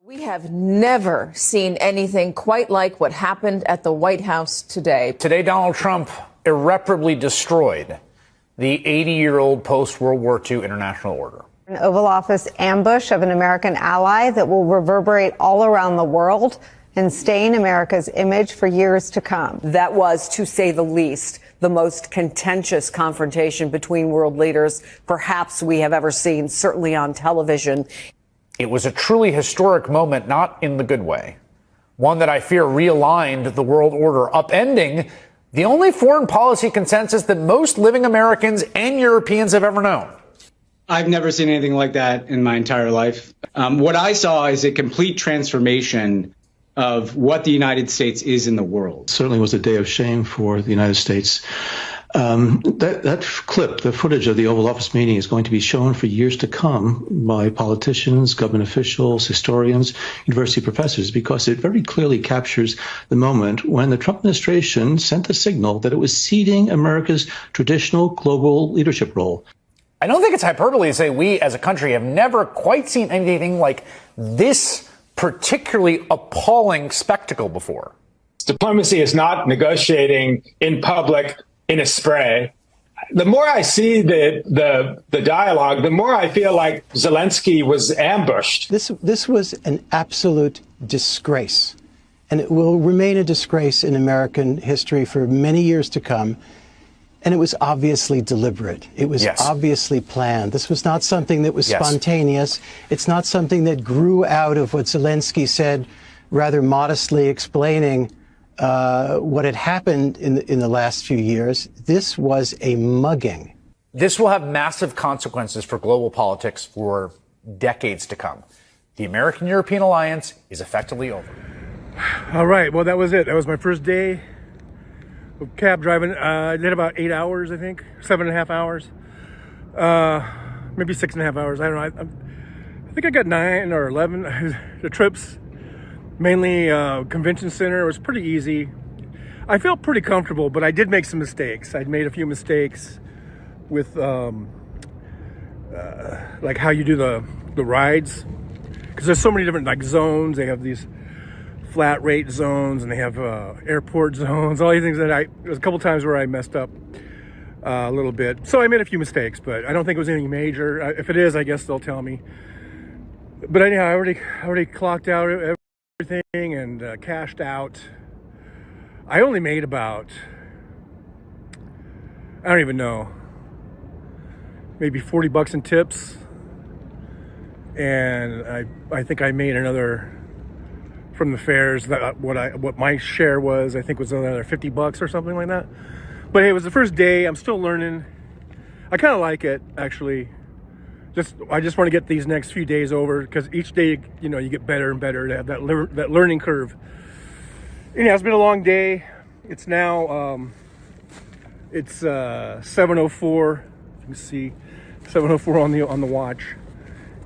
We have never seen anything quite like what happened at the White House today. Today, Donald Trump irreparably destroyed the 80-year-old post-World War II international order. An Oval Office ambush of an American ally that will reverberate all around the world and stain America's image for years to come. That was, to say the least, the most contentious confrontation between world leaders perhaps we have ever seen, certainly on television. It was a truly historic moment, not in the good way. One that I fear realigned the world order, upending the only foreign policy consensus that most living Americans and Europeans have ever known. I've never seen anything like that in my entire life. What I saw is a complete transformation of what the United States is in the world. Certainly was a day of shame for the United States. That clip, the footage of the Oval Office meeting, is going to be shown for years to come by politicians, government officials, historians, university professors, because it very clearly captures the moment when the Trump administration sent a signal that it was ceding America's traditional global leadership role. I don't think it's hyperbole to say we as a country have never quite seen anything like this particularly appalling spectacle before. Diplomacy is not negotiating in public in a spray. The more I see the dialogue, the more I feel like Zelensky was ambushed. This was an absolute disgrace, and it will remain a disgrace in American history for many years to come. And it was obviously deliberate. It was obviously planned. This was not something that was spontaneous. It's not something that grew out of what Zelensky said, rather modestly explaining what had happened in the last few years. This was a mugging. This will have massive consequences for global politics for decades to come. The American-European alliance is effectively over. All right, well, that was it. That was my first day of cab driving. I did about 8 hours, I think, 7.5 hours, maybe 6.5 hours. I don't know. I think I got 9 or 11. The trips, mainly convention center, it was pretty easy. I felt pretty comfortable, but I did make some mistakes. I'd made a few mistakes with like how you do the rides, because there's so many different like zones. They have these flat rate zones and they have airport zones, all these things that there's a couple times where I messed up a little bit. So I made a few mistakes, but I don't think it was anything major. If it is, I guess they'll tell me. But anyhow, I already clocked out everything and cashed out. I only made about, I don't even know, maybe 40 bucks in tips. And I think I made another, from the fares, what my share was, I think was another 50 bucks or something like that. But hey, it was the first day. I'm still learning. I kind of like it, actually. I just want to get these next few days over, because each day, you know, you get better and better to have that learning curve. Anyhow, it's been a long day. It's now it's 7:04. You can see 7:04 on the watch,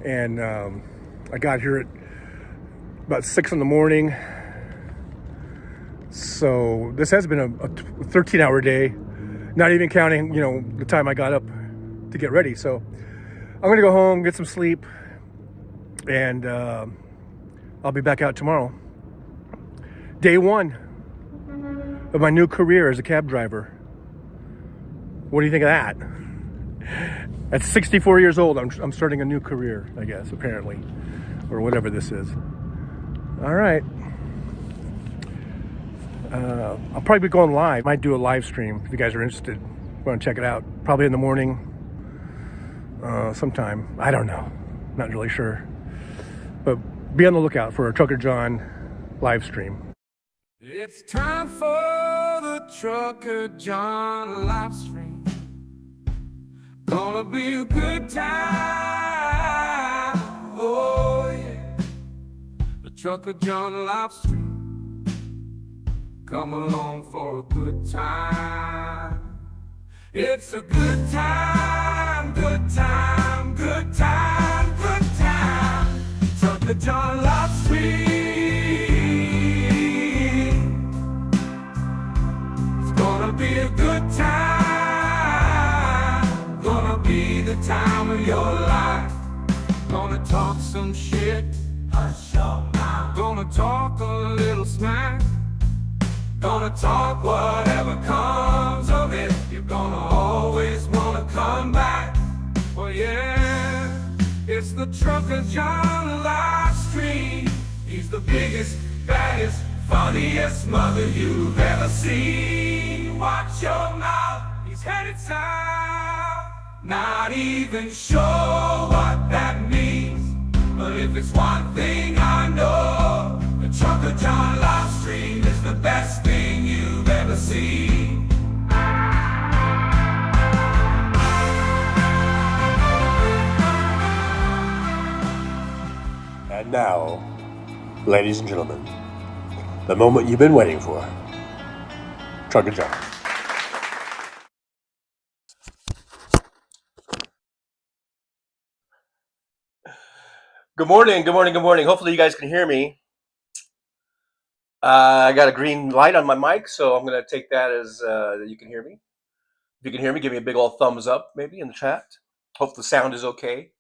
and I got here at about 6 in the morning. So this has been a 13-hour day, not even counting, you know, the time I got up to get ready. So I'm gonna go home, get some sleep, and I'll be back out tomorrow. Day 1 of my new career as a cab driver. What do you think of that? At 64 years old, I'm starting a new career, I guess, apparently, or whatever this is. All right. I'll probably be going live. Might do a live stream if you guys are interested. Want to check it out? Probably in the morning, sometime. I don't know. Not really sure. But be on the lookout for a Trucker John live stream. It's time for the Trucker John live stream. Gonna be a good time. Oh yeah. The Trucker John live stream. Come along for a good time. It's a good time, good time, good time, good time. Trucker John live stream. It's gonna be a good time. Gonna be the time of your life. Gonna talk some shit. Hush your mouth. Gonna talk a little smack. Gonna talk whatever comes of it. You're gonna always wanna come back. Well, yeah, it's the Trucker John Livestream. He's the biggest, baddest, funniest mother you've ever seen. Watch your mouth, he's headed south. Not even sure what that means, but if it's one thing I know, the Trucker John Livestream is the best thing you've ever seen. And now, ladies and gentlemen, the moment you've been waiting for. Trucker John. Good morning, good morning, good morning. Hopefully you guys can hear me. I got a green light on my mic, so I'm going to take that as you can hear me. If you can hear me, give me a big old thumbs up maybe in the chat. Hope the sound is okay.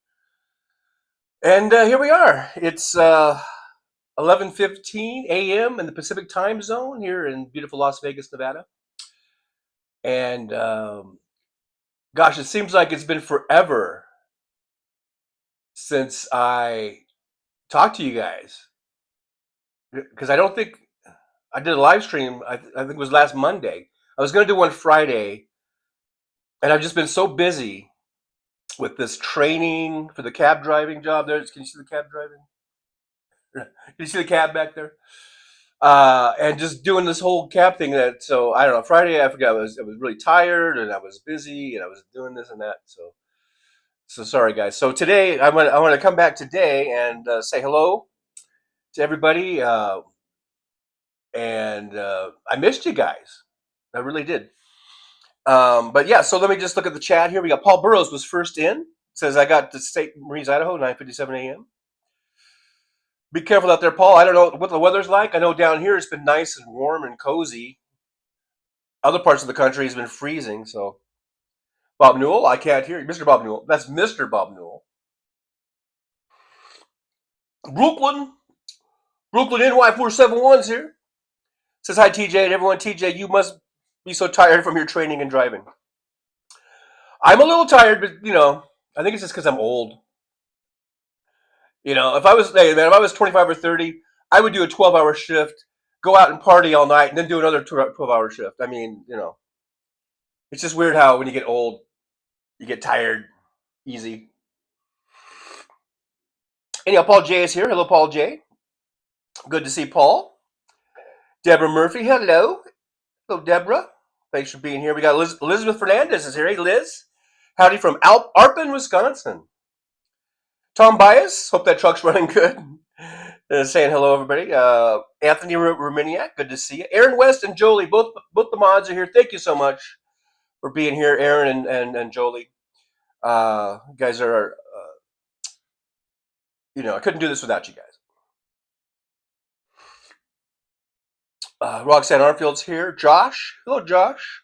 And here we are. It's 11:15 a.m. in the Pacific time zone here in beautiful Las Vegas, Nevada. And gosh, it seems like it's been forever since I talked to you guys. Because I don't think I did a live stream, I think it was last Monday. I was going to do one Friday, and I've just been so busy with this training for the cab driving job there. Can you see the cab driving? Can you see the cab back there? And just doing this whole cab thing. So I don't know. Friday, I forgot. I was really tired, and I was busy, and I was doing this and that. So sorry, guys. So today, I want to come back today and say hello to everybody. And I missed you guys. I really did. But yeah, so let me just look at the chat here. We got Paul Burrows was first in. Says, I got to State Marines, Idaho, 9:57 a.m. Be careful out there, Paul. I don't know what the weather's like. I know down here it's been nice and warm and cozy. Other parts of the country has been freezing. So, Bob Newell, I can't hear you. Mr. Bob Newell. That's Mr. Bob Newell. Brooklyn NY471's here. Says, hi, TJ, and everyone. TJ, you must be so tired from your training and driving. I'm a little tired, but, I think it's just because I'm old. If I was 25 or 30, I would do a 12-hour shift, go out and party all night, and then do another 12-hour shift. I mean, it's just weird how when you get old, you get tired easy. Anyhow, Paul J is here. Hello, Paul J. Good to see Paul. Deborah Murphy, hello. Hello, Deborah. Thanks for being here. We got Elizabeth Fernandez is here. Hey, Liz. Howdy from Arpin, Wisconsin. Tom Bias, hope that truck's running good. Saying hello, everybody. Anthony Romaniak, good to see you. Aaron West and Jolie, both the mods are here. Thank you so much for being here, Aaron and Jolie. You guys are, I couldn't do this without you guys. Roxanne Armfield's here. Josh, hello, Josh,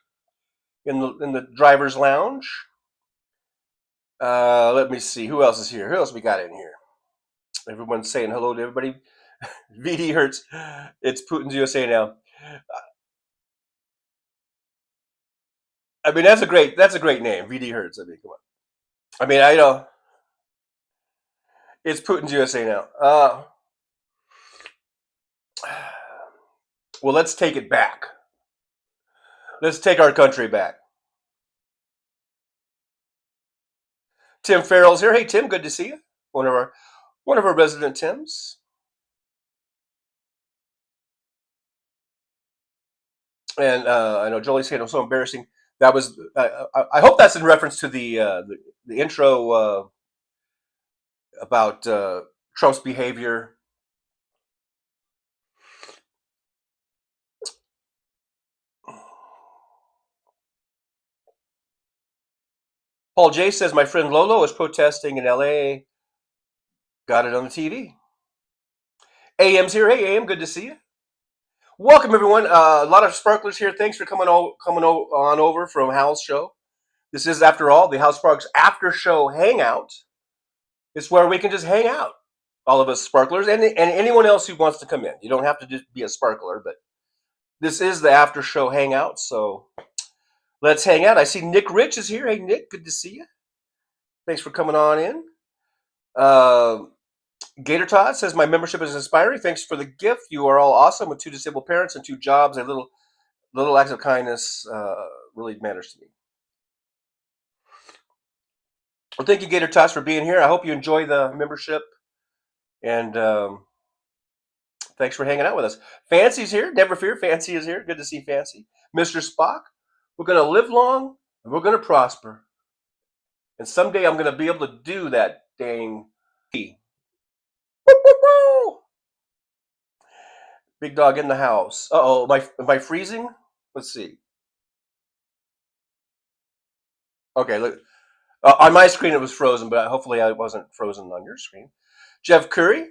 in the driver's lounge. Let me see. Who else is here? Who else we got in here? Everyone's saying hello to everybody. VD Hertz. It's Putin's USA now. I mean, that's a great name, VD Hertz. I mean, come on. I mean, I know. It's Putin's USA now. Well, let's take it back. Let's take our country back. Tim Farrell's here. Hey, Tim, good to see you. One of our resident Tims. And I know Jolie's saying it was so embarrassing. That was. I hope that's in reference to the intro about Trump's behavior. Paul J says, my friend Lolo is protesting in LA. Got it on the TV. AM's here. Hey, AM, good to see you. Welcome, everyone. A lot of sparklers here. Thanks for coming on over from Hal's show. This is, after all, the Hal Sparks after show hangout. It's where we can just hang out all of us sparklers, and anyone else who wants to come in. You don't have to just be a sparkler, but this is the after show hangout, so let's hang out. I see Nick Rich is here. Hey, Nick, good to see you. Thanks for coming on in. Gator Todd says, my membership is inspiring. Thanks for the gift. You are all awesome with 2 disabled parents and 2 jobs. A little acts of kindness really matters to me. Well, thank you, Gator Todd, for being here. I hope you enjoy the membership. And thanks for hanging out with us. Fancy's here. Never fear. Fancy is here. Good to see Fancy. Mr. Spock, we're going to live long and we're going to prosper. And someday I'm going to be able to do that dang key. Big dog in the house. Uh-oh, am I freezing? Let's see. Okay, look. On my screen it was frozen, but hopefully I wasn't frozen on your screen. Jeff Curry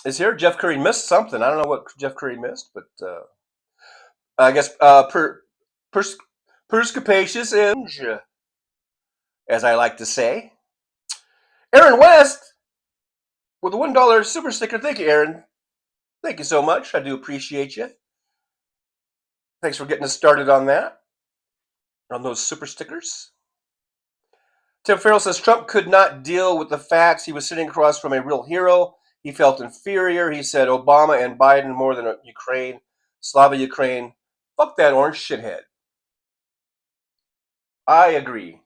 is here. Jeff Curry missed something. I don't know what Jeff Curry missed, but I guess perscapacious and as I like to say. Aaron West with a $1 super sticker. Thank you, Aaron. Thank you so much. I do appreciate you. Thanks for getting us started on that, on those super stickers. Tim Farrell says Trump could not deal with the facts. He was sitting across from a real hero. He felt inferior. He said Obama and Biden more than Ukraine. Slava Ukraine. Fuck that orange shithead. I agree.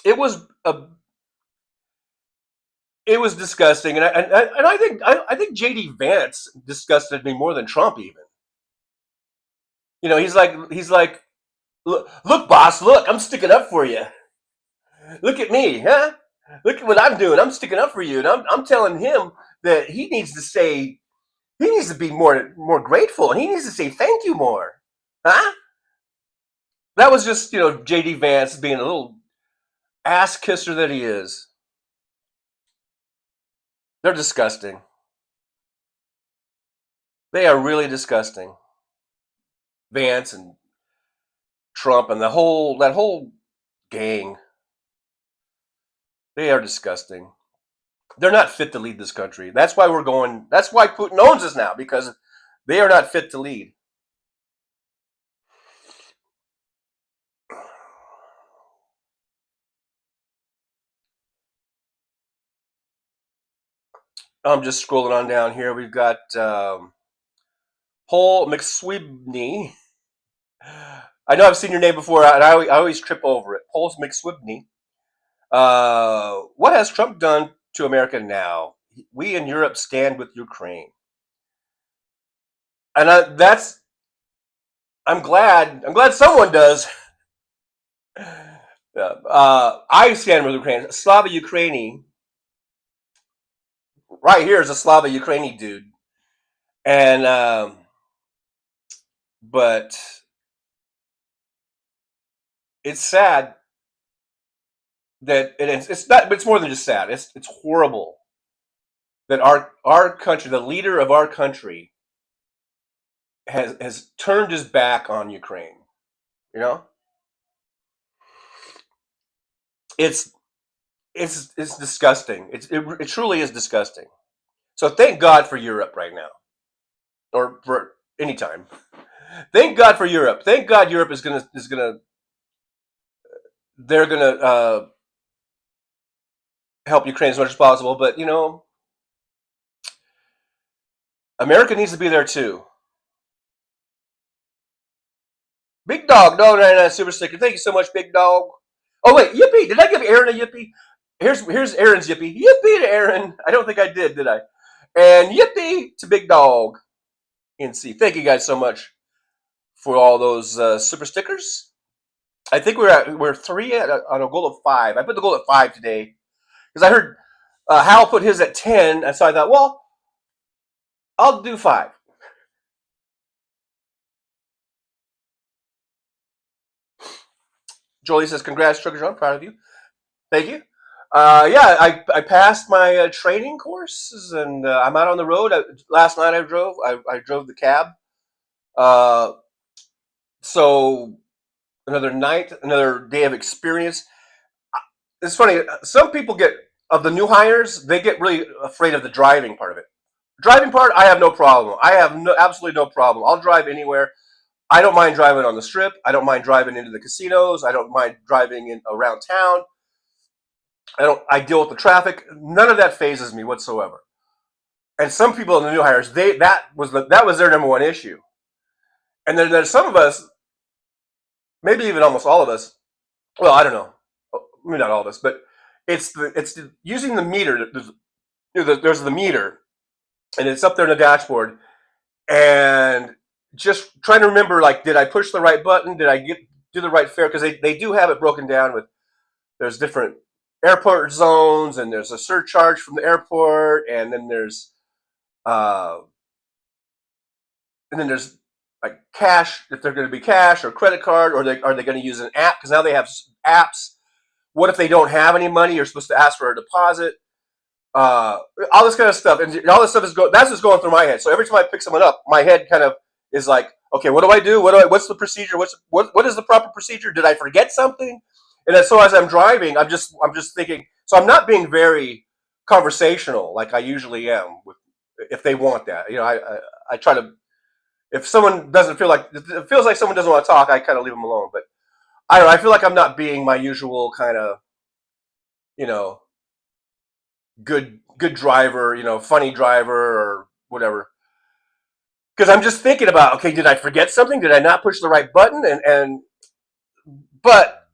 It was disgusting, and I think J.D. Vance disgusted me more than Trump even. You know, he's like, look, boss, look, I'm sticking up for you. Look at me, huh? Look at what I'm doing. I'm sticking up for you, and I'm telling him that he needs to be more grateful, and he needs to say thank you more, huh? That was just, J.D. Vance being a little ass kisser that he is. They're disgusting. They are really disgusting. Vance and Trump and that whole gang. They are disgusting. They're not fit to lead this country. That's why Putin owns us now, because they are not fit to lead. I'm just scrolling on down here. We've got Paul McSwibney. I know I've seen your name before, and I always trip over it. Paul McSwibney. What has Trump done to America now? We in Europe stand with Ukraine. And I'm glad someone does. I stand with Ukraine. Slava Ukraini. Right here is a Slava Ukraini dude. And but it's sad that it's not, but it's more than just sad. It's horrible that our country, the leader of our country, has turned his back on Ukraine. You know? It's disgusting. It truly is disgusting. So thank God for Europe right now, or for any time. Thank God for Europe. Thank God Europe they're gonna help Ukraine as much as possible. But America needs to be there too. Big Dog, no, super sticker. Thank you so much, Big Dog. Oh wait, yippee! Did I give Aaron a yippee? Here's Aaron's yippee. Yippee to Aaron. I don't think I did I? And yippee to Big Dog NC. Thank you guys so much for all those super stickers. I think we're 3 on a goal of 5. I put the goal at 5 today because I heard Hal put his at 10, and so I thought, well, I'll do 5. Jolie says, "Congrats, Trucker John. Proud of you. Thank you." Yeah, I passed my training courses, and I'm out on the road. Last night I drove the cab. So another night, another day of experience. it's funny. Some people of the new hires, they get really afraid of the driving part of it. Driving part, I have no problem. I have absolutely no problem. I'll drive anywhere. I don't mind driving on the strip. I don't mind driving into the casinos. I don't mind driving in around town. I deal with the traffic. None of that phases me whatsoever. And some people in the new hires, that was their number one issue. And then there's some of us, maybe even almost all of us. Well, I don't know, maybe not all of us, but it's using the meter. There's the meter, and it's up there in the dashboard, and just trying to remember, like, did I push the right button? Did I do the right fare? Because they do have it broken down with, there's different airport zones, and there's a surcharge from the airport, and then there's like cash, if they're going to be cash or credit card, or are they going to use an app? Because now they have apps. What if they don't have any money? You're supposed to ask for a deposit. All this kind of stuff, and all this stuff that's just going through my head. So every time I pick someone up, my head kind of is like, okay, what do I do? What's the procedure? What is the proper procedure? Did I forget something? And then, so as I'm driving, I'm just thinking. So I'm not being very conversational like I usually am with, if they want that. I try to. If someone doesn't feel like, it feels like someone doesn't want to talk, I kind of leave them alone. But I don't know. I feel like I'm not being my usual kind of, good driver, funny driver or whatever. Because I'm just thinking about, okay, did I forget something? Did I not push the right button? But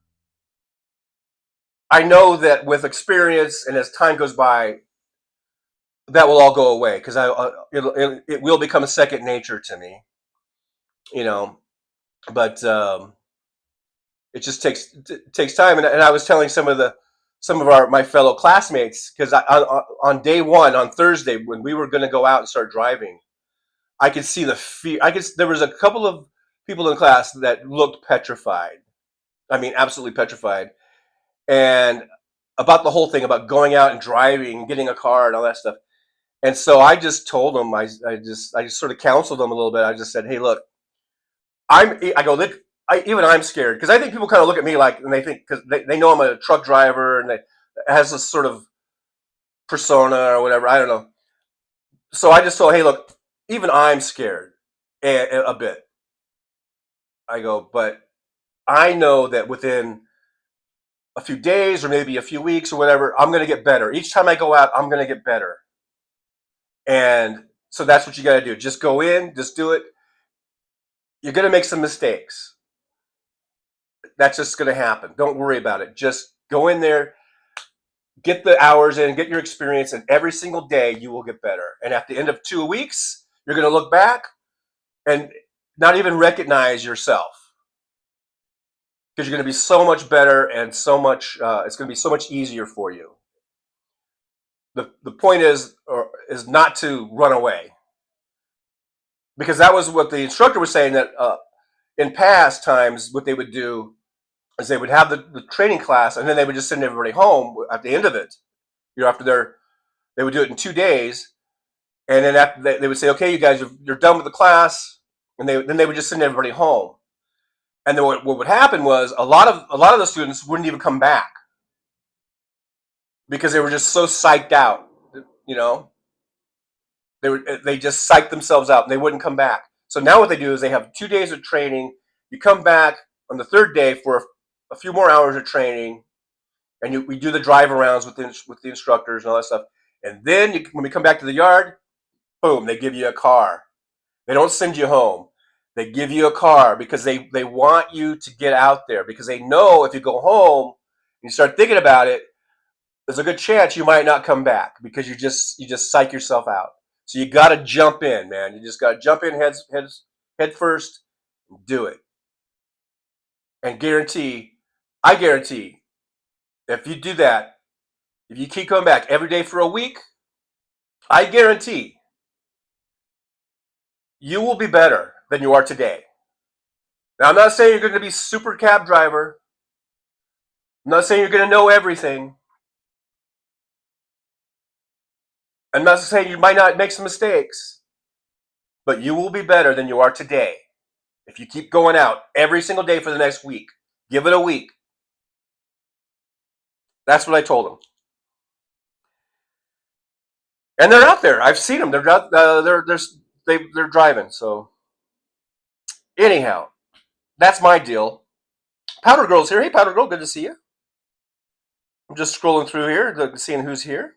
I know that with experience and as time goes by, that will all go away, because it will become a second nature to me. But it just takes time. And I was telling some of my fellow classmates, because on day one, on Thursday, when we were going to go out and start driving, I could see the fear. There was a couple of people in class that looked petrified. I mean, absolutely petrified. And about the whole thing about going out and driving, getting a car and all that stuff. And so I just told them, I just sort of counseled them a little bit. I just said, hey, look, even I'm scared, because I think people kind of look at me like, and they think, because they know I'm a truck driver, and it has this sort of persona or whatever. I don't know. So I just told, hey, look, even I'm scared a bit. I go, but I know that within a few days or maybe a few weeks or whatever, I'm going to get better. Each time I go out, I'm going to get better. And so that's what you got to do. Just go in, just do it. You're going to make some mistakes. That's just going to happen. Don't worry about it. Just go in there, get the hours in, get your experience, and every single day you will get better. And at the end of 2 weeks, you're going to look back and not even recognize yourself, because you're going to be so much better, and it's going to be so much easier for you. The point is not to run away, because that was what the instructor was saying, that in past times, what they would do is they would have the training class, and then they would just send everybody home at the end of it. They would do it in 2 days, and then after they would say, okay, you guys, you're done with the class, and then they would just send everybody home. And then what would happen was a lot of the students wouldn't even come back, because they were just so psyched out. They just psyched themselves out, and they wouldn't come back. So now what they do is they have 2 days of training. You come back on the third day for a few more hours of training, and we do the drive arounds with the instructors and all that stuff. And then when we come back to the yard, boom, they give you a car. They don't send you home. They give you a car, because they want you to get out there, because they know if you go home and you start thinking about it, there's a good chance you might not come back, because you just psych yourself out. So you got to jump in, man. You just got to jump in head first, and do it. And I guarantee, if you do that, if you keep coming back every day for a week, I guarantee you will be better than you are today. Now, I'm not saying you're going to be super cab driver. I'm not saying you're going to know everything. I'm not saying you might not make some mistakes, but you will be better than you are today if you keep going out every single day for the next week. Give it a week. That's what I told them. And they're out there. I've seen them. They're driving. So anyhow, that's my deal. Powder Girl's here. Hey, Powder Girl, good to see you. I'm just scrolling through here, seeing who's here.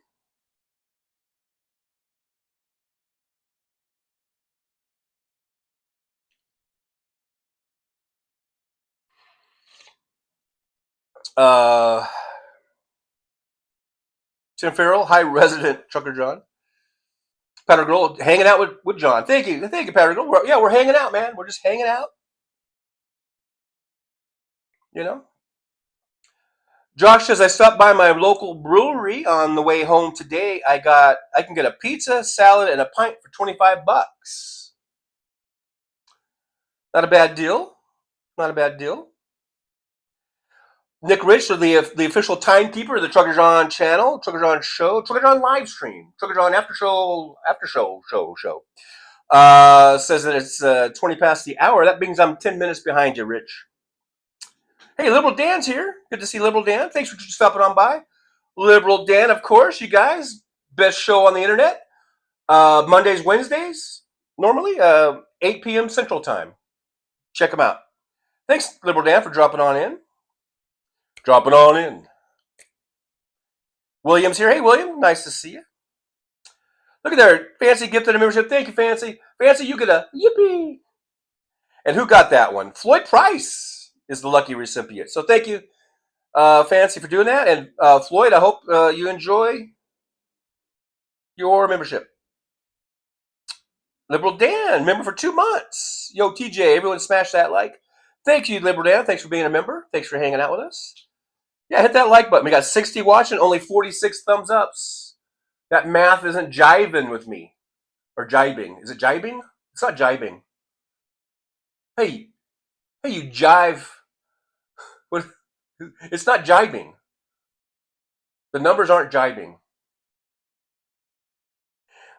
Tim Farrell, hi, resident Trucker John. Powder Girl, hanging out with John. Thank you, Powder Girl. We're hanging out, man. We're just hanging out. You know. Josh says I stopped by my local brewery on the way home today. I can get a pizza, salad, and a pint for $25. Not a bad deal. Not a bad deal. Nick Rich, the official timekeeper of the Trucker John channel, Trucker John show, Trucker John live stream, Trucker John after show, says that it's 20 past the hour. That means I'm 10 minutes behind you, Rich. Hey, Liberal Dan's here. Good to see Liberal Dan. Thanks for stopping on by. Liberal Dan, of course, you guys. Best show on the internet. Mondays, Wednesdays, normally 8 p.m. Central Time. Check them out. Thanks, Liberal Dan, for dropping on in. William's here. Hey, William. Nice to see you. Look at there. Fancy gifted a membership. Thank you, Fancy. Fancy, you get a yippee. And who got that one? Floyd Price is the lucky recipient. So thank you, Fancy, for doing that. And Floyd, I hope you enjoy your membership. Liberal Dan, member for 2 months. Yo, TJ, everyone smash that like. Thank you, Liberal Dan. Thanks for being a member. Thanks for hanging out with us. Yeah, hit that like button. We got 60 watching, only 46 thumbs ups. That math isn't jiving with me. Or jibing. Is it jibing? It's not jibing. Hey, you jive. What? It's not jibing. The numbers aren't jibing.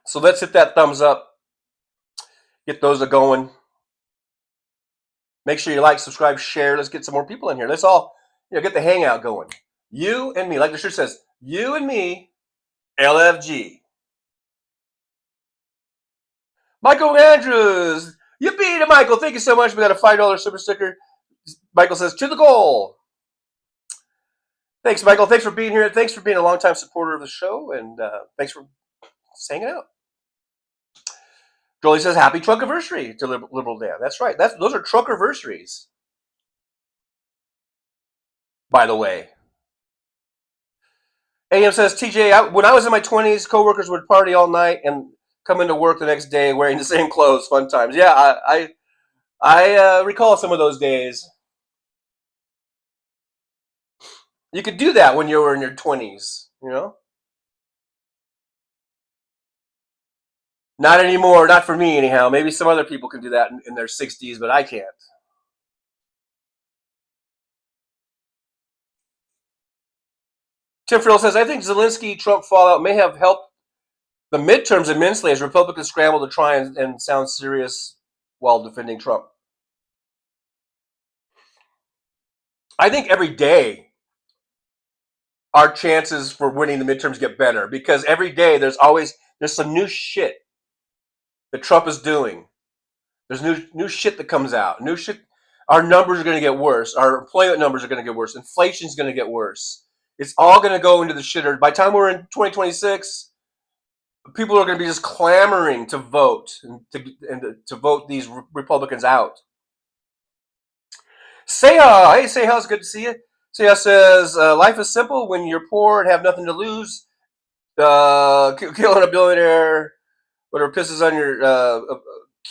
So let's hit that thumbs up. Get those going. Make sure you like, subscribe, share. Let's get some more people in here. Let's all get the hangout going. You and me, like the shirt says, you and me, LFG. Michael Andrews. Yippee to Michael. Thank you so much. We got a $5 super sticker. Michael says, to the goal. Thanks, Michael. Thanks for being here. Thanks for being a longtime supporter of the show. And thanks for hanging out. Jolie says, happy Truckiversary to Liberal Dan. That's right. Those are Truckiversaries. By the way. AM says, TJ, when I was in my 20s, coworkers would party all night and come into work the next day wearing the same clothes. Fun times. Yeah, I recall some of those days. You could do that when you were in your 20s, Not anymore. Not for me, anyhow. Maybe some other people can do that in their 60s, but I can't. Tim Frill says, I think Zelensky-Trump fallout may have helped the midterms immensely as Republicans scramble to try and sound serious while defending Trump. I think every day our chances for winning the midterms get better because every day there's some new shit that Trump is doing. There's new shit that comes out. New shit. Our numbers are going to get worse. Our employment numbers are going to get worse. Inflation is going to get worse. It's all going to go into the shitter. By the time we're in 2026, people are going to be just clamoring to vote and to vote these Republicans out. Seha, hey Seha, it's good to see you. Seha says, life is simple when you're poor and have nothing to lose. Killing a billionaire, whatever pisses on your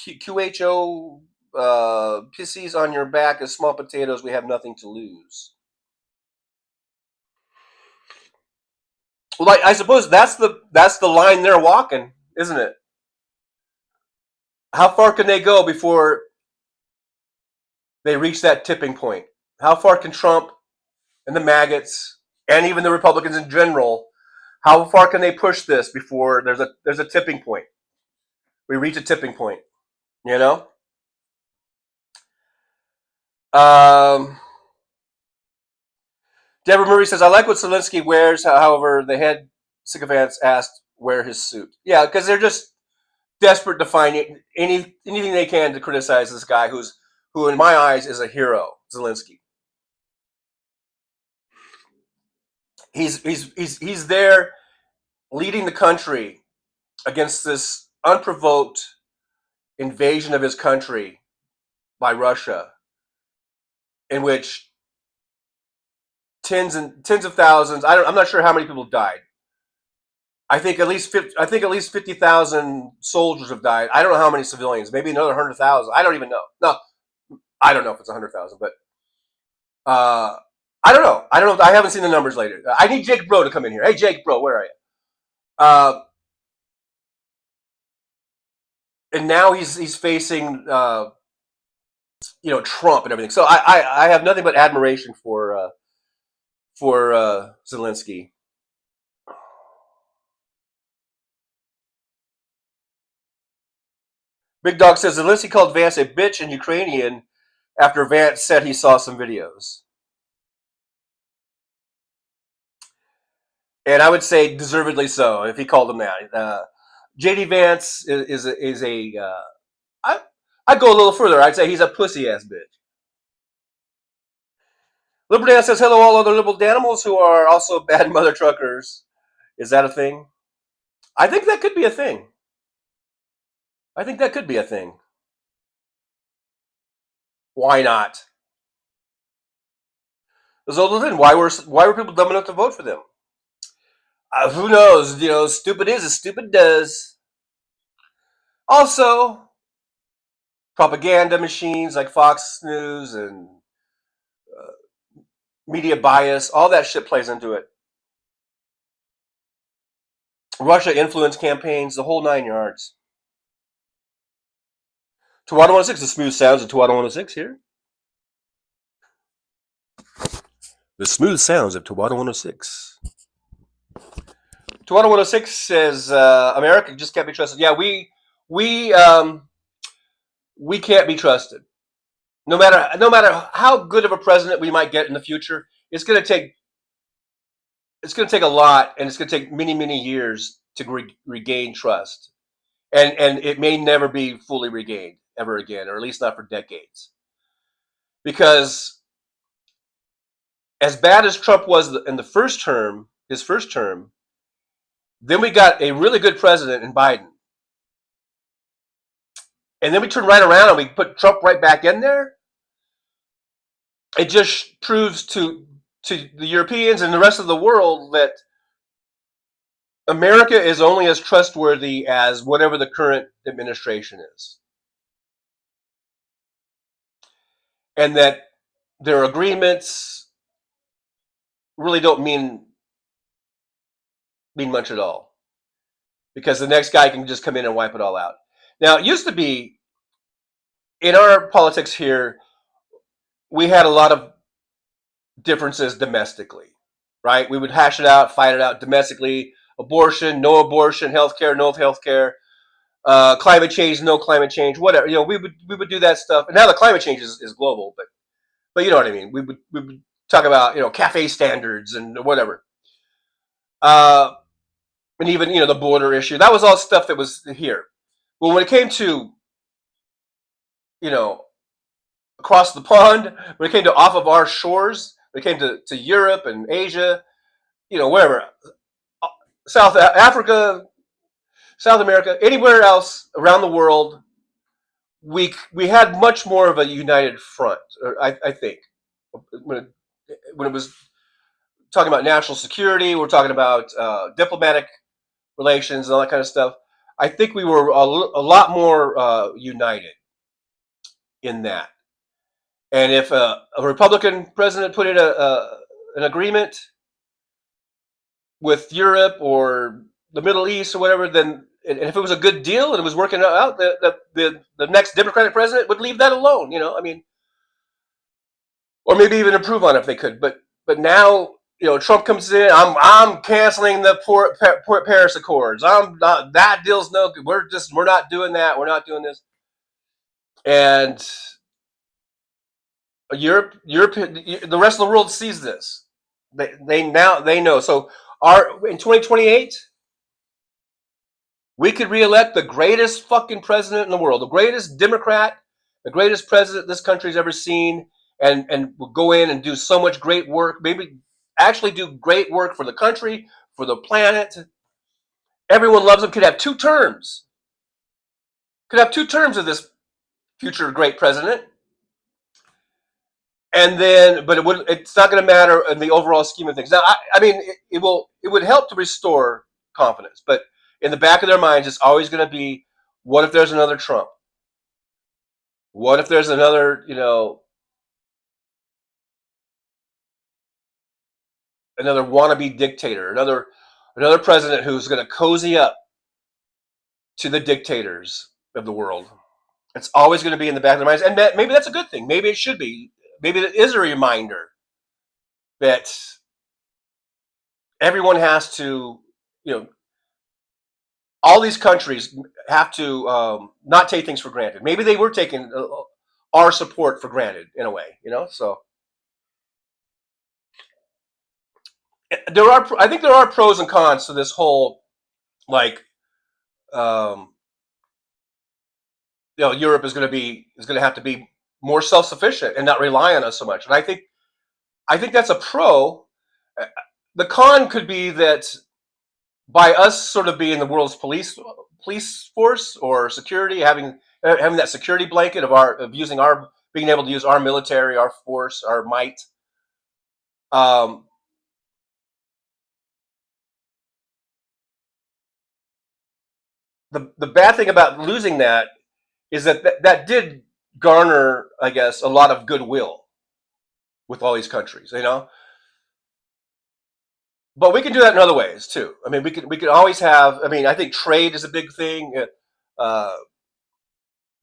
QHO pisses on your back as small potatoes. We have nothing to lose. Well, I suppose that's the line they're walking, isn't it? How far can they go before they reach that tipping point? How far can Trump and the maggots and even the Republicans in general, how far can they push this before there's a tipping point? We reach a tipping point, Deborah Murray says, I like what Zelensky wears. However, the head sycophants asked wear his suit. Yeah, because they're just desperate to find anything they can to criticize this guy who in my eyes is a hero, Zelensky. He's there leading the country against this unprovoked invasion of his country by Russia, in which tens of thousands. I'm not sure how many people died. I think at least 50,000 soldiers have died. I don't know how many civilians. Maybe another 100,000. I don't even know. No, I don't know if it's 100,000, but I don't know. I haven't seen the numbers later. I need Jake Bro to come in here. Hey, Jake Bro, where are you? And now he's facing Trump and everything. So I have nothing but admiration for Zelensky. Big Dog says Zelensky called Vance a bitch in Ukrainian after Vance said he saw some videos. And I would say deservedly so if he called him that. JD Vance is a I'd go a little further. I'd say he's a pussy ass bitch. Liberal Dan says hello all other liberal animals who are also bad mother truckers. Is that a thing? I think that could be a thing. Why not? Zoltan, why were people dumb enough to vote for them? Who knows? Stupid is as stupid does. Also, propaganda machines like Fox News and media bias, all that shit plays into it. Russia influence campaigns, the whole 9 yards. Tawada 106, the smooth sounds of Tawada 106 here. The smooth sounds of Tawada 106. Tawada 106 says America just can't be trusted. Yeah, we can't be trusted. No matter how good of a president we might get in the future, it's going to take a lot, and it's going to take many, many years to regain trust. And it may never be fully regained ever again, or at least not for decades. Because as bad as Trump was in his first term, then we got a really good president in Biden. And then we turn right around and we put Trump right back in there. It just proves to the Europeans and the rest of the world that America is only as trustworthy as whatever the current administration is. And that their agreements really don't mean much at all. Because the next guy can just come in and wipe it all out. Now, it used to be, in our politics here, we had a lot of differences domestically, right? We would hash it out, fight it out domestically. Abortion, no abortion, healthcare, no healthcare, climate change, no climate change, whatever. We would do that stuff. And now the climate change is global, but you know what I mean. We would talk about cafe standards and whatever, and even the border issue. That was all stuff that was here. Well, when it came to across the pond, when it came to off of our shores, when it came to Europe and Asia, wherever, South Africa, South America, anywhere else around the world, we had much more of a united front. I think when it was talking about national security, we're talking about diplomatic relations and all that kind of stuff. I think we were a lot more united in that. And if a Republican president put in an agreement with Europe or the Middle East or whatever, then, and if it was a good deal and it was working out, the next Democratic president would leave that alone. Or maybe even improve on it if they could. But now, Trump comes in. I'm canceling the Paris Accords. I'm not. That deal's no good. We're not doing that. We're not doing this. And Europe, the rest of the world sees this. They know. So in 2028, we could reelect the greatest fucking president in the world, the greatest Democrat, the greatest president this country's ever seen, and we'll go in and do so much great work. Maybe actually do great work for the country, for the planet. Everyone loves him. Could have 2 terms. Could have 2 terms of this future great president. And then, but it's not going to matter in the overall scheme of things. Now, I mean, it would help to restore confidence, but in the back of their minds, it's always going to be, what if there's another Trump? What if there's another, another wannabe dictator, another president who's going to cozy up to the dictators of the world? It's always going to be in the back of their minds, and maybe that's a good thing. Maybe it should be. Maybe it is a reminder that everyone has to, all these countries have to not take things for granted. Maybe they were taking our support for granted in a way, so. I think there are pros and cons to this whole, Europe is going to have to be more self-sufficient and not rely on us so much. And I think that's a pro. The con could be that by us sort of being the world's police force or security, having that security blanket of being able to use our military, our force, our might. The bad thing about losing that is that did garner, I guess, a lot of goodwill with all these countries, But we can do that in other ways too. I mean, we could always have. I mean, I think trade is a big thing.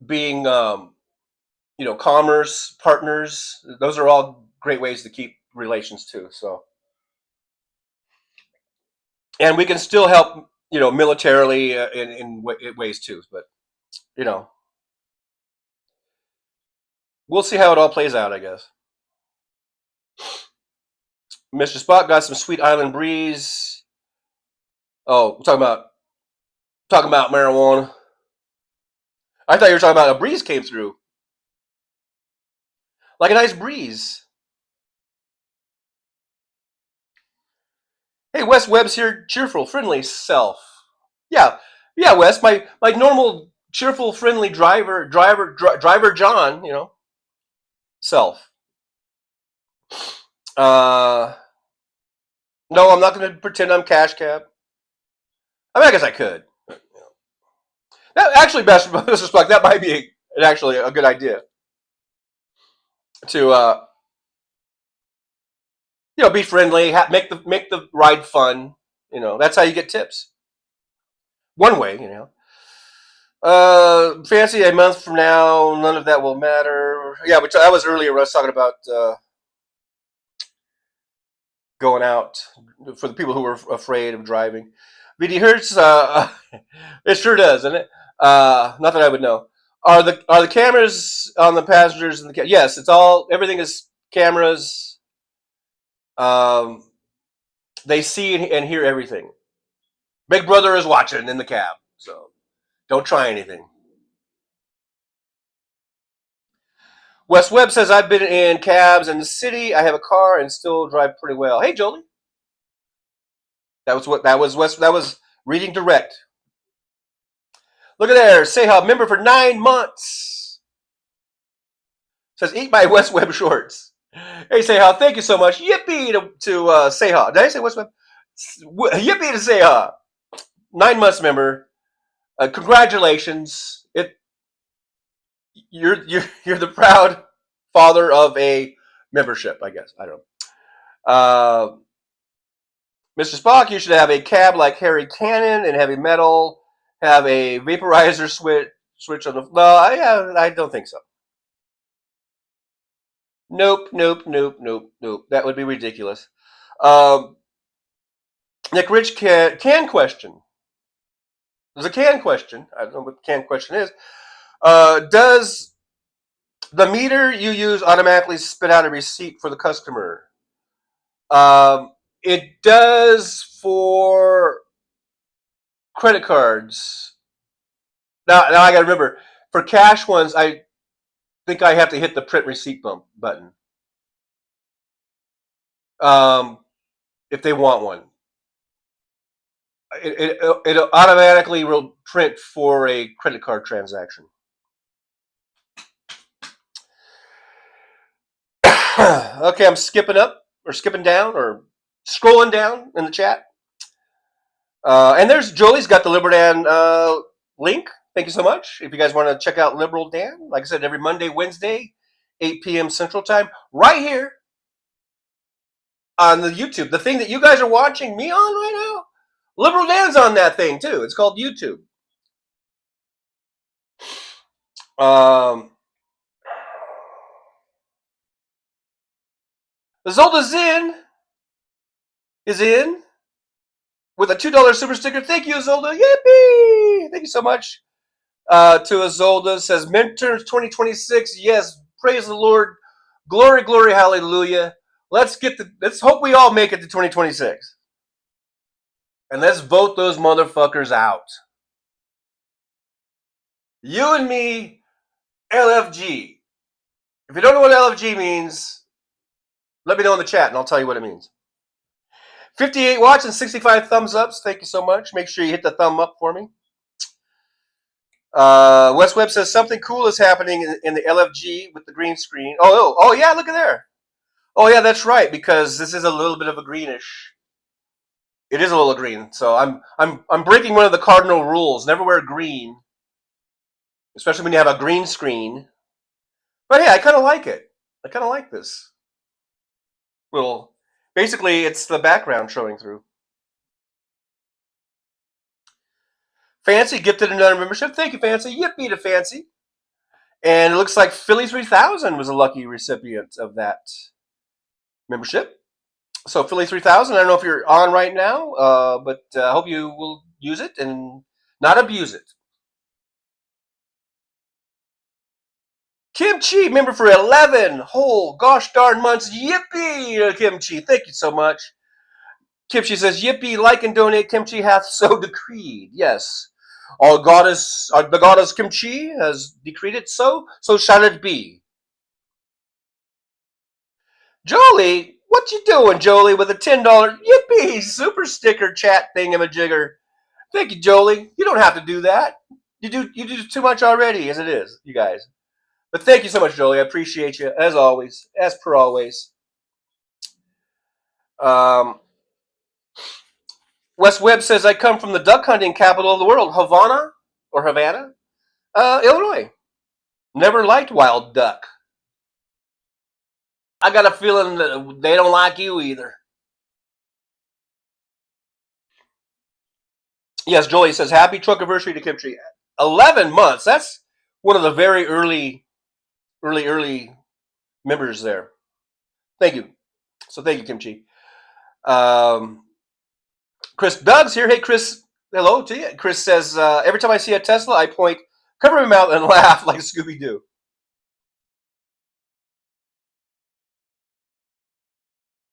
Being, commerce partners. Those are all great ways to keep relations too. So, and we can still help, militarily in ways too. But, we'll see how it all plays out, I guess. Mr. Spock got some sweet island breeze. Oh, we're talking about marijuana. I thought you were talking about a breeze came through. Like a nice breeze. Hey, Wes Webb's here, cheerful, friendly self. Yeah, Wes, my normal cheerful, friendly driver John, self. No, I'm not going to pretend I'm cash cab. I mean, I guess I could. That actually, Mr. Spock, that might be actually a good idea to, be friendly, make the ride fun. That's how you get tips. One way, Fancy a month from now, none of that will matter. Yeah, which that was earlier when I was talking about going out for the people who were afraid of driving. VD Hertz, it sure does, doesn't it? Not that I would know. Are the cameras on the passengers? Yes, it's all. Everything is cameras. They see and hear everything. Big Brother is watching in the cab, so don't try anything. Wes Webb says, I've been in cabs in the city. I have a car and still drive pretty well. Hey, Jolie. That was Wes. That was reading direct. Look at there. Seha, member for 9 months. Says, eat my Wes Webb shorts. Hey, Seha, thank you so much. Yippee to Seha. Did I say Wes Webb? Yippee to Seha. 9 months member. Congratulations. You're the proud father of a membership, I guess. I don't know. Mr. Spock, you should have a cab like Harry Cannon and heavy metal. Have a vaporizer switch on the. No, I don't think so. Nope. That would be ridiculous. Nick Rich can question. There's a can question. I don't know what the can question is. Does the meter you use automatically spit out a receipt for the customer? I It does for credit cards. Now I got to remember, for cash ones, I think I have to hit the print receipt button. If they want one. It automatically will print for a credit card transaction. Okay, I'm skipping up or skipping down or scrolling down in the chat. And there's Jolie's got the Liberal Dan link. Thank you so much. If you guys want to check out Liberal Dan, like I said, every Monday, Wednesday, 8 p.m. Central Time, right here on the YouTube. The thing that you guys are watching me on right now, Liberal Dan's on that thing too. It's called YouTube. Zolda Zin is in with a $2 super sticker. Thank you, Zolda. Yippee! Thank you so much. To Azolda says, Midterms 2026. Yes, praise the Lord. Glory, glory, hallelujah. Let's hope we all make it to 2026. And let's vote those motherfuckers out. You and me, LFG. If you don't know what LFG means, let me know in the chat and I'll tell you what it means. 58 watch and 65 thumbs ups. Thank you so much. Make sure you hit the thumb up for me. Wes Webb says something cool is happening in the LFG with the green screen. Oh yeah, look at there. Oh yeah, that's right, because this is a little bit of a greenish. It is a little green. So I'm breaking one of the cardinal rules. Never wear green, especially when you have a green screen. But hey, I kind of like it. I kind of like this. Well, basically, it's the background showing through. Fancy gifted another membership. Thank you, Fancy. Yippee to Fancy. And it looks like Philly 3000 was a lucky recipient of that membership. So Philly 3000, I don't know if you're on right now, but I hope you will use it and not abuse it. Kimchi, member for 11 whole gosh darn months. Yippee, Kimchi. Thank you so much. Kimchi says, Yippee, like and donate. Kimchi hath so decreed. Yes. The goddess Kimchi has decreed it so shall it be. Jolie, what you doing, Jolie, with a $10 yippee super sticker chat thingamajigger? Thank you, Jolie. You don't have to do that. You do too much already, as it is, you guys. But thank you so much, Jolie. I appreciate you, as always, as per always. Wes Webb says, I come from the duck hunting capital of the world, Havana, Illinois. Never liked wild duck. I got a feeling that they don't like you either. Yes, Jolie says, happy truck anniversary to Kimchi. 11 months. That's one of the very early members there. Thank you. So thank you, Kimchi. Chris Doug's here. Hey, Chris. Hello to you. Chris says, every time I see a Tesla, I point, cover my mouth, and laugh like Scooby-Doo.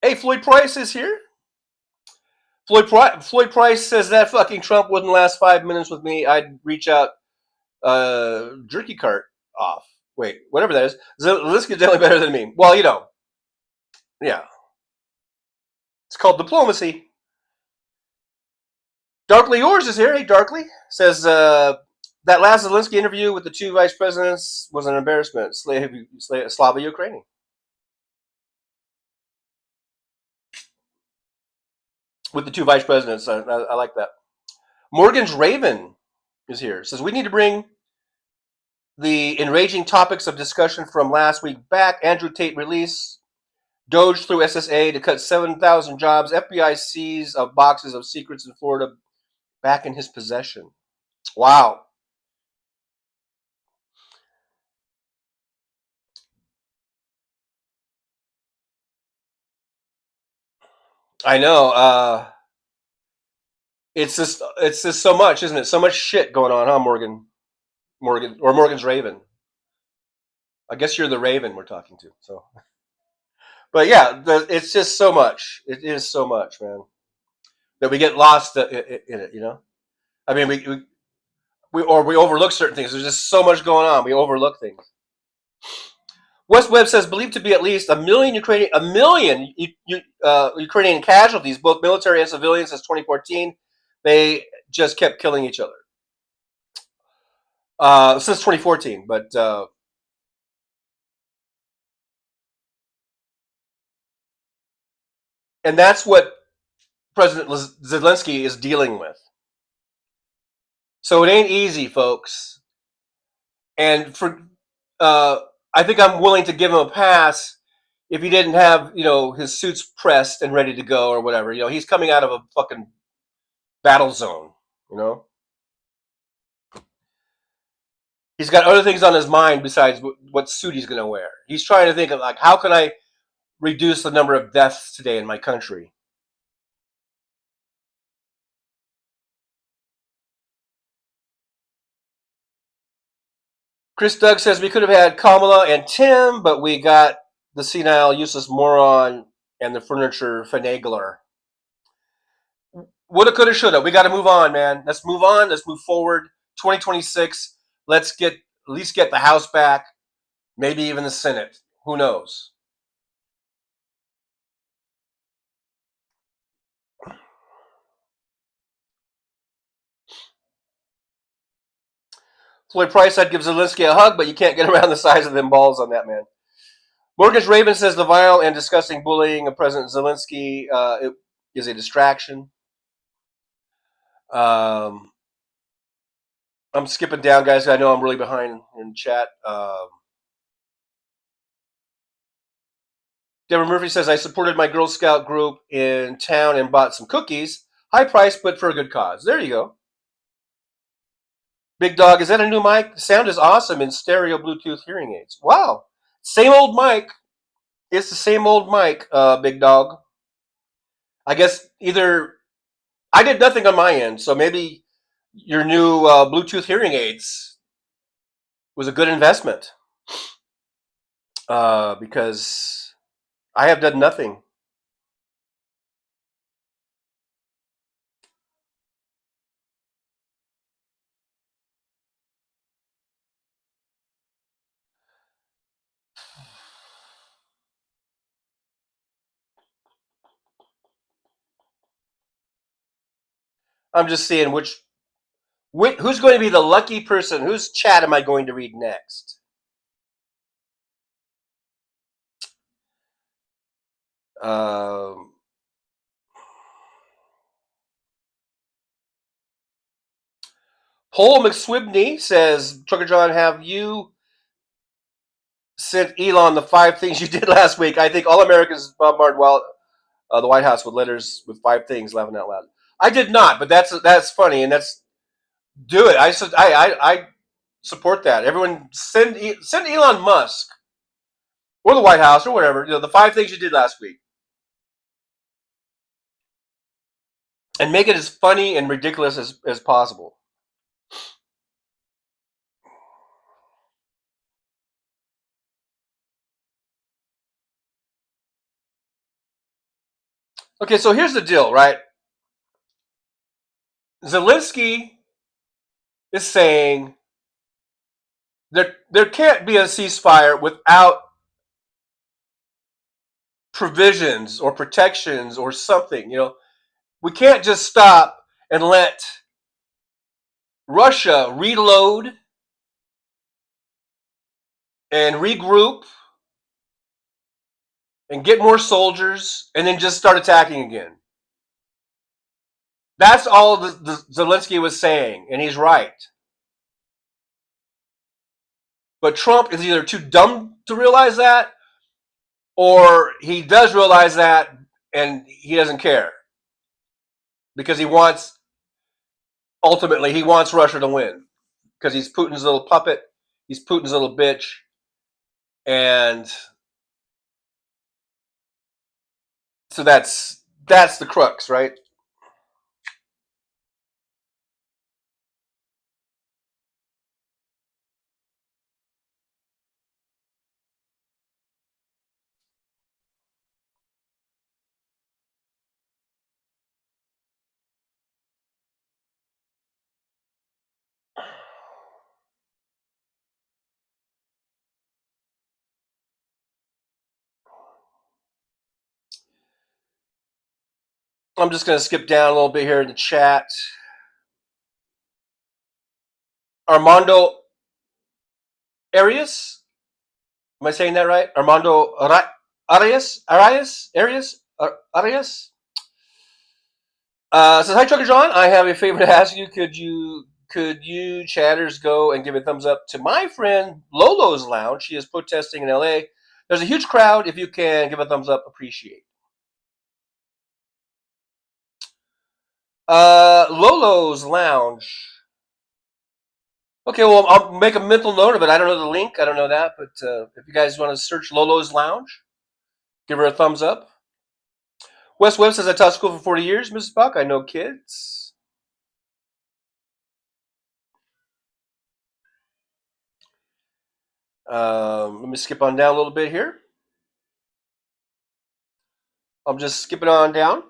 Hey, Floyd Price is here. Floyd Price says that fucking Trump wouldn't last 5 minutes with me. I'd reach out jerky cart off. Wait, whatever that is. Zelensky's definitely better than me. Well, yeah. It's called diplomacy. Darkly Yours is here. Hey, Darkly. Says, that last Zelensky interview with the two vice presidents was an embarrassment. Slava Ukraini. With the two vice presidents. I like that. Morgan's Raven is here. Says, we need to bring the enraging topics of discussion from last week back. Andrew Tate release. Doge through SSA to cut 7,000 jobs. FBI seize of boxes of secrets in Florida back in his possession. Wow. I know. It's just so much, isn't it? So much shit going on, huh, Morgan, or Morgan's Raven. I guess you're the Raven we're talking to. So, But yeah, it's just so much. It is so much, man, that we get lost in it. You know, I mean, we overlook certain things. There's just so much going on. We overlook things. West Webb says believed to be at least a million Ukrainian casualties, both military and civilian, since 2014. They just kept killing each other since 2014. But and that's what President Zelensky is dealing with. So it ain't easy, folks. And for I think I'm willing to give him a pass if he didn't have, his suits pressed and ready to go or whatever. He's coming out of a fucking battle zone, He's got other things on his mind besides what suit he's going to wear. He's trying to think of, like, how can I reduce the number of deaths today in my country? Chris Doug says we could have had Kamala and Tim, but we got the senile, useless moron and the furniture finagler. Woulda, coulda, shoulda. We got to move on, man. Let's move on. Let's move forward. 2026. Let's at least get the House back. Maybe even the Senate. Who knows? Floyd Price, I'd give Zelensky a hug, but you can't get around the size of them balls on that man. Mortgage Raven says the vile and disgusting bullying of President Zelensky is a distraction. I'm skipping down, guys. I know I'm really behind in chat. Deborah Murphy says, I supported my Girl Scout group in town and bought some cookies. High price, but for a good cause. There you go. Big Dog, is that a new mic? The sound is awesome in stereo Bluetooth hearing aids. Wow. Same old mic. It's the same old mic, Big Dog. I guess either I did nothing on my end, so maybe your new Bluetooth hearing aids was a good investment because I have done nothing. I'm just seeing who's going to be the lucky person. Whose chat am I going to read next? Paul McSwibney says, Trucker John, have you sent Elon the 5 things you did last week? I think all Americans bombard the White House with letters with 5 things, laughing out loud. I did not, but that's funny, and do it. I support that. Everyone send Elon Musk or the White House or whatever, the 5 things you did last week. And make it as funny and ridiculous as possible. Okay, so here's the deal, right? Zelensky is saying there can't be a ceasefire without provisions or protections or something. We can't just stop and let Russia reload and regroup and get more soldiers and then just start attacking again. That's all the Zelensky was saying, and he's right. But Trump is either too dumb to realize that, or he does realize that and he doesn't care. Because ultimately, he wants Russia to win. Because he's Putin's little puppet, he's Putin's little bitch, and so that's the crux, right? I'm just going to skip down a little bit here in the chat. Armando Arias. Am I saying that right? Armando Arias? Arias? Says, hi, Trucker John. I have a favor to ask you. Could you chatters go and give a thumbs up to my friend Lolo's Lounge? She is protesting in LA. There's a huge crowd. If you can give a thumbs up, appreciate. Lolo's Lounge. Okay, well, I'll make a mental note of it. I don't know the link. I don't know that. But if you guys want to search Lolo's Lounge, give her a thumbs up. Wes Webb says, I taught school for 40 years, Mrs. Buck. I know kids. Let me skip on down a little bit here. I'm just skipping on down.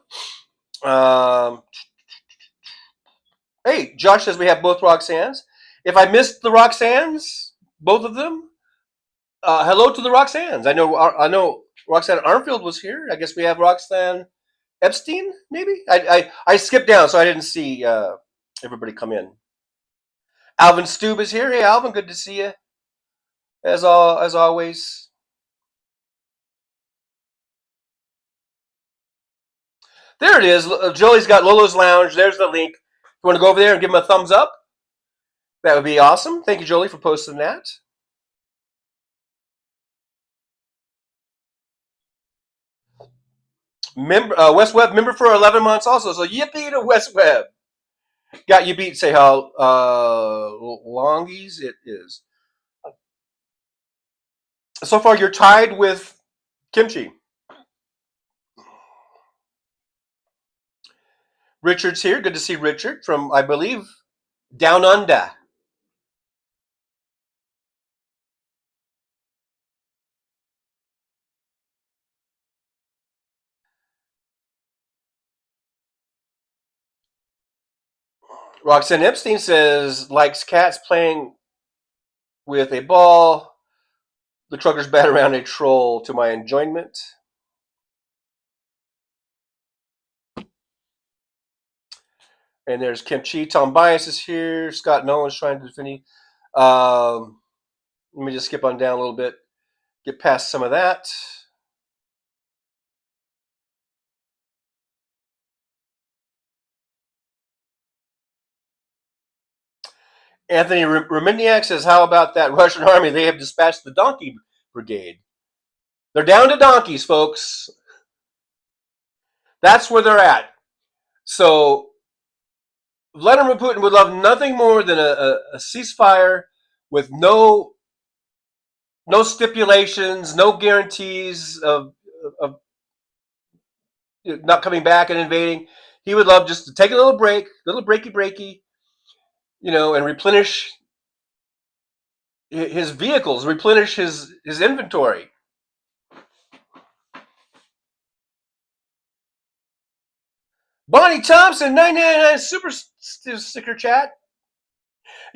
Hey, Josh says we have both Roxannes. If I missed the Roxannes, both of them, hello to the Roxannes. I know Roxanne Armfield was here. I guess we have Roxanne Epstein, maybe? I skipped down, so I didn't see everybody come in. Alvin Stube is here. Hey, Alvin, good to see you. As always. There it is. Jolie's got Lolo's Lounge. There's the link. If you want to go over there and give them a thumbs up, that would be awesome. Thank you, Jolie, for posting that. Wes Webb, member for 11 months also. So yippee to Wes Webb. Got you beat, say how longies it is. So far, you're tied with Kimchi. Richard's here. Good to see Richard from, I believe, Down Under. Roxanne Epstein says, likes cats playing with a ball. The truckers bat around a troll to my enjoyment. And there's Kimchi. Tom Bias is here. Scott Nolan's trying to defend you. Let me just skip on down a little bit. Get past some of that. Anthony Reminiak says, how about that Russian army? They have dispatched the donkey brigade. They're down to donkeys, folks. That's where they're at. So Vladimir Putin would love nothing more than a ceasefire with no stipulations, no guarantees of not coming back and invading. He would love just to take a little breaky, and replenish his vehicles, replenish his inventory. Bonnie Thompson, 999 super sticker chat.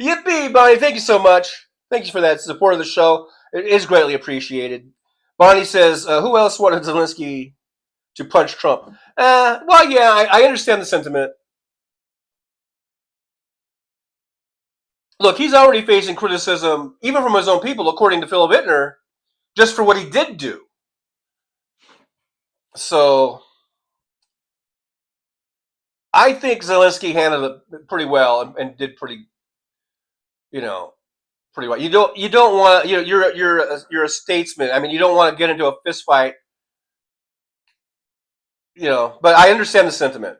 Yippee, Bonnie. Thank you so much. Thank you for that support of the show. It is greatly appreciated. Bonnie says, who else wanted Zelensky to punch Trump? Well, yeah, I understand the sentiment. Look, he's already facing criticism, even from his own people, according to Phil Bittner, just for what he did do. So I think Zelensky handled it pretty well and did pretty well. You don't want you're a statesman. I mean, you don't want to get into a fist fight. But I understand the sentiment.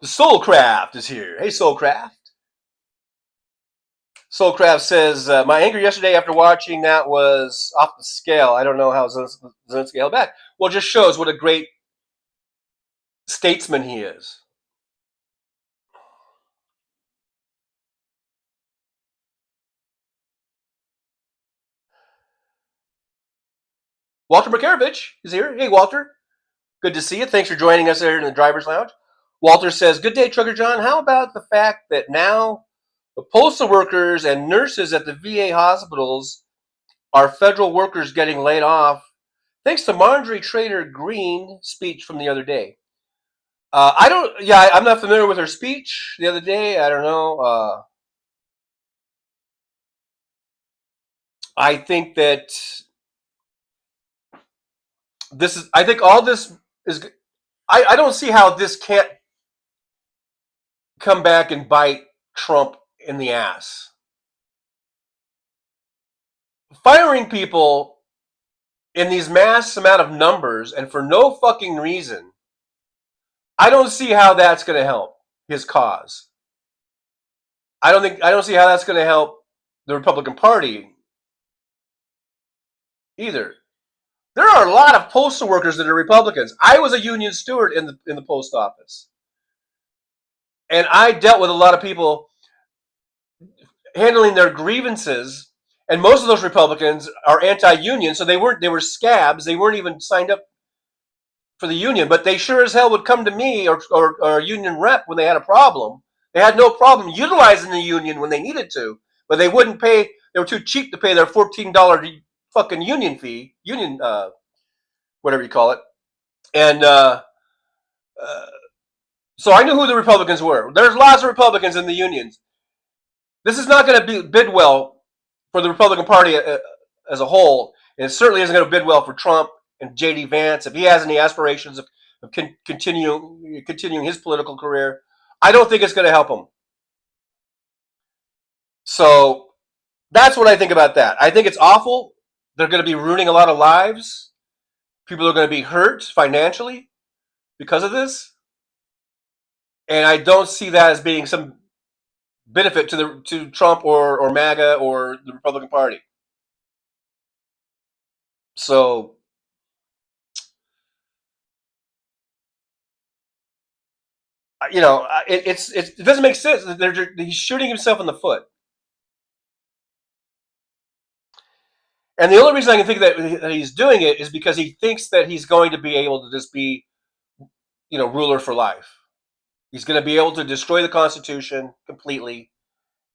The Soulcraft is here. Hey, Soulcraft. Soulcraft says, my anger yesterday after watching that was off the scale. I don't know how Zelensky held back. Well, it just shows what a great statesman he is. Walter Makarovich is here. Hey, Walter. Good to see you. Thanks for joining us there in the driver's lounge. Walter says, "Good day, Trucker John. How about the fact that now the postal workers and nurses at the VA hospitals are federal workers getting laid off thanks to Marjorie Taylor Greene speech from the other day?" I'm not familiar with her speech the other day. I don't know. I think that I think all this is, I don't see how this can't come back and bite Trump in the ass. Firing people in these mass amount of numbers and for no fucking reason, I don't see how that's going to help his cause. I don't see how that's going to help the Republican Party either. There are a lot of postal workers that are Republicans. I was a union steward in the post office, and I dealt with a lot of people handling their grievances. And most of those Republicans are anti-union, so they were scabs. They weren't even signed up for the union, but they sure as hell would come to me or a union rep when they had a problem. They had no problem utilizing the union when they needed to, but they wouldn't pay. They were too cheap to pay their $14 fucking union fee, whatever you call it. And so I knew who the Republicans were. There's lots of Republicans in the unions. This is not going to bid well for the Republican Party as a whole, and it certainly isn't going to bid well for Trump and J.D. Vance if he has any aspirations of continuing his political career. I don't think it's going to help him. So that's what I think about that. I think it's awful. They're going to be ruining a lot of lives. People are going to be hurt financially because of this. And I don't see that as being some benefit to Trump or MAGA or the Republican Party. So it doesn't make sense. He's shooting himself in the foot. And the only reason I can think that he's doing it is because he thinks that he's going to be able to just be, ruler for life. He's going to be able to destroy the Constitution completely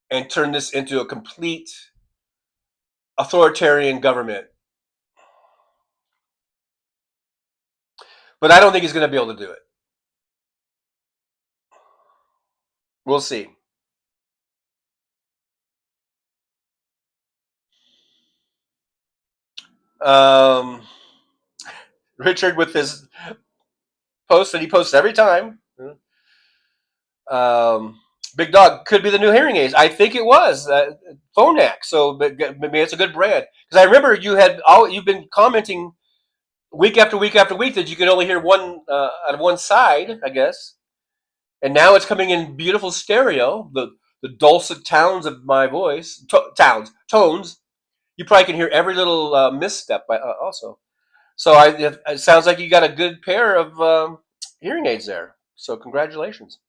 and turn this into a complete authoritarian government. But I don't think he's going to be able to do it. We'll see. Richard with his post that he posts every time. Big Dog could be the new hearing aids. I think it was Phonak. So maybe it's a good brand, because I remember you've been commenting week after week after week that you could only hear one on one side, I guess, and now it's coming in beautiful stereo. The dulcet tones of my voice, tones. You probably can hear every little misstep also. So it sounds like you got a good pair of hearing aids there. So congratulations.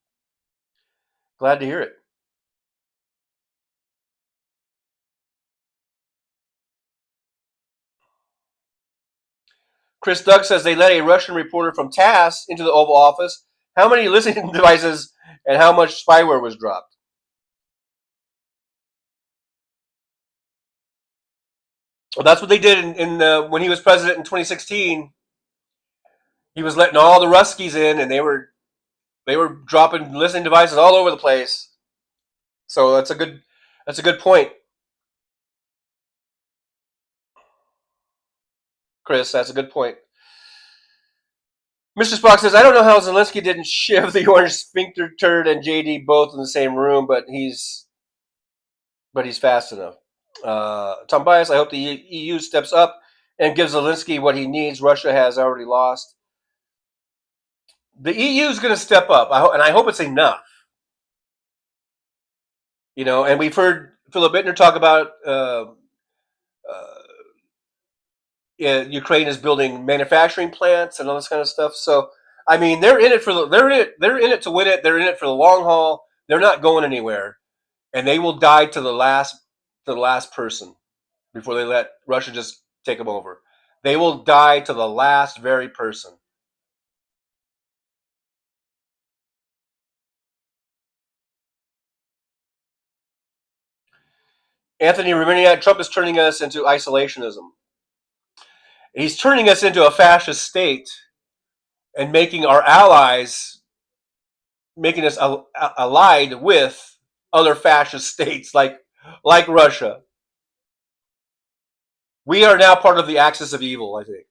Glad to hear it. Chris Doug says they let a Russian reporter from TASS into the Oval Office. How many listening devices and how much spyware was dropped? Well, that's what they did when he was president in 2016. He was letting all the Ruskies in, and they were dropping listening devices all over the place. So that's a good point, Chris. That's a good point. Mr. Spock says, I don't know how Zelensky didn't shiv the orange sphincter turd and JD both in the same room, but he's fast enough. Tom Bias, I hope the EU steps up and gives Zelensky what he needs. Russia has already lost. The EU is going to step up, and I hope it's enough. And we've heard Philip Bittner talk about Ukraine is building manufacturing plants and all this kind of stuff. So, I mean, they're in it to win it. They're in it for the long haul. They're not going anywhere, and they will die to the last person before they let Russia just take them over. They will die to the last very person. Anthony Reminiak, Trump is turning us into isolationism. He's turning us into a fascist state and making our allies, making us allied with other fascist states like Russia. We are now part of the axis of evil, I think.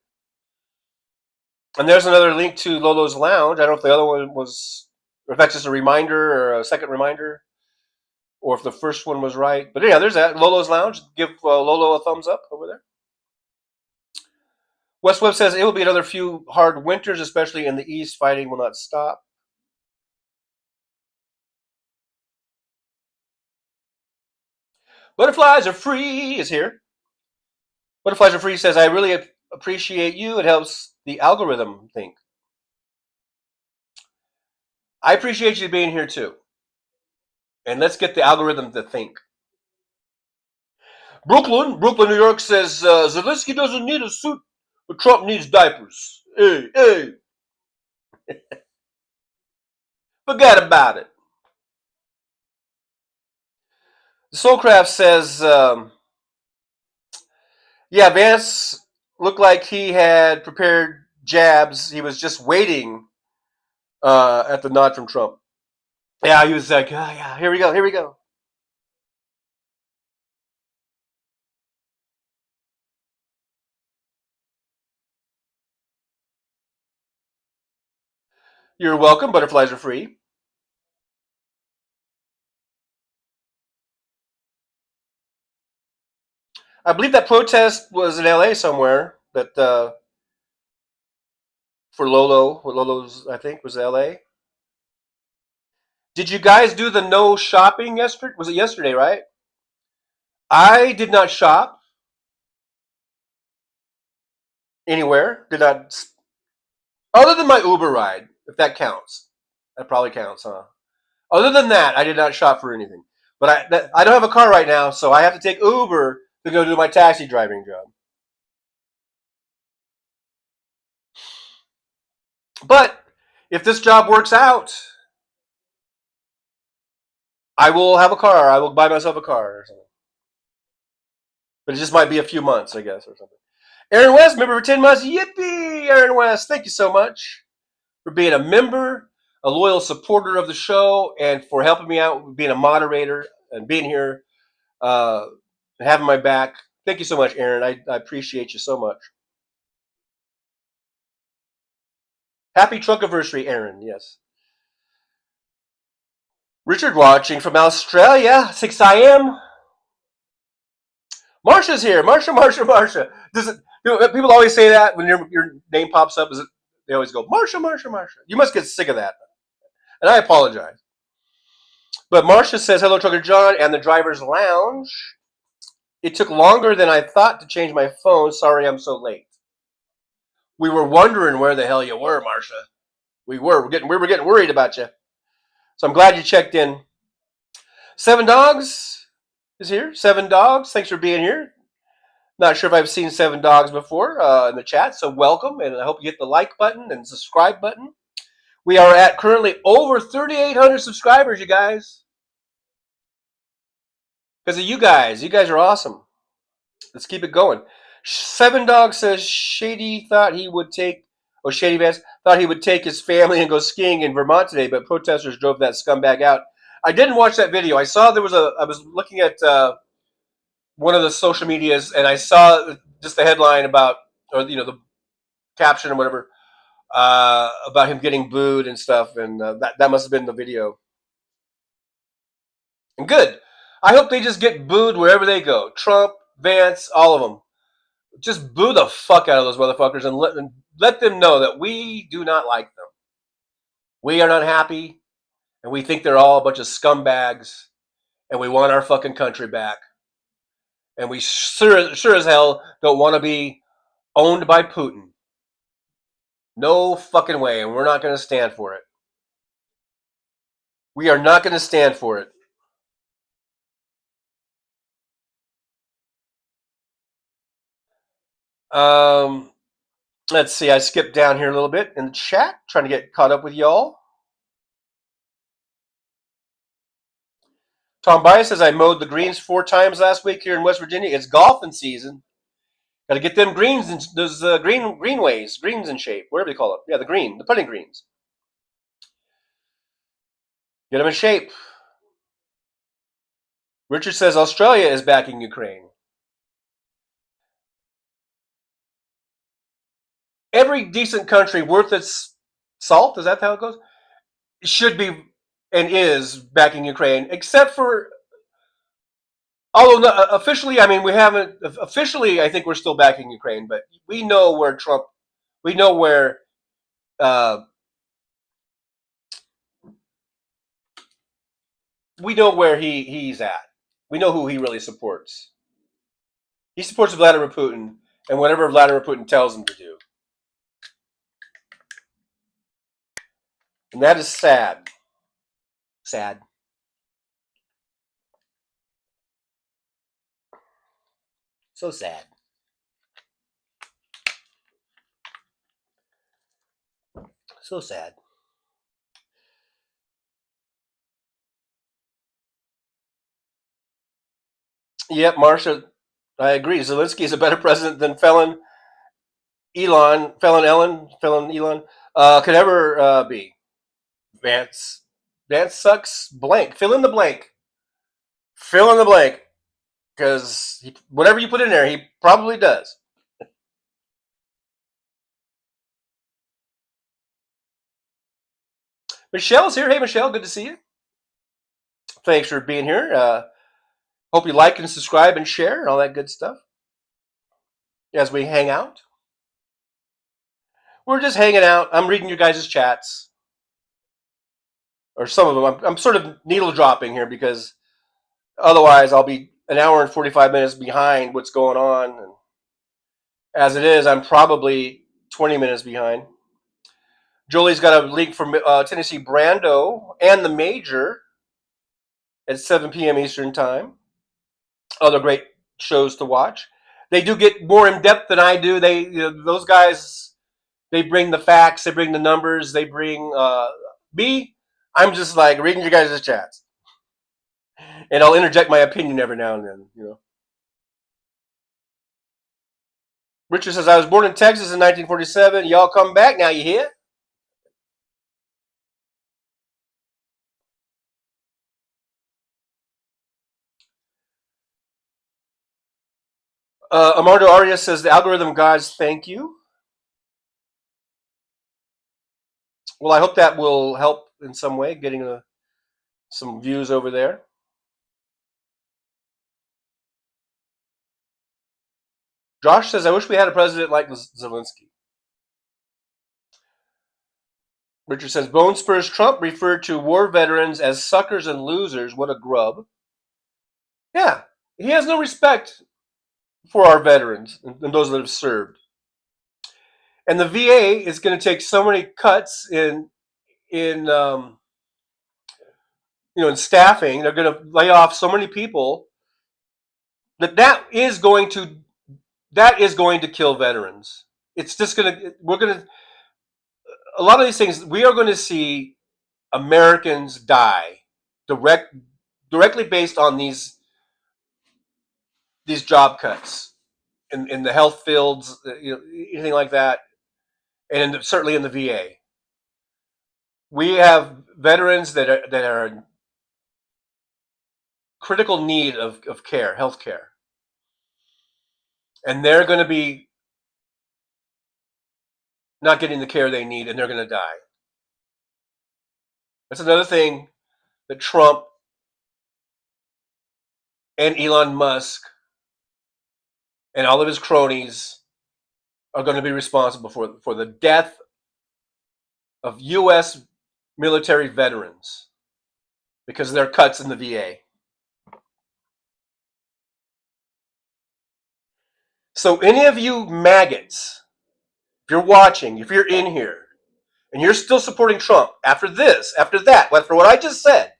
And there's another link to Lolo's Lounge. I don't know if the other one was, or if that's just a reminder or a second reminder, or if the first one was right. But yeah, there's that. Lolo's Lounge. Give Lolo a thumbs up over there. West Webb says it will be another few hard winters, especially in the east. Fighting will not stop. Butterflies are free is here. Butterflies are free says, I really appreciate you. It helps the algorithm think. I appreciate you being here too. And let's get the algorithm to think. Brooklyn, New York says, Zelensky doesn't need a suit, but Trump needs diapers. Hey, hey. Forget about it. Soulcraft says, yeah, Vance looked like he had prepared jabs. He was just waiting at the nod from Trump. Yeah, he was like, oh, yeah, here we go, here we go. You're welcome. Butterflies are free. I believe that protest was in LA somewhere. That for Lolo, what Lolo's I think was LA. Did you guys do the no shopping yesterday? Was it yesterday, right? I did not shop anywhere. Did not, other than my Uber ride, if that counts. That probably counts, huh? Other than that, I did not shop for anything. But I don't have a car right now, so I have to take Uber to go do my taxi driving job. But if this job works out, I will have a car. I will buy myself a car or something. But it just might be a few months, I guess, or something. Aaron West, member for 10 months. Yippee, Aaron West. Thank you so much for being a member, a loyal supporter of the show, and for helping me out with being a moderator and being here, having my back. Thank you so much, Aaron. I appreciate you so much. Happy Truckiversary, Aaron. Yes. Richard watching from Australia. 6 a.m. Marsha's here. Marsha. People always say that when your name pops up. They always go, Marsha. You must get sick of that. And I apologize. But Marsha says, hello, Trucker John and the driver's lounge. It took longer than I thought to change my phone. Sorry I'm so late. We were wondering where the hell you were, Marsha. We were getting worried about you. So I'm glad you checked in. Seven Dogs is here. Seven Dogs, thanks for being here. Not sure if I've seen Seven Dogs before in the chat, so welcome, and I hope you hit the like button and subscribe button. We are at currently over 3,800 subscribers, you guys. Because of you guys. You guys are awesome. Let's keep it going. Seven Dogs says Shady thought he would take, Shady Vance thought he would take his family and go skiing in Vermont today, but protesters drove that scumbag out. I didn't watch that video. I saw I was looking at one of the social medias, and I saw just the headline about, or the caption or whatever, about him getting booed and stuff, and that must have been the video. And good. I hope they just get booed wherever they go. Trump, Vance, all of them. Just boo the fuck out of those motherfuckers and let them know that we do not like them. We are not happy, and we think they're all a bunch of scumbags, and we want our fucking country back. And we sure as hell don't want to be owned by Putin. No fucking way, and we're not going to stand for it. We are not going to stand for it. Let's see. I skipped down here a little bit in the chat, trying to get caught up with y'all. Tom Bias says I mowed the greens 4 times last week here in West Virginia. It's golfing season. Got to get them greens and those greenways, greens in shape, whatever they call it. Yeah, the putting greens. Get them in shape. Richard says Australia is backing Ukraine. Every decent country worth its salt, is that how it goes? Should be and is backing Ukraine, except for, although not, officially, I mean, we haven't, officially, I think we're still backing Ukraine, but we know where Trump, we know where, we know where he's at. We know who he really supports. He supports Vladimir Putin and whatever Vladimir Putin tells him to do. And that is sad. Sad. So sad. So sad. Yep, Marsha, I agree. Zelensky is a better president than felon Elon could ever be. Vance sucks blank. Fill in the blank. Fill in the blank. Because whatever you put in there, he probably does. Michelle's here. Hey, Michelle, good to see you. Thanks for being here. Hope you like and subscribe and share and all that good stuff as we hang out. We're just hanging out. I'm reading you guys' chats. Or some of them. I'm sort of needle dropping here because otherwise I'll be an hour and 45 minutes behind what's going on. And as it is, I'm probably 20 minutes behind. Jolie's got a link from Tennessee Brando and the Major at 7 p.m. Eastern Time. Other great shows to watch. They do get more in depth than I do. Those guys, they bring the facts, they bring the numbers, they bring me. I'm just like reading you guys' chats, and I'll interject my opinion every now and then. Richard says I was born in Texas in 1947. Y'all come back now. You hear? Amardo Arias says the algorithm gods thank you. Well, I hope that will help in some way, getting some views over there. Josh says, I wish we had a president like Zelensky. Richard says, Bone Spurs Trump referred to war veterans as suckers and losers. What a grub. Yeah, he has no respect for our veterans and those that have served. And the VA is going to take so many cuts in staffing. They're going to lay off so many people that is going to kill veterans. It's just a lot of these things, we are going to see Americans die directly based on these job cuts in the health fields, anything like that, and certainly in the VA. We have veterans that are in critical need of care, health care, and they're going to be not getting the care they need, and they're going to die. That's another thing that Trump and Elon Musk and all of his cronies are going to be responsible for the death of U.S. military veterans because of their cuts in the VA. So any of you maggots, if you're watching, if you're in here, and you're still supporting Trump after this, after that, after what I just said,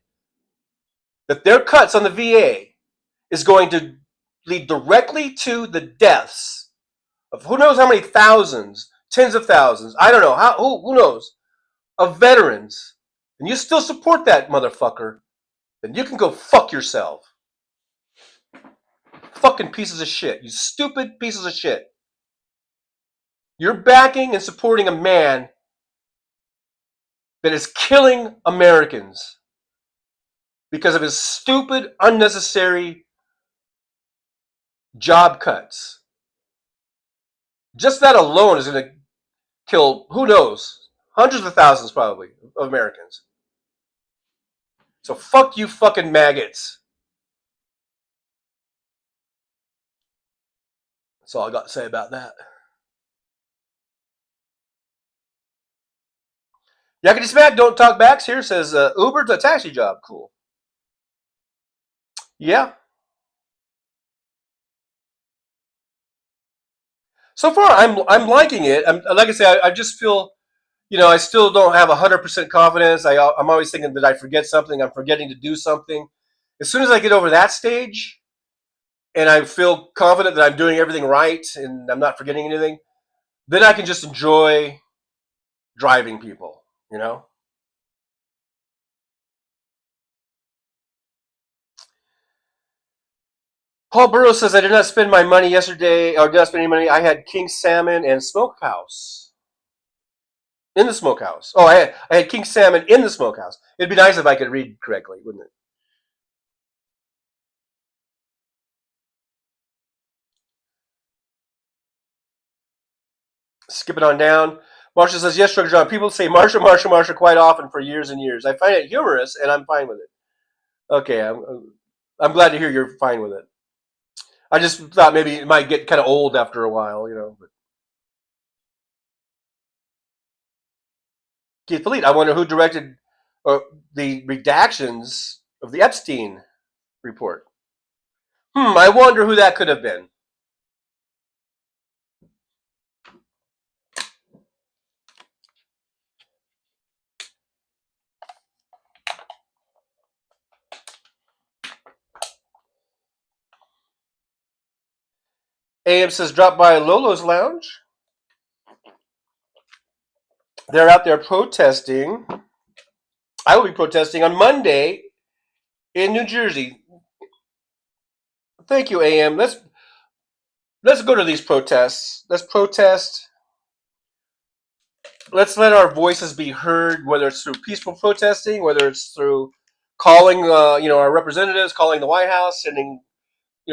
that their cuts on the VA is going to lead directly to the deaths of who knows how many thousands, tens of thousands, I don't know, who knows, of veterans, and you still support that motherfucker, then you can go fuck yourself. Fucking pieces of shit. You stupid pieces of shit. You're backing and supporting a man that is killing Americans because of his stupid, unnecessary job cuts. Just that alone is going to kill, who knows, hundreds of thousands probably of Americans. So fuck you fucking maggots. That's all I got to say about that. Yakety Smack, don't talk backs here, says Uber's a taxi job. Cool. Yeah. So far, I'm liking it. Like I say, I just feel, I still don't have 100% confidence. I'm always thinking that I forget something. I'm forgetting to do something. As soon as I get over that stage, and I feel confident that I'm doing everything right and I'm not forgetting anything, then I can just enjoy driving people, Paul Burrows says, I did not spend my money yesterday, or did not spend any money. I had king salmon and smokehouse. In the smokehouse. Oh, I had king salmon in the smokehouse. It'd be nice if I could read correctly, wouldn't it? Skip it on down. Marsha says, yes, Sugar John. People say Marsha, Marsha, Marsha quite often for years and years. I find it humorous, and I'm fine with it. Okay, I'm glad to hear you're fine with it. I just thought maybe it might get kind of old after a while, But Keith Polite, I wonder who directed the redactions of the Epstein report. I wonder who that could have been. AM says, drop by Lolo's Lounge. They're out there protesting. I will be protesting on Monday in New Jersey. Thank you, AM. Let's go to these protests. Let's protest. Let's let our voices be heard, whether it's through peaceful protesting, whether it's through calling, our representatives, calling the White House, sending,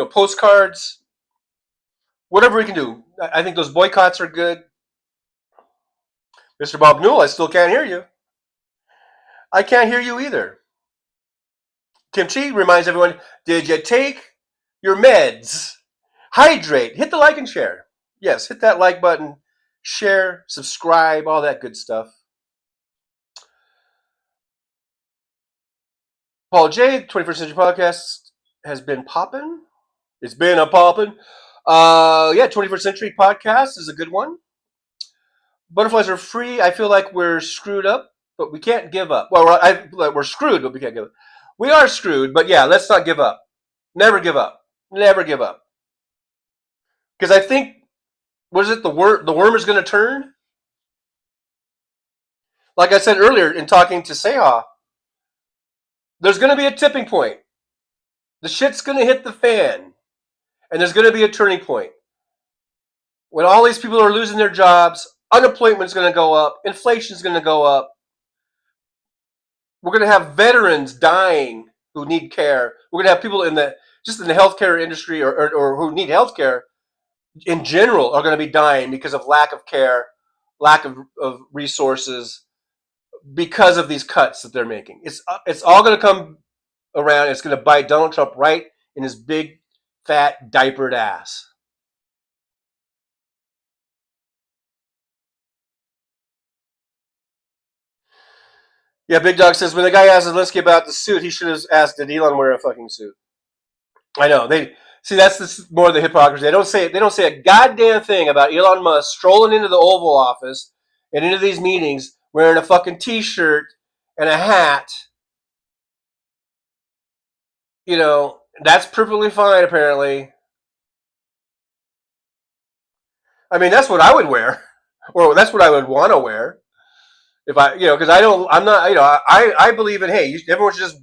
postcards. Whatever we can do. I think those boycotts are good. Mr. Bob Newell, I still can't hear you. I can't hear you either. Kim Chi reminds everyone, did you take your meds? Hydrate. Hit the like and share. Yes, hit that like button. Share, subscribe, all that good stuff. Paul J, 21st Century Podcast has been popping. It's been a popping. 21st Century Podcast is a good one. Butterflies are free. I feel like we're screwed up, but we can't give up. Well, we're screwed, but we can't give up. We are screwed, but yeah, let's not give up. Never give up. Never give up. Because I think, what is it? The worm is going to turn? Like I said earlier in talking to Seha, there's going to be a tipping point. The shit's going to hit the fan. And there's going to be a turning point. When all these people are losing their jobs, unemployment's going to go up, inflation's going to go up. We're going to have veterans dying who need care. We're going to have people in the healthcare industry or who need healthcare in general are going to be dying because of lack of care, lack of resources, because of these cuts that they're making. It's all going to come around. It's going to bite Donald Trump right in his big, fat, diapered ass. Yeah, Big Dog says, when the guy asked Zelensky about the suit, he should have asked, did Elon wear a fucking suit? I know. That's more the hypocrisy. They don't say a goddamn thing about Elon Musk strolling into the Oval Office and into these meetings wearing a fucking t-shirt and a hat. That's perfectly fine, apparently. I mean, that's what I would wear. Or that's what I would want to wear. If I, because I believe in, hey, everyone should just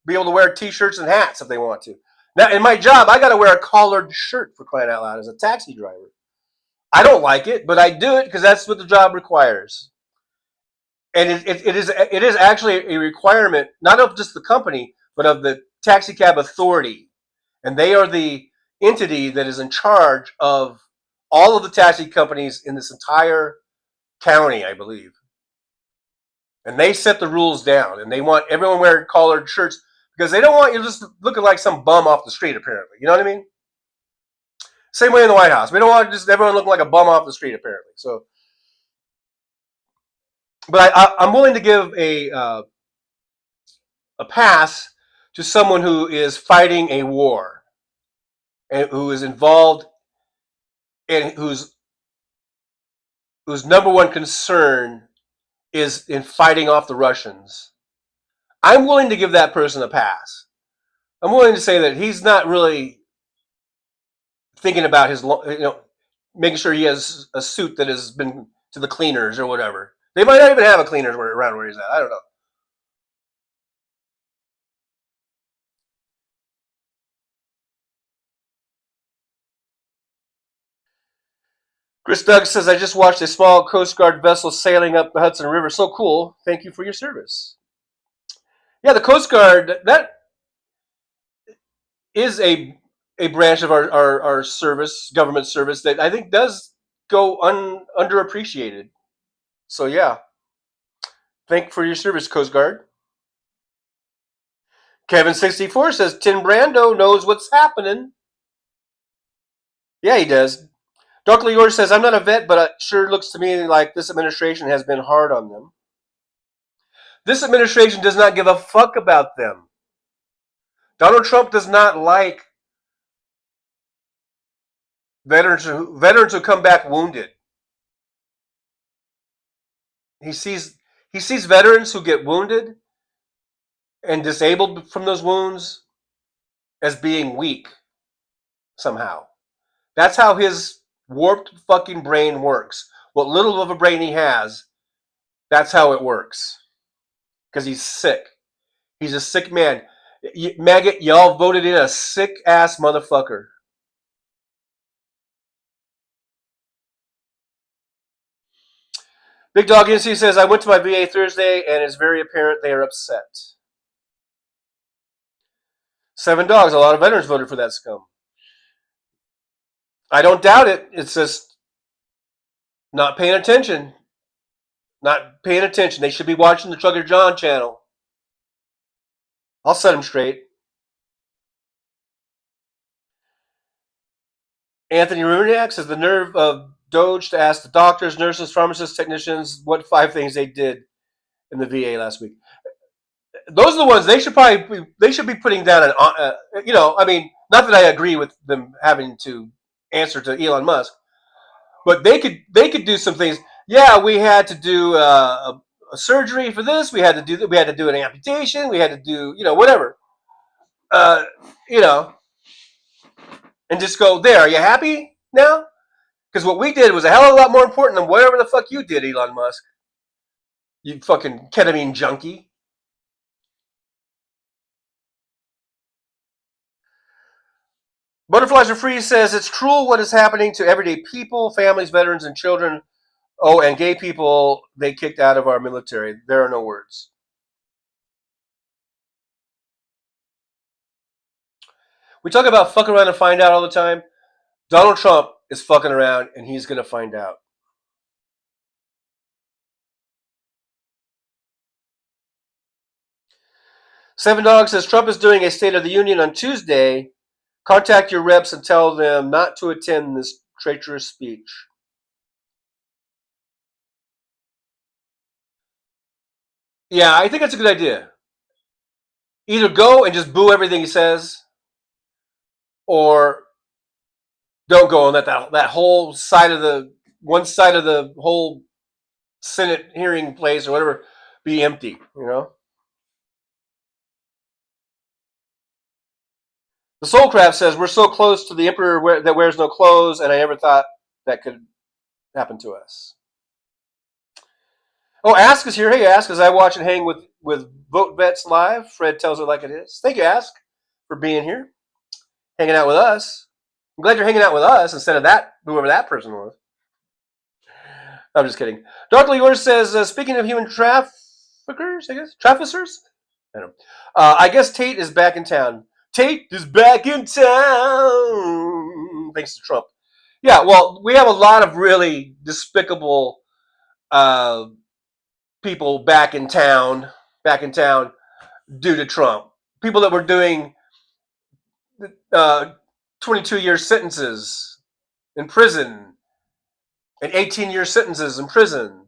be able to wear T-shirts and hats if they want to. Now, in my job, I got to wear a collared shirt for crying out loud as a taxi driver. I don't like it, but I do it because that's what the job requires. And it is actually a requirement, not of just the company, but of the taxi cab authority. And they are the entity that is in charge of all of the taxi companies in this entire county, I believe. And they set the rules down, and they want everyone wearing collared shirts because they don't want you just looking like some bum off the street, apparently. You know what I mean? Same way in the White House. We don't want just everyone looking like a bum off the street, apparently. So, but I'm willing to give a pass to someone who is fighting a war and who is involved and whose number one concern is in fighting off the Russians. I'm willing to give that person a pass. I'm willing to say that he's not really thinking about his, making sure he has a suit that has been to the cleaners or whatever. They might not even have a cleaners around where he's at. I don't know. Chris Doug says, I just watched a small Coast Guard vessel sailing up the Hudson River. So cool. Thank you for your service. Yeah, the Coast Guard, that is a branch of our service, government service, that I think does go underappreciated. So yeah, thank you for your service, Coast Guard. Kevin64 says, Tim Brando knows what's happening. Yeah, he does. Darkly Yours says, I'm not a vet, but it sure looks to me like this administration has been hard on them. This administration does not give a fuck about them. Donald Trump does not like veterans who come back wounded. He sees veterans who get wounded and disabled from those wounds as being weak somehow. That's how his warped fucking brain works. What little of a brain he has, that's how it works. Because he's sick. He's a sick man. Maggot, y'all voted in a sick ass motherfucker. Big Dog NC says, I went to my VA Thursday and it's very apparent they are upset. 7 Dogs, a lot of veterans voted for that scum. I don't doubt it. It's just not paying attention. Not paying attention. They should be watching the Trucker John channel. I'll set them straight. Anthony Ruminiak says, the nerve of Doge to ask the doctors, nurses, pharmacists, technicians what 5 things they did in the VA last week. Those are the ones they should be putting down an, I mean, not that I agree with them having to answer to Elon Musk, but they could do some things. Yeah, we had to do a surgery for this. We had to do an amputation. We had to do whatever. And just go there. Are you happy now? Because what we did was a hell of a lot more important than whatever the fuck you did, Elon Musk. You fucking ketamine junkie. Butterflies Are Free says, it's cruel what is happening to everyday people, families, veterans, and children. Oh, and gay people they kicked out of our military. There are no words. We talk about fuck around and find out all the time. Donald Trump is fucking around, and he's going to find out. Seven Dog says, Trump is doing a State of the Union on Tuesday. Contact your reps and tell them not to attend this traitorous speech. Yeah, I think that's a good idea. Either go and just boo everything he says, or don't go and let that whole side of the whole Senate hearing place or whatever be empty, The Soulcraft says, we're so close to the emperor that wears no clothes, and I never thought that could happen to us. Oh, Ask is here. Hey, Ask, as I watch and hang with Vote Vets Live. Fred tells it like it is. Thank you, Ask, for being here, hanging out with us. I'm glad you're hanging out with us instead of that, whoever that person was. I'm just kidding. Dr. Yours says, speaking of human traffickers, I guess? Traffickers? I don't know. I guess Tate is back in town. Tate is back in town, thanks to Trump. Yeah, well, we have a lot of really despicable people back in town due to Trump. People that were doing 22-year sentences in prison and 18-year sentences in prison.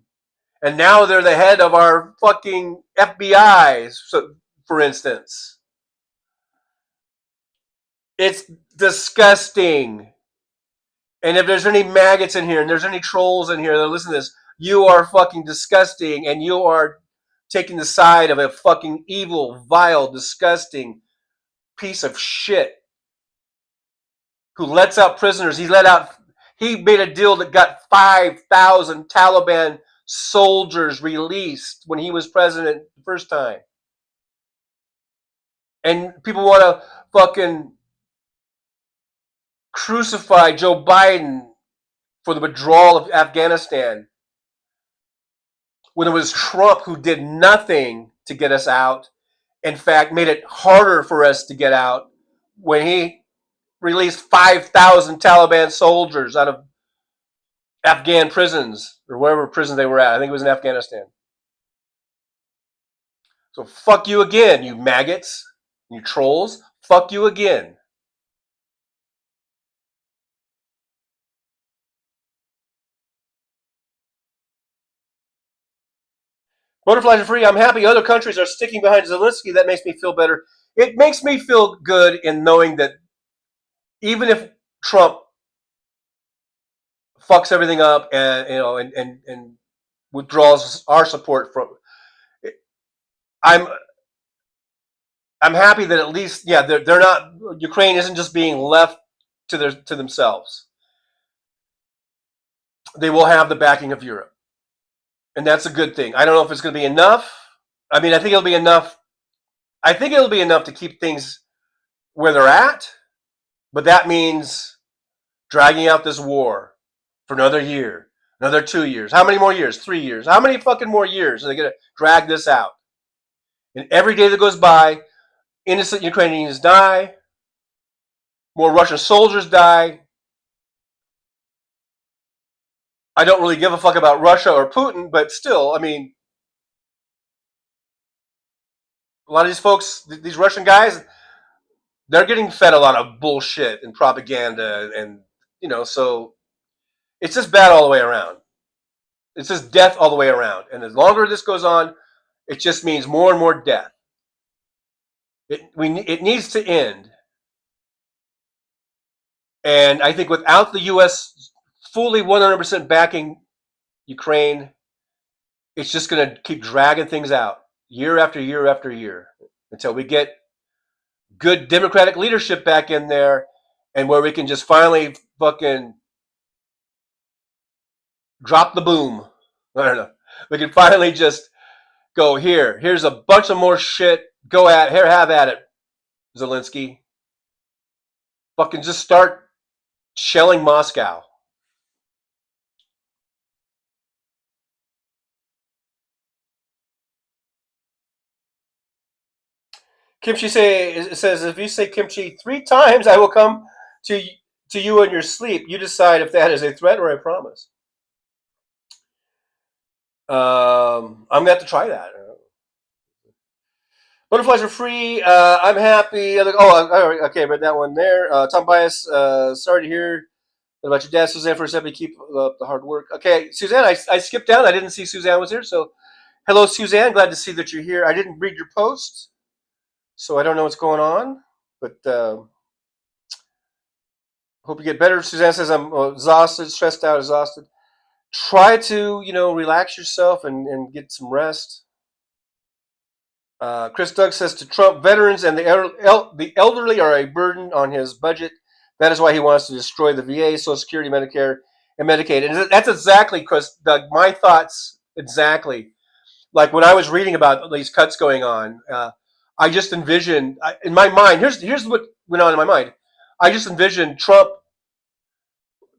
And now they're the head of our fucking FBI, for instance. It's disgusting. And if there's any maggots in here and there's any trolls in here that listen to this, you are fucking disgusting, and you are taking the side of a fucking evil, vile, disgusting piece of shit who lets out prisoners. He made a deal that got 5,000 Taliban soldiers released when he was president the first time. And people want to fucking crucify Joe Biden for the withdrawal of Afghanistan, when it was Trump who did nothing to get us out. In fact, made it harder for us to get out when he released 5,000 Taliban soldiers out of Afghan prisons, or wherever prisons they were at. I think it was in Afghanistan. So fuck you again, you maggots, you trolls. Fuck you again. Butterflies are free. I'm happy other countries are sticking behind Zelensky. That makes me feel better. It makes me feel good in knowing that even if Trump fucks everything up and withdraws our support from, I'm happy that at least they're not, Ukraine isn't just being left to themselves. They will have the backing of Europe. And that's a good thing. I don't know if it's going to be enough. I mean, I think it'll be enough. I think it'll be enough to keep things where they're at. But that means dragging out this war for another year, another 2 years. How many more years? 3 years. How many fucking more years are they going to drag this out? And every day that goes by, innocent Ukrainians die. More Russian soldiers die. I don't really give a fuck about Russia or Putin, but still, I mean, a lot of these folks, these Russian guys, they're getting fed a lot of bullshit and propaganda, and so it's just bad all the way around. It's just death all the way around. And the longer this goes on, it just means more and more death. It needs to end. And I think without the U.S. fully 100% backing Ukraine, it's just going to keep dragging things out year after year after year until we get good democratic leadership back in there, and where we can just finally fucking drop the boom. I don't know. We can finally just go, here's a bunch of more shit. Go at here, have at it, Zelensky. Fucking just start shelling Moscow. Kimchi says, if you say kimchi 3 times, I will come to you in your sleep. You decide if that is a threat or a promise. I'm going to have to try that. Butterflies are free. I'm happy. Okay, I read that one there. Tom Bias, sorry to hear about your dad, Suzanne, for a second. Keep up the hard work. Okay, Suzanne, I skipped down. I didn't see Suzanne was here. So, hello, Suzanne. Glad to see that you're here. I didn't read your post, so I don't know what's going on. But hope you get better. Suzanne says, I'm exhausted, stressed out, exhausted. Try to, relax yourself and get some rest. Chris Doug says, to Trump, veterans and the elderly are a burden on his budget. That is why he wants to destroy the VA, Social Security, Medicare, and Medicaid. And that's exactly, Chris Doug, my thoughts exactly. like when I was reading about these cuts going on, I just envisioned in my mind. Here's what went on in my mind. I just envisioned Trump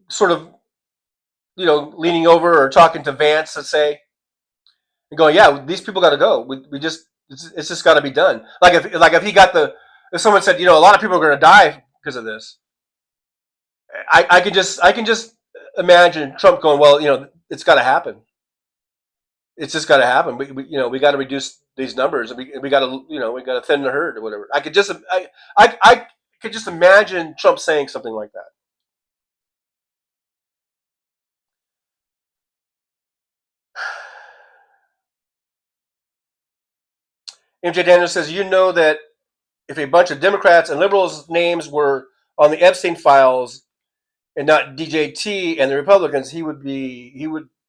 sort of, leaning over or talking to Vance, let's say, and going, "Yeah, these people got to go. We just it's just got to be done." Like if someone said, a lot of people are going to die because of this, I can just imagine Trump going, "Well, it's got to happen. It's just got to happen. We got to reduce these numbers, and we got to we got to thin the herd or whatever." I could just imagine Trump saying something like that. MJ Daniels says, that if a bunch of Democrats and liberals' names were on the Epstein files and not DJT and the Republicans, he would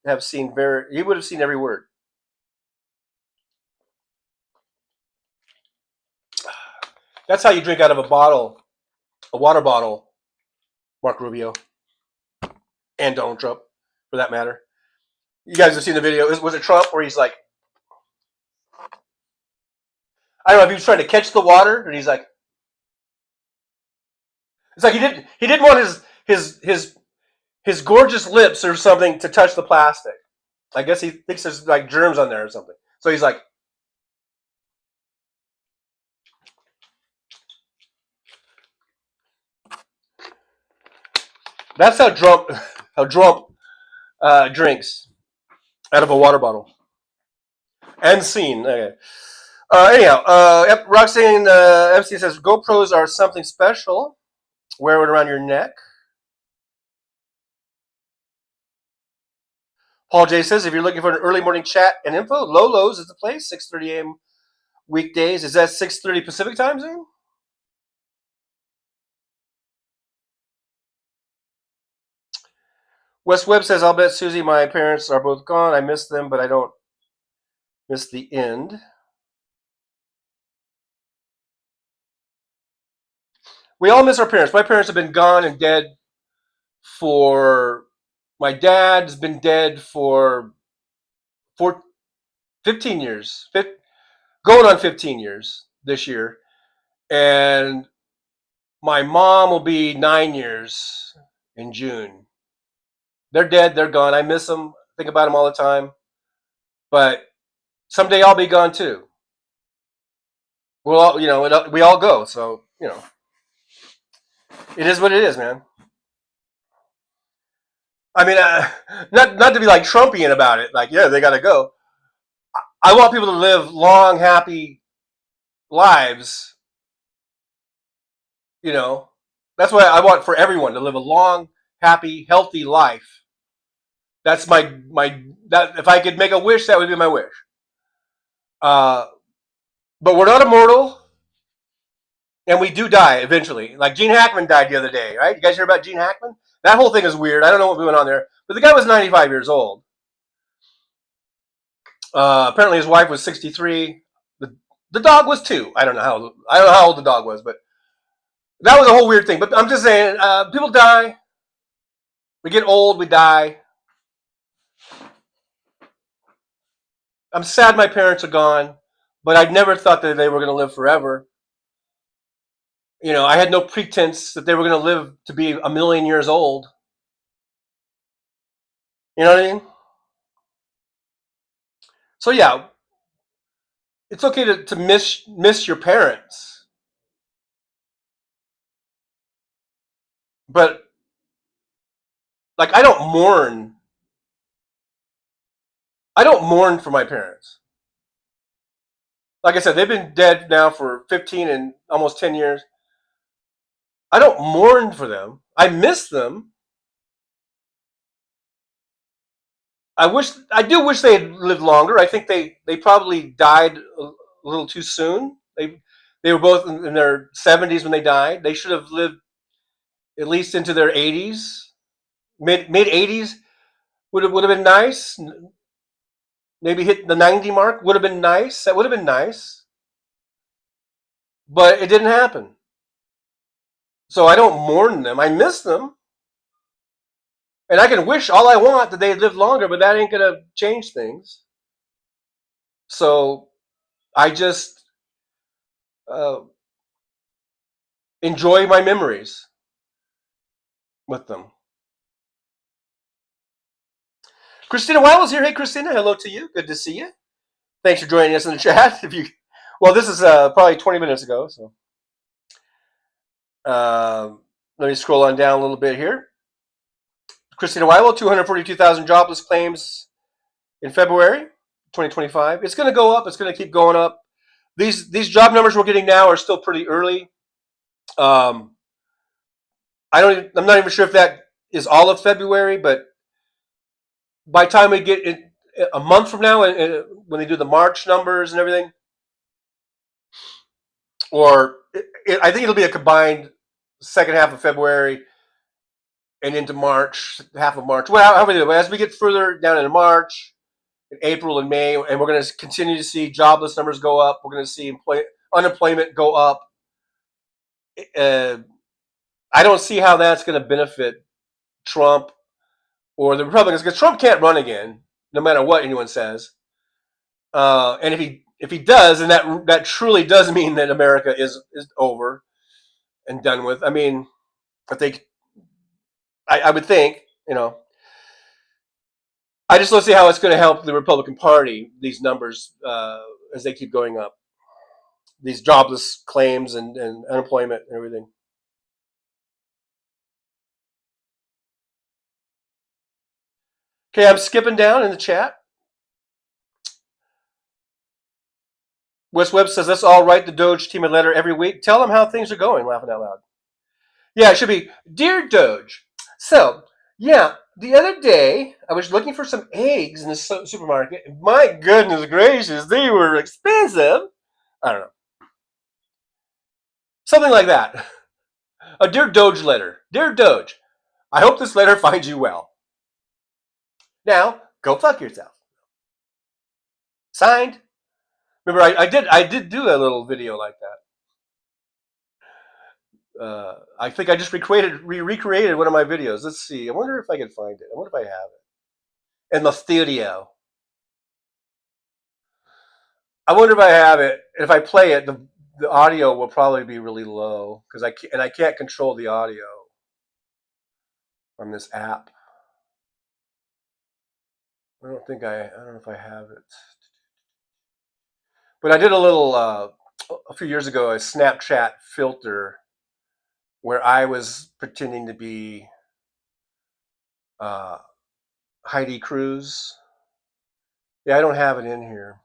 have seen every word. That's how you drink out of a water bottle, Mark Rubio, and Donald Trump, for that matter. You guys have seen the video. Was it Trump where he's like, I don't know if he was trying to catch the water, and he's like, it's like he didn't want his gorgeous lips or something to touch the plastic. I guess he thinks there's like germs on there or something. So he's like, that's how Trump drinks out of a water bottle. And scene. Okay. Anyhow, Roxanne Epstein says GoPros are something special. Wear it around your neck. Paul J says, if you're looking for an early morning chat and info, Lolo's is the place. 6:30 a.m. weekdays. Is that 6:30 Pacific time zone? Wes Webb says, I'll bet Susie, my parents are both gone. I miss them, but I don't miss the end. We all miss our parents. My parents have been gone and dead for... My dad's been dead for 15 years. Going on 15 years this year. And my mom will be 9 years in June. They're dead. They're gone. I miss them. Think about them all the time. But someday I'll be gone too. We'll all, we all go. So, it is what it is, man. I mean, not to be like Trumpian about it. Like, yeah, they got to go. I want people to live long, happy lives. That's what I want for everyone, to live a long, happy, healthy life. That's that if I could make a wish, that would be my wish. But we're not immortal, and we do die eventually. Like Gene Hackman died the other day, right? You guys hear about Gene Hackman? That whole thing is weird. I don't know what went on there, but the guy was 95 years old. Apparently, his wife was 63. The dog was 2. I don't know how old the dog was, but that was a whole weird thing. But I'm just saying, people die. We get old. We die. I'm sad my parents are gone, but I never thought that they were going to live forever. I had no pretense that they were going to live to be 1,000,000 years old. You know what I mean? So yeah, it's okay to miss your parents, but like I don't mourn for my parents. Like I said, they've been dead now for 15 and almost 10 years. I don't mourn for them. I miss them. I do wish they had lived longer. I think they probably died a little too soon. They were both in their 70s when they died. They should have lived at least into their 80s. Mid 80s would have been nice. Maybe hit the 90 mark would have been nice. That would have been nice. But it didn't happen. So I don't mourn them. I miss them. And I can wish all I want that they had lived longer, but that ain't going to change things. So I just enjoy my memories with them. Christina Wiles here. Hey, Christina. Hello to you. Good to see you. Thanks for joining us in the chat. Well, this is probably 20 minutes ago. So let me scroll on down a little bit here. Christina Wiles, 242,000 jobless claims in February 2025. It's going to go up. It's going to keep going up. These job numbers we're getting now are still pretty early. I'm not even sure if that is all of February, but by the time we get it, a month from now, and when they do the March numbers and everything, I think it'll be a combined second half of February and into March, half of March. Well, however they do. As we get further down into March, in April and May, and we're going to continue to see jobless numbers go up. We're going to see unemployment go up. I don't see how that's going to benefit Trump or the Republicans, because Trump can't run again, no matter what anyone says. And if he does, then that truly does mean that America is over and done with. I mean, I would think, I just don't see how it's going to help the Republican Party, these numbers, as they keep going up. These jobless claims and unemployment and everything. Okay, I'm skipping down in the chat. Wes Webb says, let's all write the Doge team a letter every week. Tell them how things are going, laughing out loud. Yeah, it should be, Dear Doge. So, yeah, the other day, I was looking for some eggs in the supermarket. My goodness gracious, they were expensive. I don't know. Something like that. A Dear Doge letter. Dear Doge, I hope this letter finds you well. Now, go fuck yourself. Signed. Remember, I did do a little video like that. I think I just recreated one of my videos. Let's see. I wonder if I can find it. I wonder if I have it in the studio. I wonder if I have it. If I play it, the audio will probably be really low because I can't control the audio on this app. I don't know if I have it. But I did a little a few years ago, a Snapchat filter where I was pretending to be Heidi Cruz. Yeah, I don't have it in here.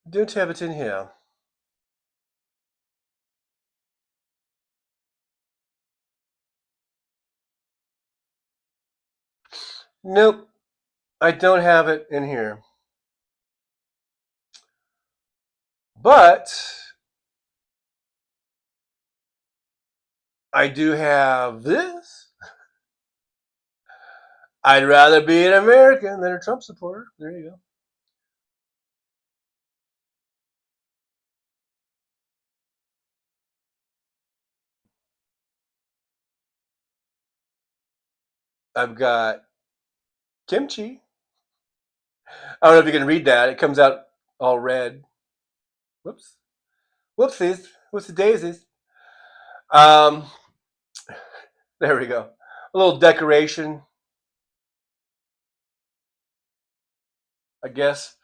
Don't have it in here. Nope, I don't have it in here. But I do have this. I'd rather be an American than a Trump supporter. There you go. I've got kimchi. I don't know if you can read that. It comes out all red. Whoops. Whoopsies. What's the daisies? There we go. A little decoration, I guess.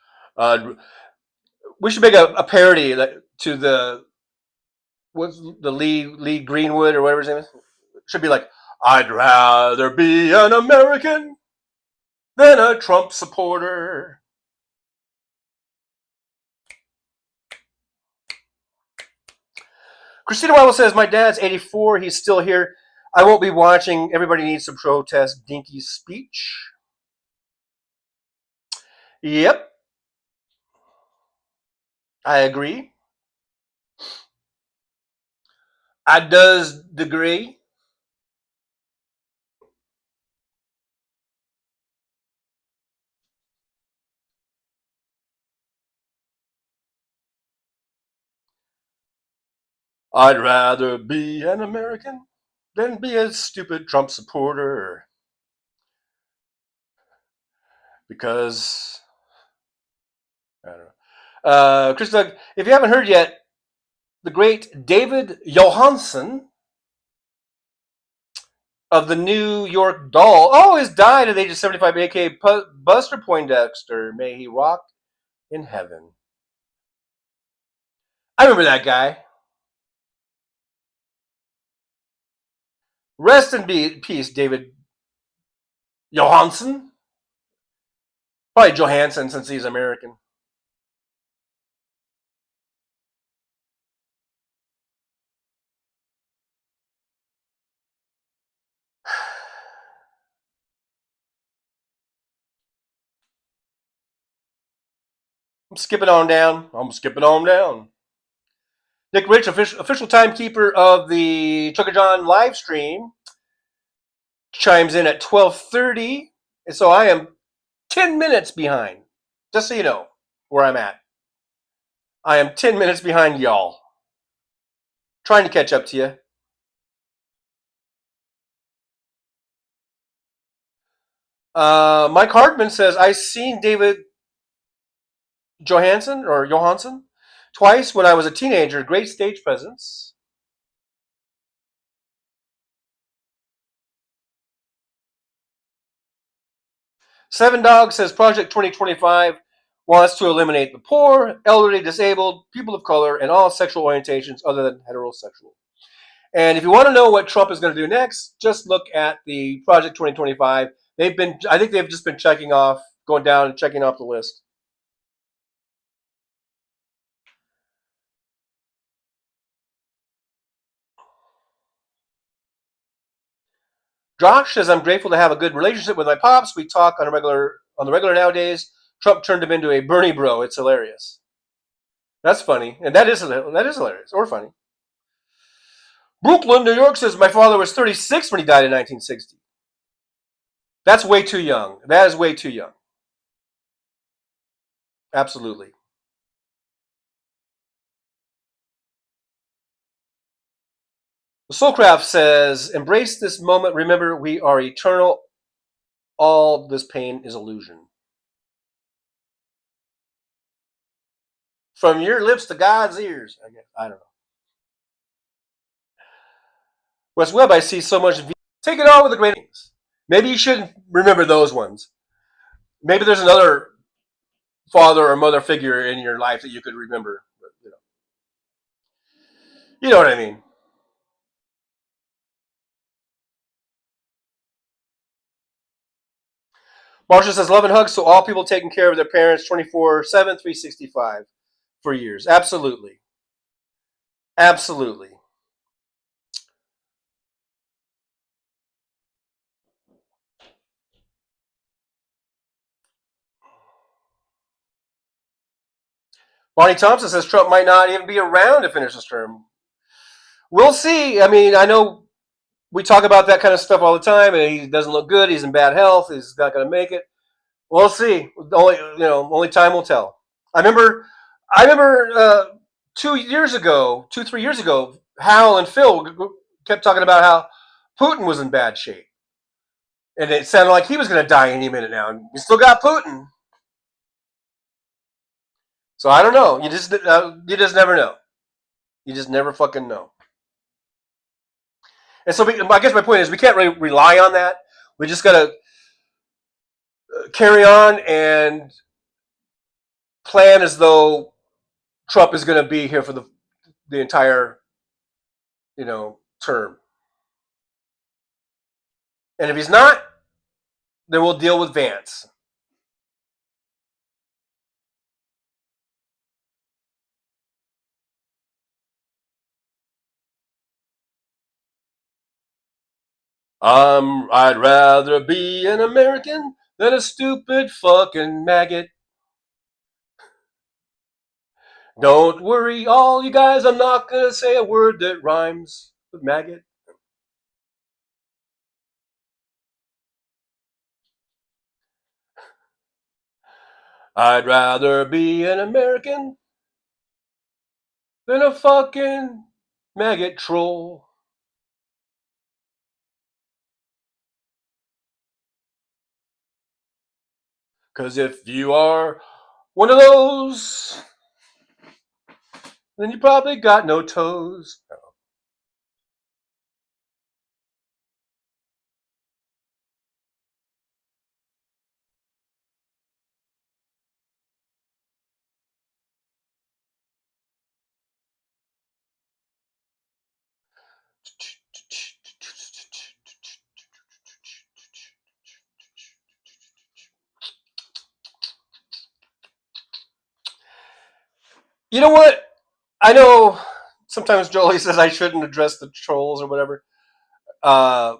We should make a parody to the Lee Greenwood or whatever his name is. It should be like, I'd rather be an American than a Trump supporter. Christina Wiles says, my dad's 84. He's still here. I won't be watching. Everybody needs to protest Dinky's speech. Yep. I agree. I does agree. I'd rather be an American than be a stupid Trump supporter. Because I don't know. Chris Doug, if you haven't heard yet, the great David Johansen of the New York Doll has died at the age of 75, aka Buster Poindexter. May he rock in heaven. I remember that guy. Rest in peace, David Johansen. Probably Johansson since he's American. I'm skipping on down. Nick Rich, official timekeeper of the Chuck and John live stream, chimes in at 12:30, and so I am 10 minutes behind. Just so you know where I'm at. I am 10 minutes behind y'all. Trying to catch up to you. Mike Hardman says, I seen David Johansen twice when I was a teenager. Great stage presence. Seven Dogs says Project 2025 wants to eliminate the poor, elderly, disabled, people of color, and all sexual orientations other than heterosexual. And if you want to know what Trump is going to do next, just look at the Project 2025. I think they've just been going down and checking off the list. Josh says, I'm grateful to have a good relationship with my pops. We talk on the regular nowadays. Trump turned him into a Bernie bro. It's hilarious. That's funny. And that is hilarious or funny. Brooklyn, New York says, my father was 36 when he died in 1960. That's way too young. That is way too young. Absolutely. Soulcraft says, embrace this moment. Remember, we are eternal. All this pain is illusion. From your lips to God's ears. I don't know. Wes Webb, I see so much. Take it all with a grain of salt. Maybe you shouldn't remember those ones. Maybe there's another father or mother figure in your life that you could remember. But, you know what I mean. Marsha says, love and hugs to all people taking care of their parents 24/7, 365 for years. Absolutely. Absolutely. Bonnie Thompson says Trump might not even be around to finish his term. We'll see. I mean, I know we talk about that kind of stuff all the time, and he doesn't look good. He's in bad health. He's not going to make it. We'll see. Only time will tell. I remember 3 years ago, Hal and Phil kept talking about how Putin was in bad shape, and it sounded like he was going to die any minute now. And we still got Putin. So I don't know. You just never know. You just never fucking know. And so I guess my point is we can't really rely on that. We just got to carry on and plan as though Trump is going to be here for the entire, term. And if he's not, then we'll deal with Vance. I'd rather be an American than a stupid fucking maggot. Don't worry, all you guys, I'm not going to say a word that rhymes with maggot. I'd rather be an American than a fucking maggot troll. Because if you are one of those, then you probably got no toes. You know what? I know sometimes Jolie says I shouldn't address the trolls or whatever. But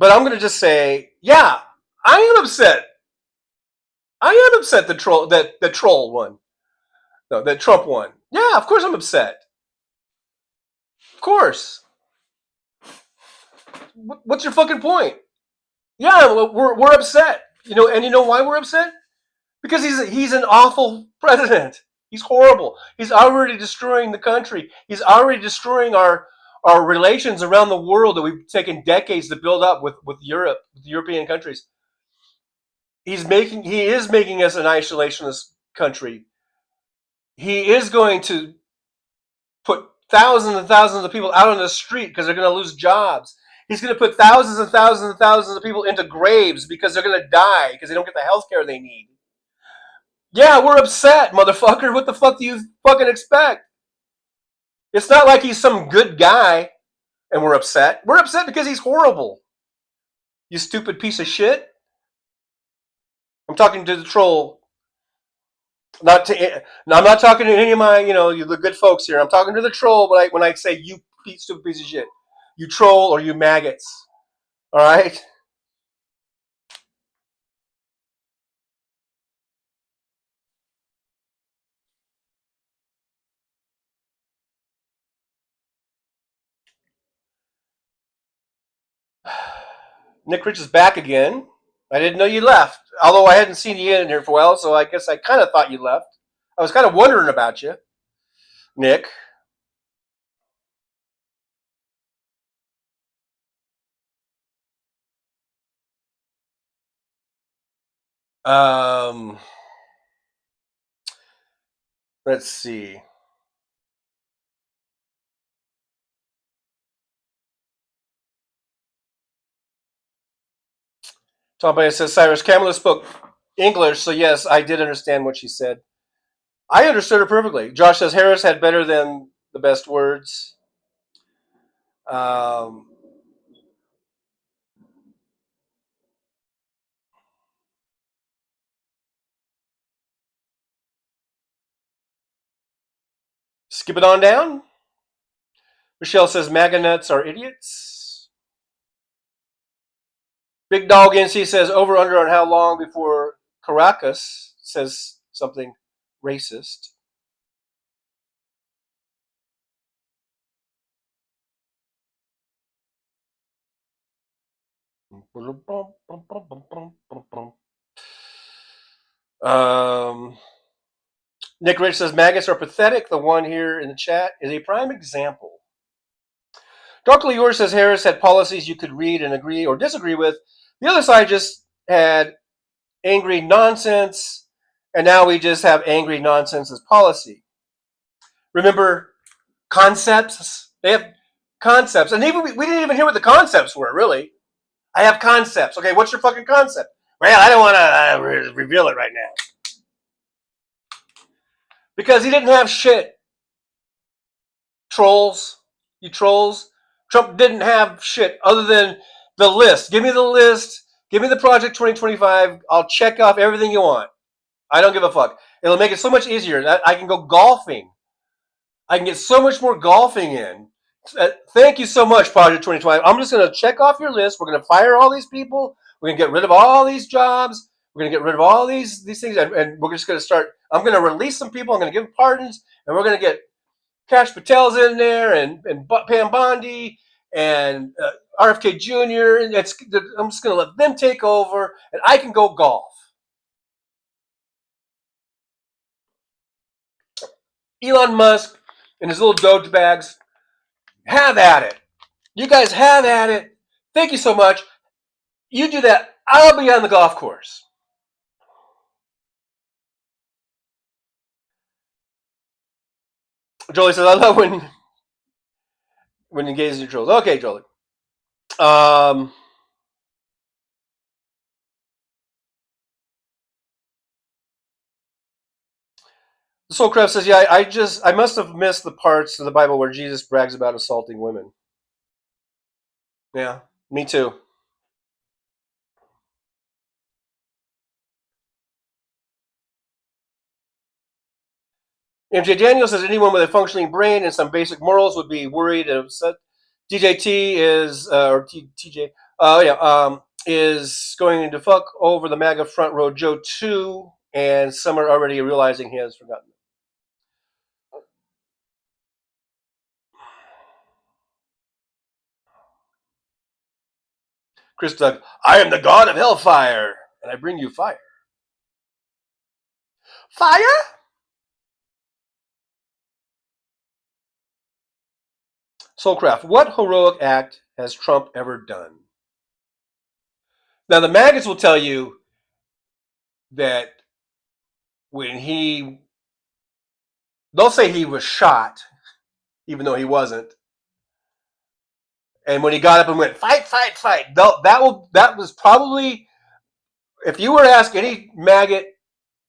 I'm going to just say, yeah, I am upset. I am upset the troll won. No, that Trump won. Yeah, of course I'm upset. Of course. What's your fucking point? Yeah, we're upset. And you know why we're upset? Because he's an awful president. He's horrible. He's already destroying the country. He's already destroying our relations around the world that we've taken decades to build up with Europe, with the European countries. He is making us an isolationist country. He is going to put thousands and thousands of people out on the street because they're going to lose jobs. He's going to put thousands and thousands and thousands of people into graves because they're going to die because they don't get the health care they need. Yeah, we're upset, motherfucker. What the fuck do you fucking expect? It's not like he's some good guy and we're upset. We're upset because he's horrible. You stupid piece of shit. I'm talking to the troll. I'm not talking to any of my, the good folks here. I'm talking to the troll when I say you stupid piece of shit. You troll or you maggots. All right? Nick Rich is back again. I didn't know you left. Although I hadn't seen you in here for a while, so I guess I kind of thought you left. I was kind of wondering about you, Nick. Let's see. Tom Bayer says, Cyrus Kamala spoke English, so yes, I did understand what she said. I understood her perfectly. Josh says, Harris had better than the best words. Skip it on down. Michelle says, MAGA nuts are idiots. Big Dog NC says, over under on how long before Caracas says something racist. Nick Rich says, maggots are pathetic. The one here in the chat is a prime example. Darkly Yours says, Harris had policies you could read and agree or disagree with. The other side just had angry nonsense, and now we just have angry nonsense as policy. Remember concepts? They have concepts. And even we didn't even hear what the concepts were, really. I have concepts. Okay, what's your fucking concept? Well, I don't want to reveal it right now. Because he didn't have shit. Trolls. You trolls. Trump didn't have shit other than the list. Give me the list. Give me the Project 2025. I'll check off everything you want. I don't give a fuck. It'll make it so much easier. I can go golfing. I can get so much more golfing in. Thank you so much, Project 2025. I'm just going to check off your list. We're going to fire all these people. We're going to get rid of all these jobs. We're going to get rid of all these things. And we're just going to start. I'm going to release some people. I'm going to give pardons. And we're going to get Kash Patel's in there and Pam Bondi and RFK Jr. I'm just going to let them take over. And I can go golf. Elon Musk and his little Doge bags, have at it. You guys have at it. Thank you so much. You do that. I'll be on the golf course. Jolie says, I love when you gaze your trolls. Okay, Jolie. Um, Soulcraft says, yeah, I must have missed the parts of the Bible where Jesus brags about assaulting women. Yeah, me too. MJ Daniel says anyone with a functioning brain and some basic morals would be worried and upset. DJT is or TJ, is going to fuck over the MAGA front row Joe too, and some are already realizing he has forgotten. Chris Doug, I am the god of hellfire, and I bring you fire. Fire? Soulcraft, what heroic act has Trump ever done? Now, the maggots will tell you that they'll say he was shot, even though he wasn't. And when he got up and went, fight, fight, fight, that was probably, if you were to ask any maggot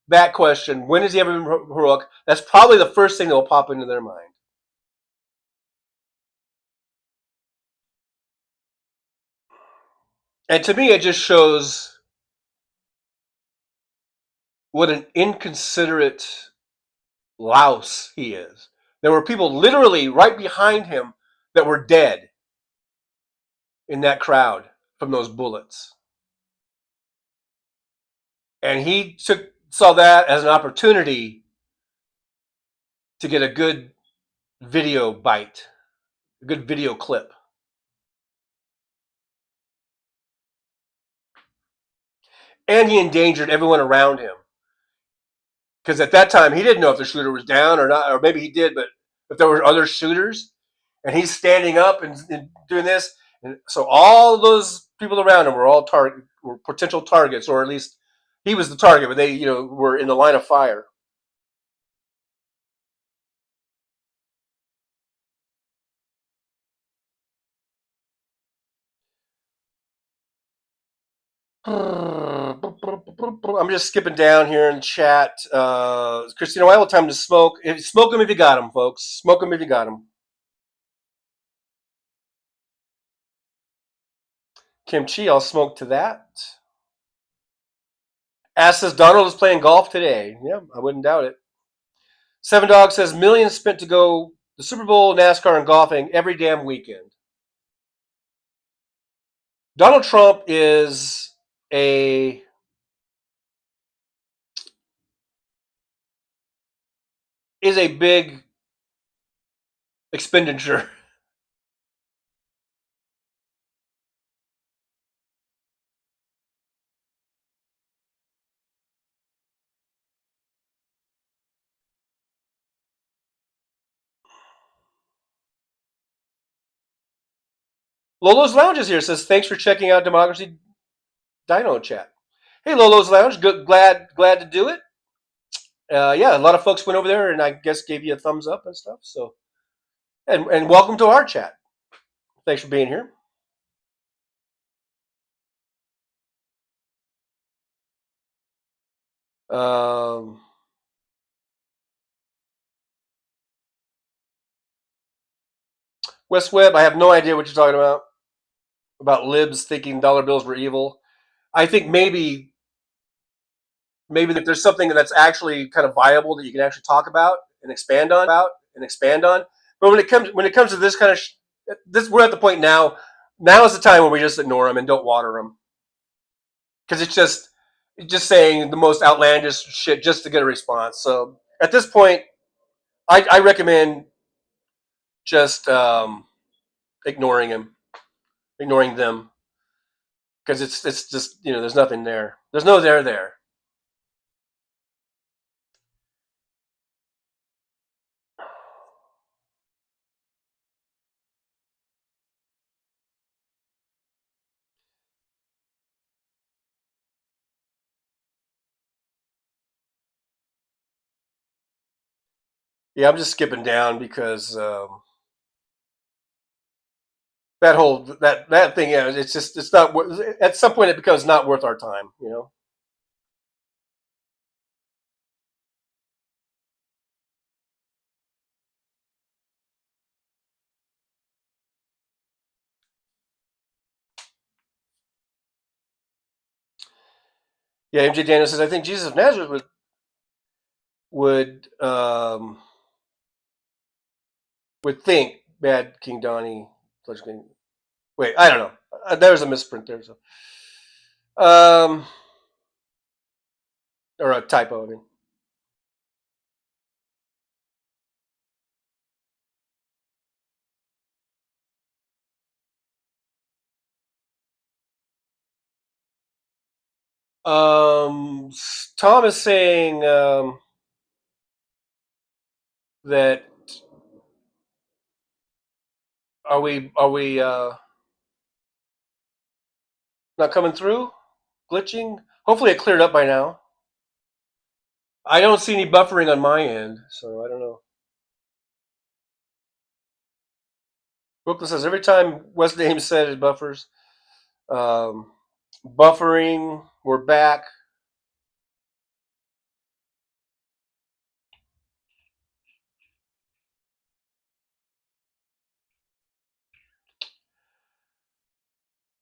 that question, when has he ever been heroic? That's probably the first thing that will pop into their mind. And to me, it just shows what an inconsiderate louse he is. There were people literally right behind him that were dead in that crowd from those bullets. And he saw that as an opportunity to get a good video bite, a good video clip. And he endangered everyone around him. Because at that time, he didn't know if the shooter was down or not, or maybe he did, but if there were other shooters, and he's standing up and doing this, and so all those people around him were all were potential targets, or at least he was the target, but they, were in the line of fire. I'm just skipping down here in chat. Christina, why will time to smoke? Smoke them if you got them, folks. Smoke them if you got them. Kimchi, I'll smoke to that. Ass says Donald is playing golf today. Yeah, I wouldn't doubt it. Seven Dog says millions spent to go the Super Bowl, NASCAR, and golfing every damn weekend. Donald Trump is a big expenditure. Lolo's Lounge is here. Says thanks for checking out Democracy Dino Chat. Hey, Lolo's Lounge. Good, glad to do it. Yeah, a lot of folks went over there and I guess gave you a thumbs up and stuff. So, and welcome to our chat. Thanks for being here. West Webb, I have no idea what you're talking about libs thinking dollar bills were evil. I think maybe that there's something that's actually kind of viable that you can actually talk about and expand on. But when it comes to this kind of we're at the point now. Now is the time when we just ignore them and don't water them because it's just saying the most outlandish shit just to get a response. So at this point, I recommend just ignoring them because it's just there's nothing there. There's no there. Yeah, I'm just skipping down because that whole that thing. Yeah, it's not. At some point, it becomes not worth our time. You know. Yeah, MJ Daniel says, I think Jesus of Nazareth would think bad King Donnie. Wait, I don't know. There was a misprint there, so or a typo. I mean, Tom is saying that are we not coming through? Glitching? Hopefully, it cleared up by now. I don't see any buffering on my end, so I don't know. Brooklyn says every time West Ames said it buffers. Buffering. We're back.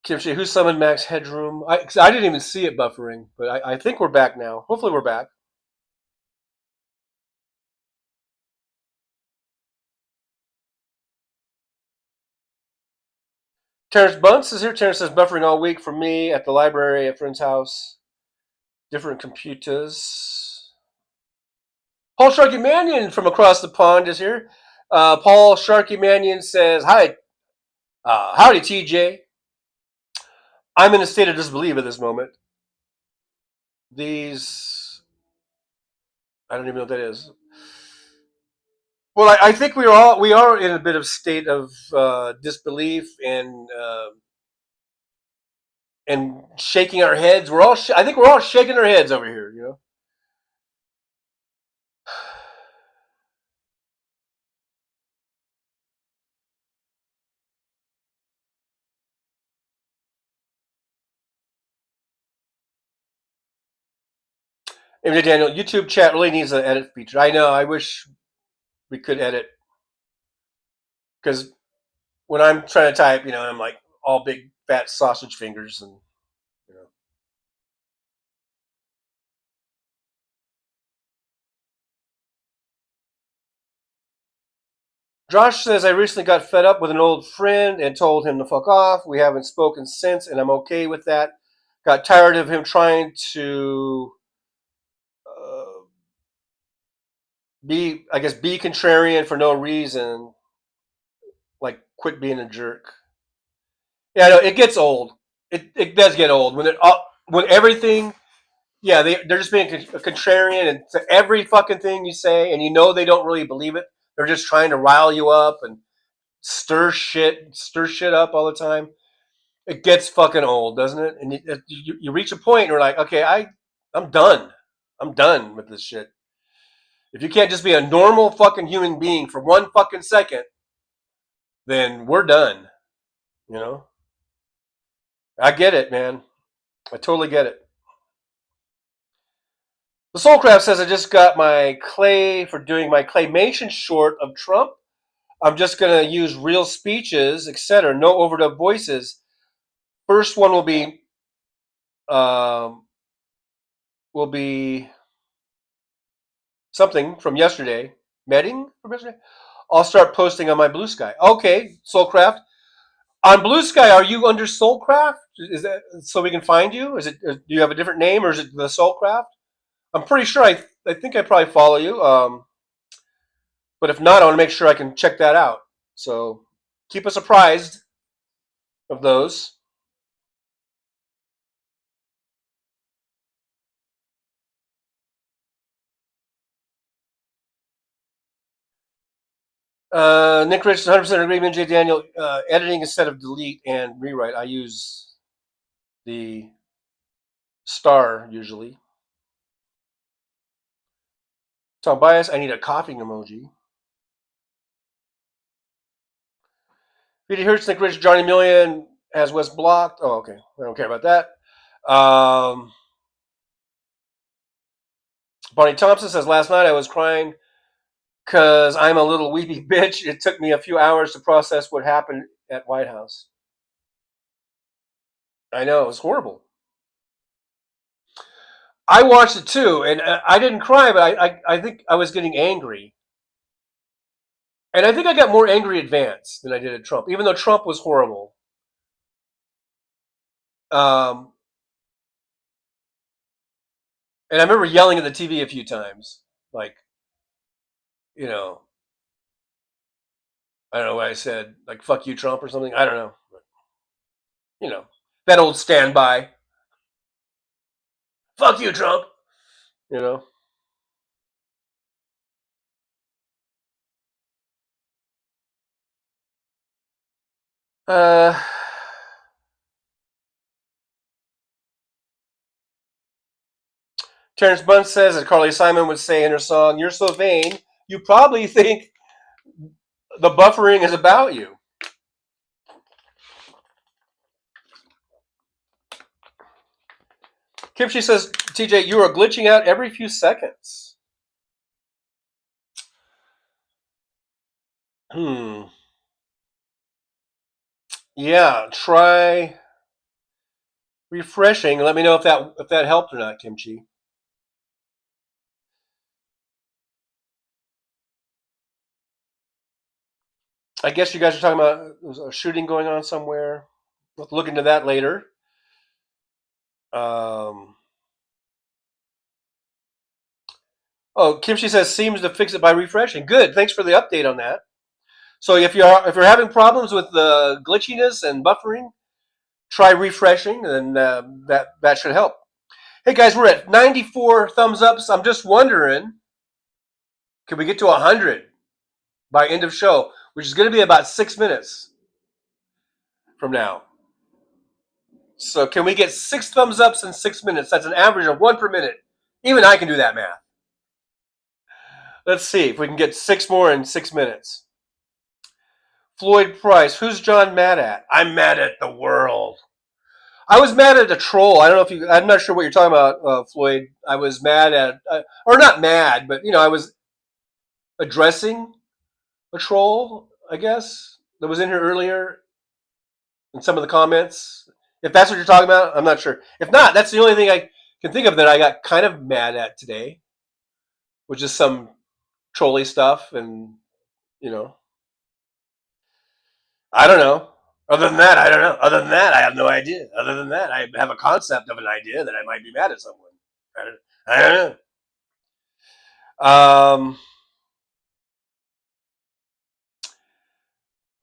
Kimchi, who summoned Max Headroom? I didn't even see it buffering, but I think we're back now. Hopefully, we're back. Terrence Bunce is here. Terrence says buffering all week for me at the library at friend's house. Different computers. Paul Sharky Mannion from across the pond is here. Paul Sharky Mannion says, hi. Howdy, TJ. I'm in a state of disbelief at this moment. These, I don't even know what that is. Well, I think we are in a bit of state of disbelief and shaking our heads. I think we're all shaking our heads over here. You know. MJ Daniel, YouTube chat really needs an edit feature. I know. I wish we could edit because when I'm trying to type, I'm like all big fat sausage fingers and. Josh says, I recently got fed up with an old friend and told him to fuck off. We haven't spoken since, and I'm okay with that. Got tired of him trying to be contrarian for no reason. Like, quit being a jerk. Yeah, no, it gets old. It does get old when everything. Yeah, they're just being a contrarian, and to every fucking thing you say, and they don't really believe it. They're just trying to rile you up and stir shit up all the time. It gets fucking old, doesn't it? And you reach a point and you're like, okay, I'm done. I'm done with this shit. If you can't just be a normal fucking human being for one fucking second, then we're done. You know? I get it, man. I totally get it. The Soulcraft says I just got my clay for doing my claymation short of Trump. I'm just gonna use real speeches, etc. No overdub voices. First one will be something from yesterday. Medding from yesterday. I'll start posting on my Blue Sky. Okay, Soulcraft. On Blue Sky, are you under Soulcraft? Is that so we can find you? Is it? Do you have a different name, or is it the Soulcraft? I'm pretty sure. I think I probably follow you. But if not, I want to make sure I can check that out. So keep us apprised of those. Nick Rich, 100% agreement. J. Daniel, editing instead of delete and rewrite. I use the star usually. Tom Bias, I need a coughing emoji. Peter Hirsch, Nick Rich, Johnny Million has West blocked. Oh, okay. I don't care about that. Bonnie Thompson says, last night I was crying because I'm a little weepy bitch. It took me a few hours to process what happened at White House. I know, it was horrible. I watched it too, and I didn't cry, but I think I was getting angry. And I think I got more angry at Vance than I did at Trump, even though Trump was horrible. And I remember yelling at the TV a few times, like, I don't know what I said, like, fuck you, Trump, or something. I don't know. But, that old standby. Fuck you, Trump. Terrence Bunce says, as Carly Simon would say in her song, you're so vain, you probably think the buffering is about you. Kimchi says, TJ, you are glitching out every few seconds. Yeah, try refreshing. Let me know if that helped or not, Kimchi. I guess you guys are talking about there's a shooting going on somewhere. We'll look into that later. Kimchi says seems to fix it by refreshing. Good. Thanks for the update on that. So if you're having problems with the glitchiness and buffering, try refreshing, and that should help. Hey guys, we're at 94 thumbs ups. I'm just wondering, can we get to 100 by end of show, which is going to be about 6 minutes from now. So can we get 6 thumbs ups in 6 minutes? That's an average of 1 per minute. Even I can do that math. Let's see if we can get 6 more in 6 minutes. Floyd Price, who's John mad at? I'm mad at the world. I was mad at a troll. I don't know I'm not sure what you're talking about, Floyd. I was mad at, or not mad, but, I was addressing a troll, I guess, that was in here earlier in some of the comments. If that's what you're talking about, I'm not sure. If not, that's the only thing I can think of that I got kind of mad at today, which is some trolly stuff, and, I don't know. Other than that, I don't know. Other than that, I have no idea. Other than that, I have a concept of an idea that I might be mad at someone. I don't know.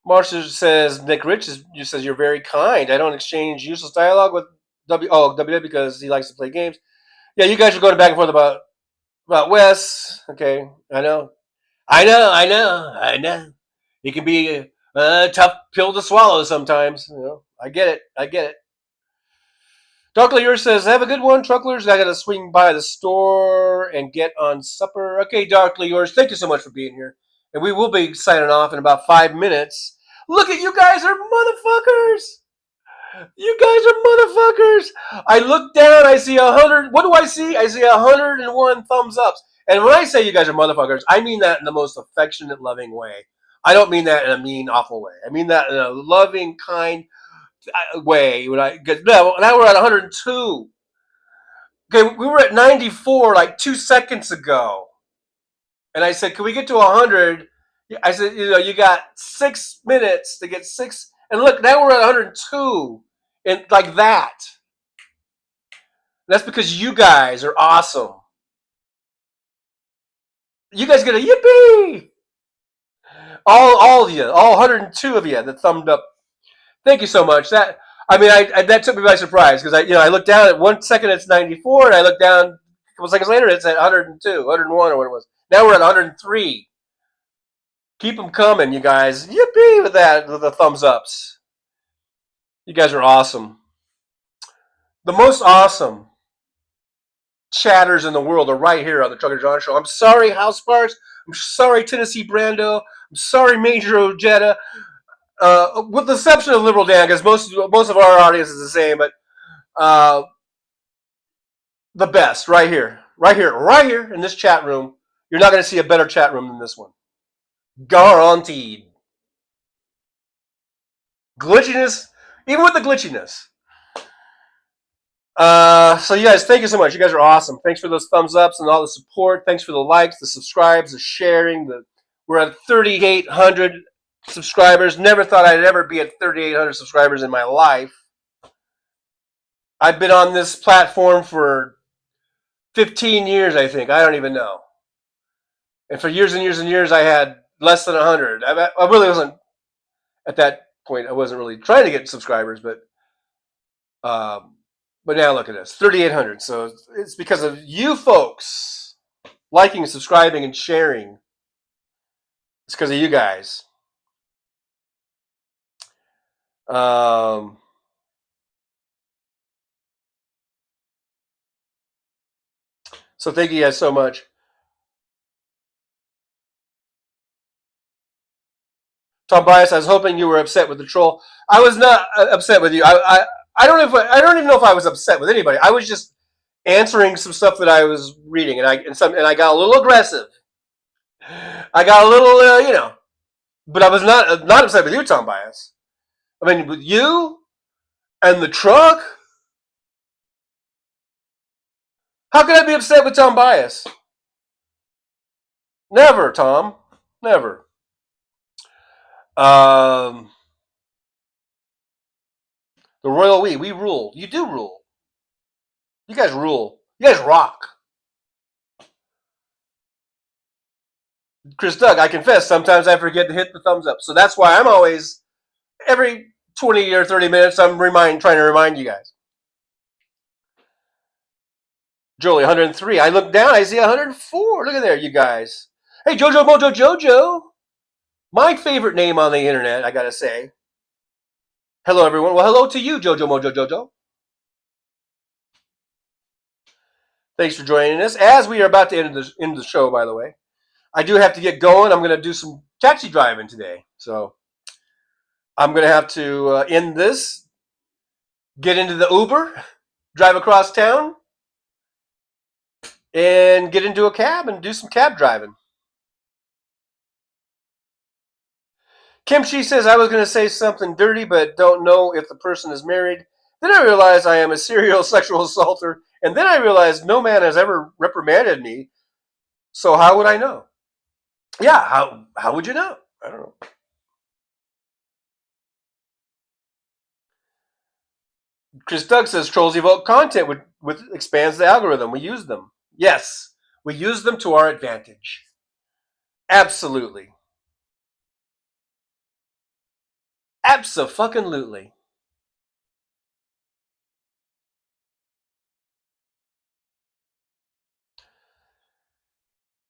Marcia says, Nick Rich says, you're very kind. I don't exchange useless dialogue with WW because he likes to play games. Yeah, you guys are going back and forth about Wes. Okay, I know. It can be a tough pill to swallow sometimes. I get it. Darkly Yours says, have a good one, trucklers. I got to swing by the store and get on supper. Okay, Darkly Yours, thank you so much for being here. And we will be signing off in about 5 minutes. Look at you guys are motherfuckers. You guys are motherfuckers. I look down, I see 100. What do I see? I see 101 thumbs ups. And when I say you guys are motherfuckers, I mean that in the most affectionate, loving way. I don't mean that in a mean, awful way. I mean that in a loving, kind way. Now we're at 102. Okay, we were at 94 like 2 seconds ago. And I said, can we get to 100? I said, you got 6 minutes to get 6. And look, now we're at 102. And like that. That's because you guys are awesome. You guys get a yippee. All of you, all 102 of you that thumbed up. Thank you so much. That took me by surprise because I looked down at 1 second, it's 94, and I looked down a couple seconds later, it's at 102, 101, or what it was. Now we're at 103. Keep them coming, you guys. Yippee with that, with the thumbs ups. You guys are awesome. The most awesome chatters in the world are right here on the Trucker John Show. I'm sorry, House Sparks. I'm sorry, Tennessee Brando. I'm sorry, Major Ojeda. with the exception of Liberal Dan, because most of our audience is the same, but the best right here in this chat room. You're not going to see a better chat room than this one. Guaranteed. Glitchiness, even with the glitchiness. So you guys, thank you so much. You guys are awesome. Thanks for those thumbs ups and all the support. Thanks for the likes, the subscribes, the sharing. We're at 3,800 subscribers. Never thought I'd ever be at 3,800 subscribers in my life. I've been on this platform for 15 years, I think. I don't even know. And for years and years and years, I had less than 100. I really wasn't, at that point, I wasn't really trying to get subscribers, but now look at this, 3,800. So it's because of you folks liking, subscribing, and sharing. It's because of you guys. So thank you guys so much. Tom Bias, I was hoping you were upset with the troll. I was not upset with you. I don't even know if I was upset with anybody. I was just answering some stuff that I was reading, and I got a little aggressive. I got a little, but I was not upset with you, Tom Bias. I mean, with you and the truck. How could I be upset with Tom Bias? Never, Tom. Never. The royal we rule. You do rule. You guys rule. You guys rock. Chris Doug, I confess, sometimes I forget to hit the thumbs up. So that's why I'm always, every 20 or 30 minutes, I'm trying to remind you guys. Jolie, 103. I look down, I see 104. Look at there, you guys. Hey, Jojo Mojo Jojo. My favorite name on the internet, I gotta say. Hello, everyone. Well, hello to you, Jojo Mojo Jojo. Thanks for joining us. As we are about to end the show, by the way, I do have to get going. I'm going to do some taxi driving today. So I'm going to have to end this, get into the Uber, drive across town, and get into a cab and do some cab driving. Kimchi says, I was going to say something dirty, but don't know if the person is married. Then I realized I am a serial sexual assaulter. And then I realized no man has ever reprimanded me. So how would I know? Yeah, how would you know? I don't know. Chris Doug says trolls evoke content with expands the algorithm. We use them. Yes, we use them to our advantage. Absolutely. Abso-fucking-lutely.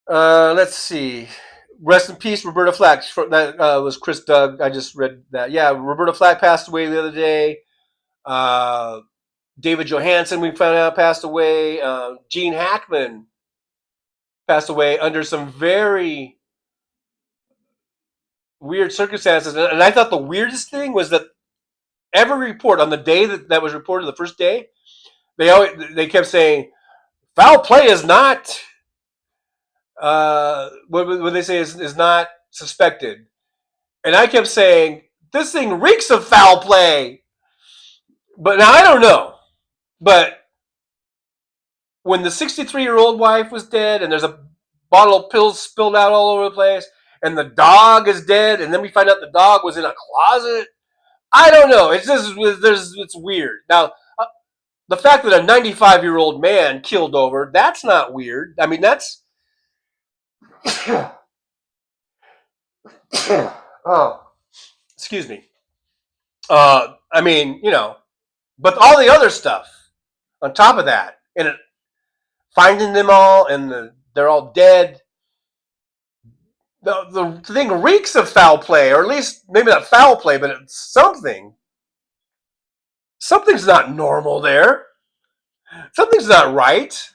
Let's see. Rest in peace, Roberta Flack. That was Chris Doug. I just read that. Yeah, Roberta Flack passed away the other day. David Johansen, we found out, passed away. Gene Hackman passed away under some very weird circumstances. And I thought the weirdest thing was that every report on the day that was reported, the first day, they kept saying foul play is not what they say is not suspected, and I kept saying this thing reeks of foul play. But now I don't know. But when the 63-year-old wife was dead, and there's a bottle of pills spilled out all over the place, and the dog is dead, and then we find out the dog was in a closet. I don't know. It's weird. Now, the fact that a 95-year-old man killed over, that's not weird. I mean, that's... oh, excuse me. I mean, but all the other stuff on top of that, and finding them all, and they're all dead. The thing reeks of foul play, or at least maybe not foul play, but it's something. Something's not normal there. Something's not right.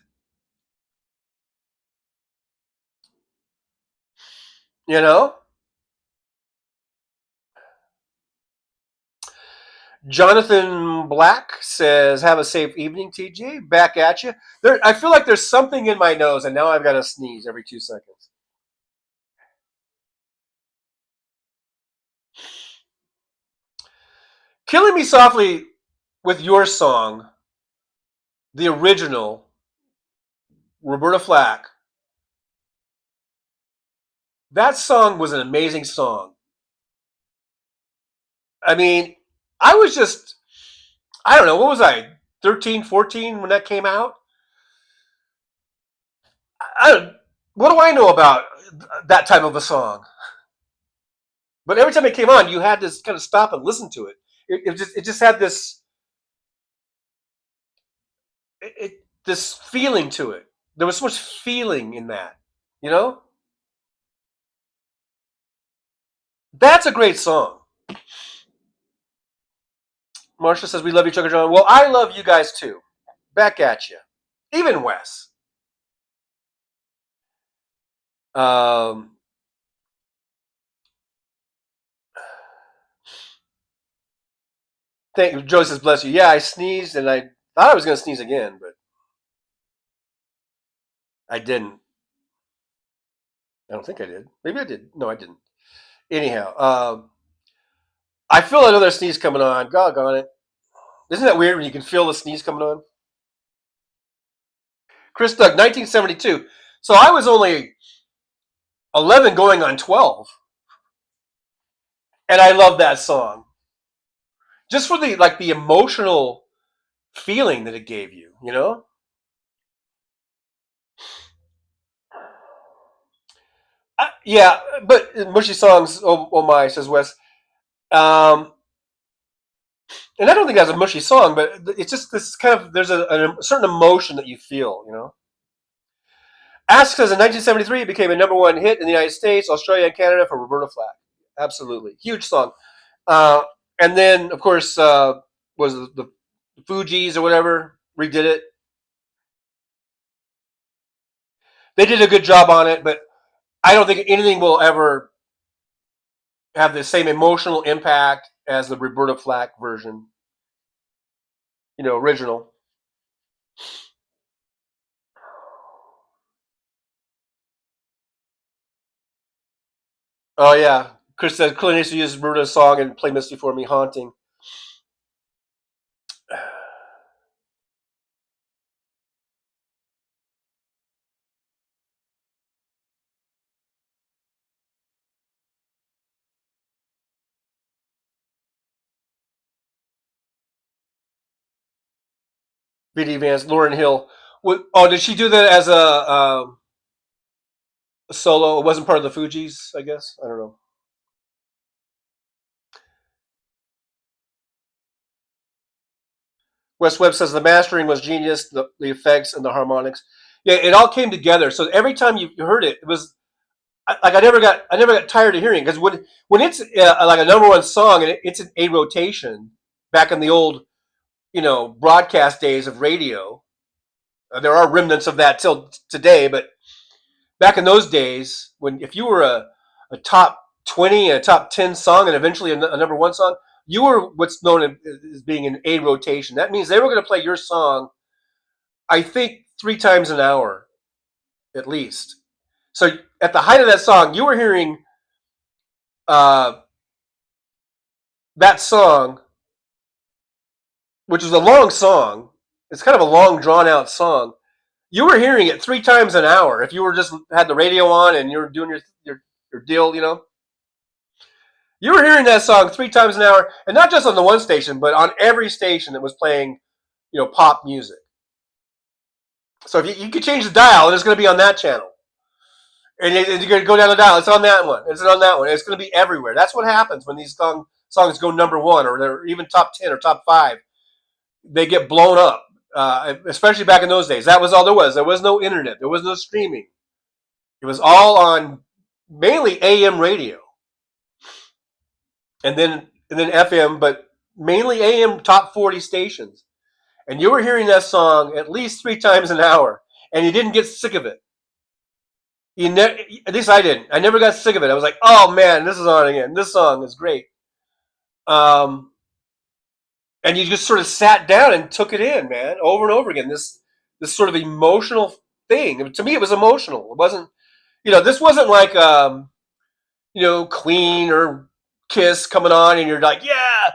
Jonathan Black says, "Have a safe evening, TJ. Back at you." I feel like there's something in my nose, and now I've got to sneeze every 2 seconds. Killing Me Softly with Your Song, the original, Roberta Flack. That song was an amazing song. I mean, I don't know, what was I, 13, 14 when that came out? What do I know about that type of a song? But every time it came on, you had to kind of stop and listen to it. It just had this this feeling to it. There was so much feeling in that, you know? That's a great song. Marsha says, "We love you, Chuck and John." Well, I love you guys too. Back at you. Even Wes. Joe says, "Bless you." Yeah, I sneezed, and I thought I was going to sneeze again, but I didn't. I don't think I did. Maybe I did. No, I didn't. Anyhow, I feel another sneeze coming on. Doggone it. Isn't that weird when you can feel the sneeze coming on? Chris Doug, 1972. So I was only 11 going on 12. And I love that song. Just for the emotional feeling that it gave you, you know? Yeah, but mushy songs, oh my, says Wes. And I don't think that's a mushy song, but it's just this kind of, there's a certain emotion that you feel, you know? Ask says in 1973 it became a #1 hit in the United States, Australia, and Canada for Roberta Flack. Absolutely. Huge song. And then, of course, was the Fugees or whatever redid it. They did a good job on it, but I don't think anything will ever have the same emotional impact as the Roberta Flack version, original. Oh, yeah. Chris said, Clint used to use Roberta's song and play Misty for Me, haunting. B.D. Vance, Lauryn Hill. Did she do that as a solo? It wasn't part of the Fugees, I guess? I don't know. Wes Webb says the mastering was genius, the effects and the harmonics. Yeah, it all came together. So every time you heard it, it was like I never got tired of hearing it, because when it's like a #1 song and it's in a rotation back in the old broadcast days of radio. There are remnants of that till today, but back in those days, if you were a top 20, a top 10 song, and eventually a #1 song, you were what's known as being in a rotation. That means they were going to play your song, I think, 3 times an hour, at least. So at the height of that song, you were hearing that song, which is a long song. It's kind of a long, drawn-out song. You were hearing it 3 times an hour if you were just had the radio on and you were doing your deal, You were hearing that song 3 times an hour, and not just on the one station, but on every station that was playing, pop music. So if you could change the dial, and it's going to be on that channel. And you're going to go down the dial, it's on that one. It's on that one. It's going to be everywhere. That's what happens when these songs go #1, or they're even top 10 or top 5. They get blown up. Especially back in those days. That was all there was. There was no internet. There was no streaming. It was all on mainly AM radio. And then FM, but mainly AM top 40 stations. And you were hearing that song at least 3 times an hour, and you didn't get sick of it. At least I didn't. I never got sick of it. I was like, oh man, this is on again. This song is great. and you just sort of sat down and took it in, man, over and over again. This sort of emotional thing. To me, it was emotional. It wasn't, this wasn't like Queen or Kiss coming on, and you're like, yeah,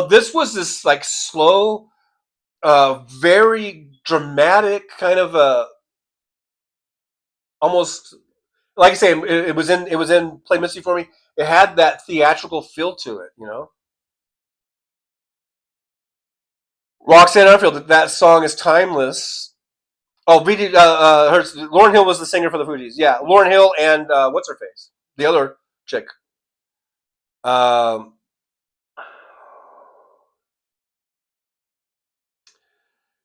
this was this like slow, very dramatic kind of almost, like I say, it was in Play Misty for me. It had that theatrical feel to it, Roxanne Arfield, that song is timeless. Oh, Lauryn Hill was the singer for the Fugees. Yeah, Lauryn Hill and what's her face, the other chick.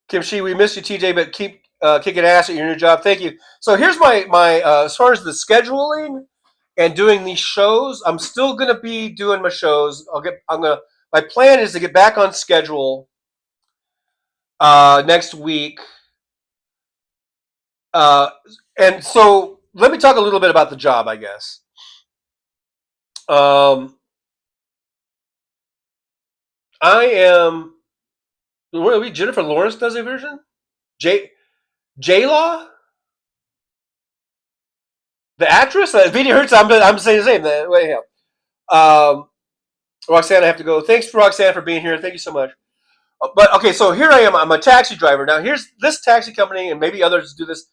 Kim Shee, we miss you, TJ, but keep kicking ass at your new job. Thank you. So here's my as far as the scheduling and doing these shows, I'm still gonna be doing my shows. My plan is to get back on schedule next week. And so let me talk a little bit about the job, I guess. I am. Jennifer Lawrence does a version. J-Law, the actress. Vidi Hertz. I'm saying the same. Wait, Roxanne, I have to go. Thanks, Roxanne, for being here. Thank you so much. But okay, so here I am. I'm a taxi driver. Now here's this taxi company, and maybe others do this.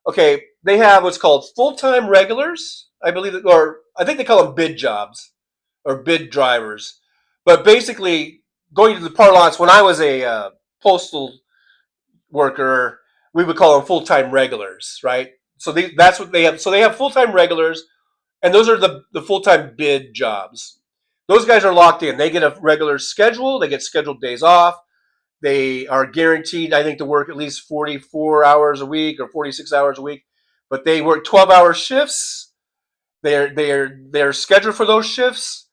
Okay, they have what's called full-time regulars, I believe, or I think they call them bid jobs or bid drivers. But basically, going to the parlance, when I was a postal worker, we would call them full-time regulars, right? So that's what they have. So they have full-time regulars, and those are the full-time bid jobs. Those guys are locked in. They get a regular schedule. They get scheduled days off. They are guaranteed, I think, to work at least 44 hours a week or 46 hours a week, but they work 12-hour shifts. They're scheduled for those shifts,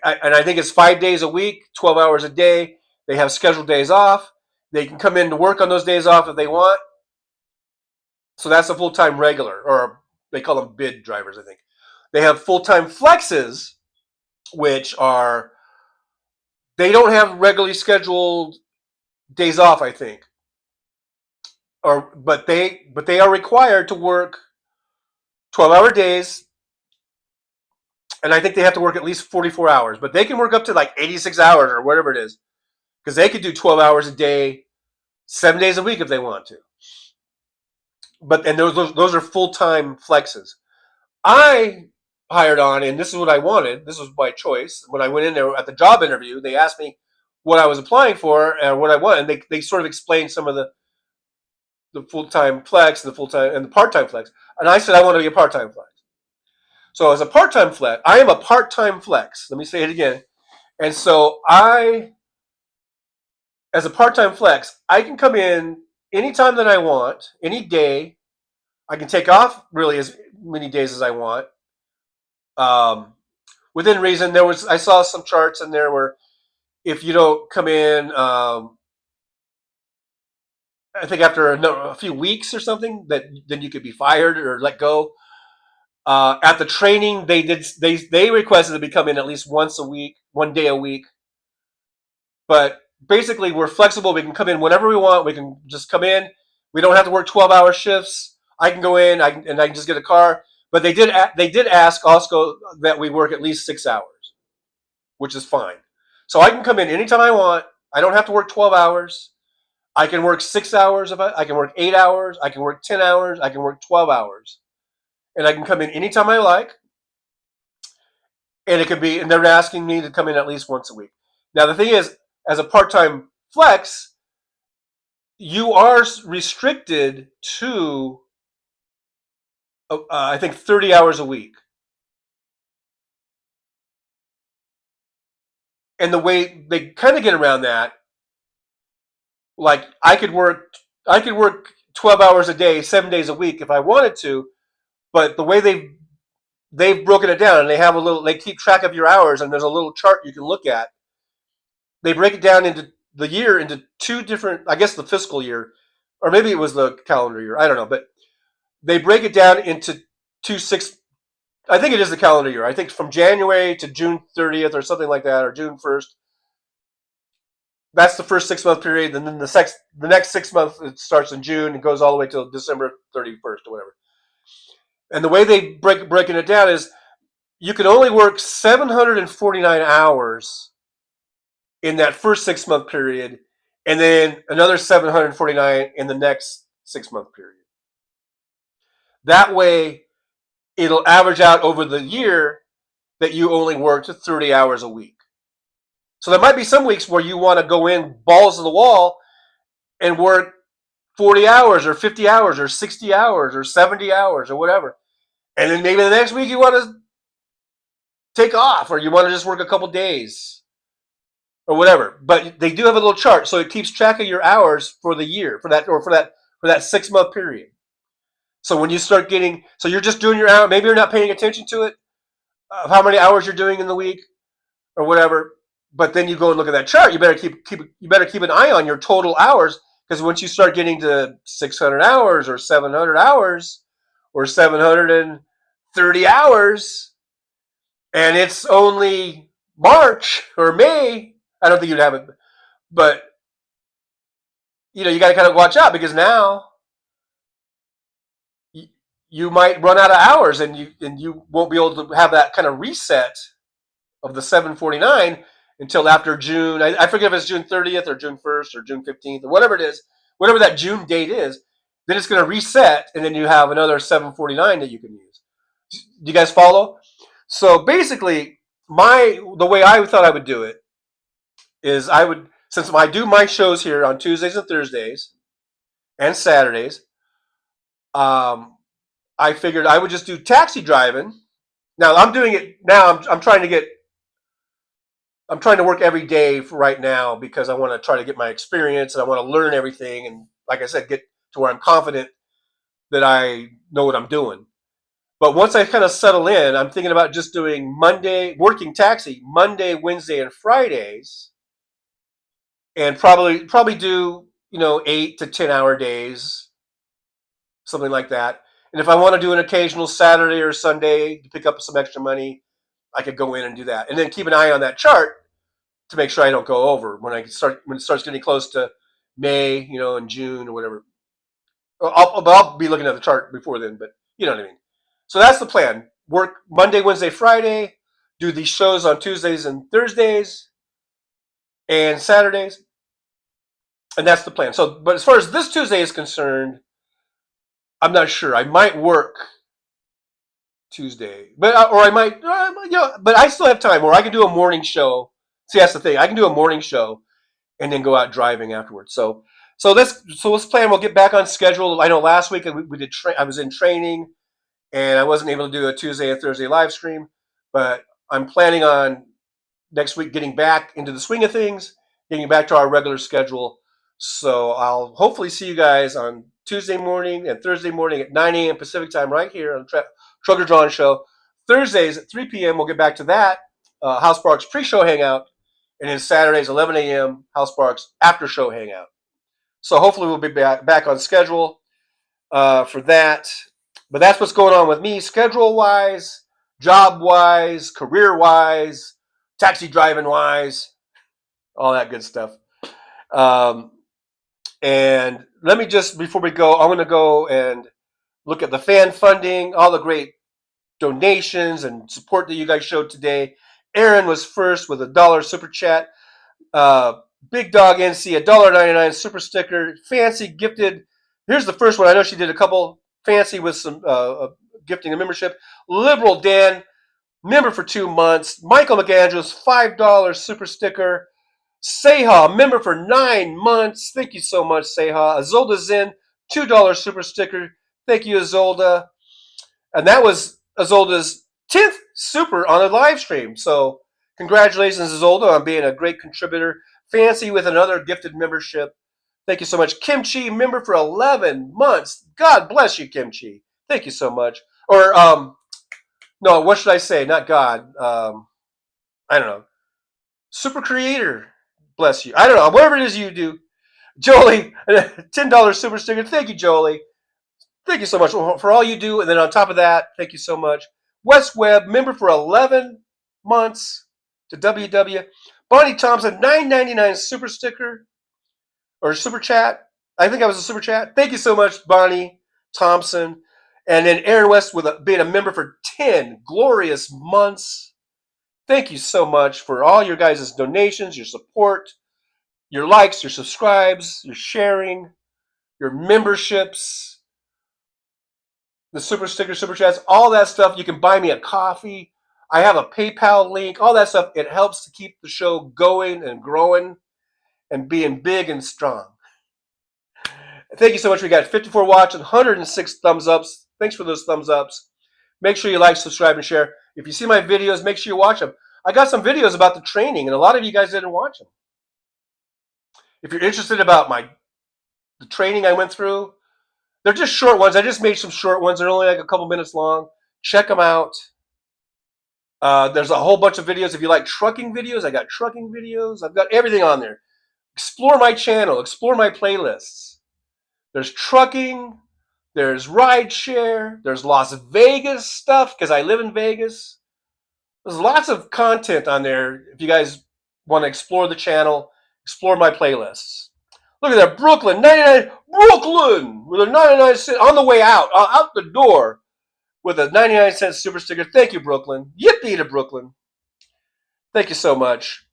and I think it's 5 days a week, 12 hours a day. They have scheduled days off. They can come in to work on those days off if they want. So that's a full-time regular, or they call them bid drivers, I think. They have full-time flexes, which are, they don't have regularly scheduled days off, I think. But they are required to work 12-hour days, and I think they have to work at least 44 hours. But they can work up to like 86 hours or whatever it is, because they could do 12 hours a day, 7 days a week if they want to. And those are full-time flexes. I hired on, and this is what I wanted. This was my choice. When I went in there at the job interview, they asked me what I was applying for and what I wanted. And they sort of explained some of the full-time flex, the full-time and the part-time flex. And I said I want to be a part-time flex. So as a part-time flex, I am a part-time flex. Let me say it again. And so as a part-time flex, I can come in anytime that I want, any day. I can take off really as many days as I want. Within reason, I saw some charts in there where if you don't come in, I think after a few weeks or something, then you could be fired or let go. At the training, they requested that we come in at least once a week, 1 day a week. But basically, we're flexible. We can come in whenever we want. We can just come in. We don't have to work 12-hour shifts. I can go in and I can just get a car. But they did ask also that we work at least 6 hours, which is fine. So I can come in anytime I want. I don't have to work 12 hours. I can work 6 hours. I can work 8 hours. I can work 10 hours. I can work 12 hours. And I can come in anytime I like. And they're asking me to come in at least once a week. Now, the thing is, as a part-time flex, you are restricted to, I think, 30 hours a week. And the way they kind of get around that, like I could work 12 hours a day, 7 days a week if I wanted to, but the way they've broken it down, and they keep track of your hours, and there's a little chart you can look at. They break it down into the year into two different, I guess the fiscal year, or maybe it was the calendar year. I don't know, but they break it down into I think it is the calendar year. I think from January to June 30th or something like that, or June 1st. That's the first 6-month period, and then the next 6 months, it starts in June and goes all the way till December 31st or whatever. And the way they breaking it down is you can only work 749 hours in that first 6-month period, and then another 749 in the next 6-month period. That way, it'll average out over the year that you only worked 30 hours a week. So there might be some weeks where you want to go in balls to the wall and work 40 hours or 50 hours or 60 hours or 70 hours or whatever. And then maybe the next week you want to take off or you want to just work a couple days or whatever. But they do have a little chart, so it keeps track of your hours for the year, for that 6-month period. So when you start getting, so you're just doing your hour, maybe you're not paying attention to it, of how many hours you're doing in the week or whatever. But then you go and look at that chart. You better keep an eye on your total hours, because once you start getting to 600 hours or 700 hours or 730 hours, and it's only March or May, I don't think you'd have it, but you got to kind of watch out, because now you might run out of hours and you won't be able to have that kind of reset of the 749 until after June. I forget if it's June 30th or June 1st or June 15th or whatever it is, whatever that June date is. Then it's going to reset, and then you have another 749 that you can use. Do you guys follow? So basically, the way I thought I would do it is since I do my shows here on Tuesdays and Thursdays and Saturdays, I figured I would just do taxi driving. Now I'm doing it now. I'm trying to work every day for right now, because I want to try to get my experience and I want to learn everything. And like I said, get to where I'm confident that I know what I'm doing. But once I kind of settle in, I'm thinking about just doing working taxi Monday, Wednesday, and Fridays, and probably do 8 to 10 hour days, something like that. And if I want to do an occasional Saturday or Sunday to pick up some extra money, I could go in and do that. And then keep an eye on that chart to make sure I don't go over when it starts getting close to May, and June or whatever. I'll be looking at the chart before then, but you know what I mean. So that's the plan. Work Monday, Wednesday, Friday, do these shows on Tuesdays and Thursdays and Saturdays. And that's the plan. So, but as far as this Tuesday is concerned, I'm not sure. I might work Tuesday, but but I still have time where I can do a morning show. See, that's the thing. I can do a morning show and then go out driving afterwards. So let's plan. We'll get back on schedule. I know last week we did. I was in training, and I wasn't able to do a Tuesday and Thursday live stream. But I'm planning on next week getting back into the swing of things, getting back to our regular schedule. So I'll hopefully see you guys on Tuesday morning and Thursday morning at 9 a.m. Pacific time right here on the Trucker Drawn Show. Thursdays at 3 p.m. we'll get back to that House Sparks pre-show hangout. And then Saturdays 11 a.m. House Sparks after-show hangout. So hopefully we'll be back on schedule for that. But that's what's going on with me schedule-wise, job-wise, career-wise, taxi driving-wise, all that good stuff. And let me just, before we go, I'm going to go and look at the fan funding, all the great donations and support that you guys showed today. Aaron was first with $1 super chat. Big Dog NC, $1.99 super sticker. Fancy gifted. Here's the first one. I know she did a couple. Fancy with some gifting a membership. Liberal Dan, member for 2 months. Michael McAndrews, $5 super sticker. Seha, member for 9 months. Thank you so much, Seha. Azolda Zen, $2 super sticker. Thank you, Azolda. And that was Azolda's 10th super on a live stream. So congratulations, Azolda, on being a great contributor. Fancy with another gifted membership. Thank you so much. Kimchi, member for 11 months. God bless you, Kimchi. Thank you so much. Or, no, what should I say? Not God. I don't know. Super creator. Bless you. I don't know. Whatever it is you do. Jolie, $10 super sticker. Thank you, Jolie. Thank you so much for all you do. And then on top of that, thank you so much. West Webb, member for 11 months to WW. Bonnie Thompson, $9.99 super sticker or super chat. I think that was a super chat. Thank you so much, Bonnie Thompson. And then Aaron West with being a member for 10 glorious months. Thank you so much for all your guys' donations, your support, your likes, your subscribes, your sharing, your memberships, the super sticker, super chats, all that stuff. You can buy me a coffee. I have a PayPal link, all that stuff. It helps to keep the show going and growing and being big and strong. Thank you so much. We got 54 watching, 106 thumbs ups. Thanks for those thumbs ups. Make sure you like, subscribe, and share. If you see my videos, make sure you watch them. I got some videos about the training, and a lot of you guys didn't watch them. If you're interested about the training I went through, they're just short ones. I just made some short ones. They're only like a couple minutes long. Check them out. There's a whole bunch of videos. If you like trucking videos, I got trucking videos. I've got everything on there. Explore my channel. Explore my playlists. There's trucking. There's rideshare. There's Las Vegas stuff because I live in Vegas. There's lots of content on there if you guys want to explore the channel, explore my playlists. Look at that, Brooklyn, 99, Brooklyn, with a 99-cent on the way out the door with a 99-cent super sticker. Thank you, Brooklyn. Yippee to Brooklyn. Thank you so much.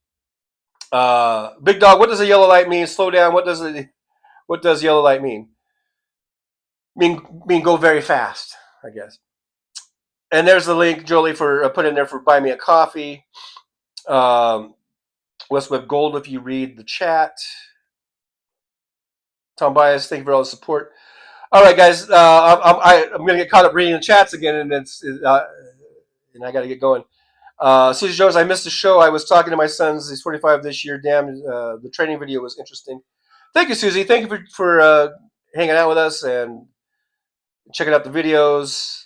Big Dog, what does a yellow light mean? Slow down. What does yellow light mean? Mean go very fast, I guess. And there's the link, Jolie, for put in there for buy me a coffee. Westweb Gold if you read the chat. Tom Bias, thank you for all the support. All right, guys, I'm going to get caught up reading the chats again, and I got to get going. Susie Jones, I missed the show. I was talking to my sons. He's 45 this year. Damn, the training video was interesting. Thank you, Susie. Thank you for hanging out with us and checking out the videos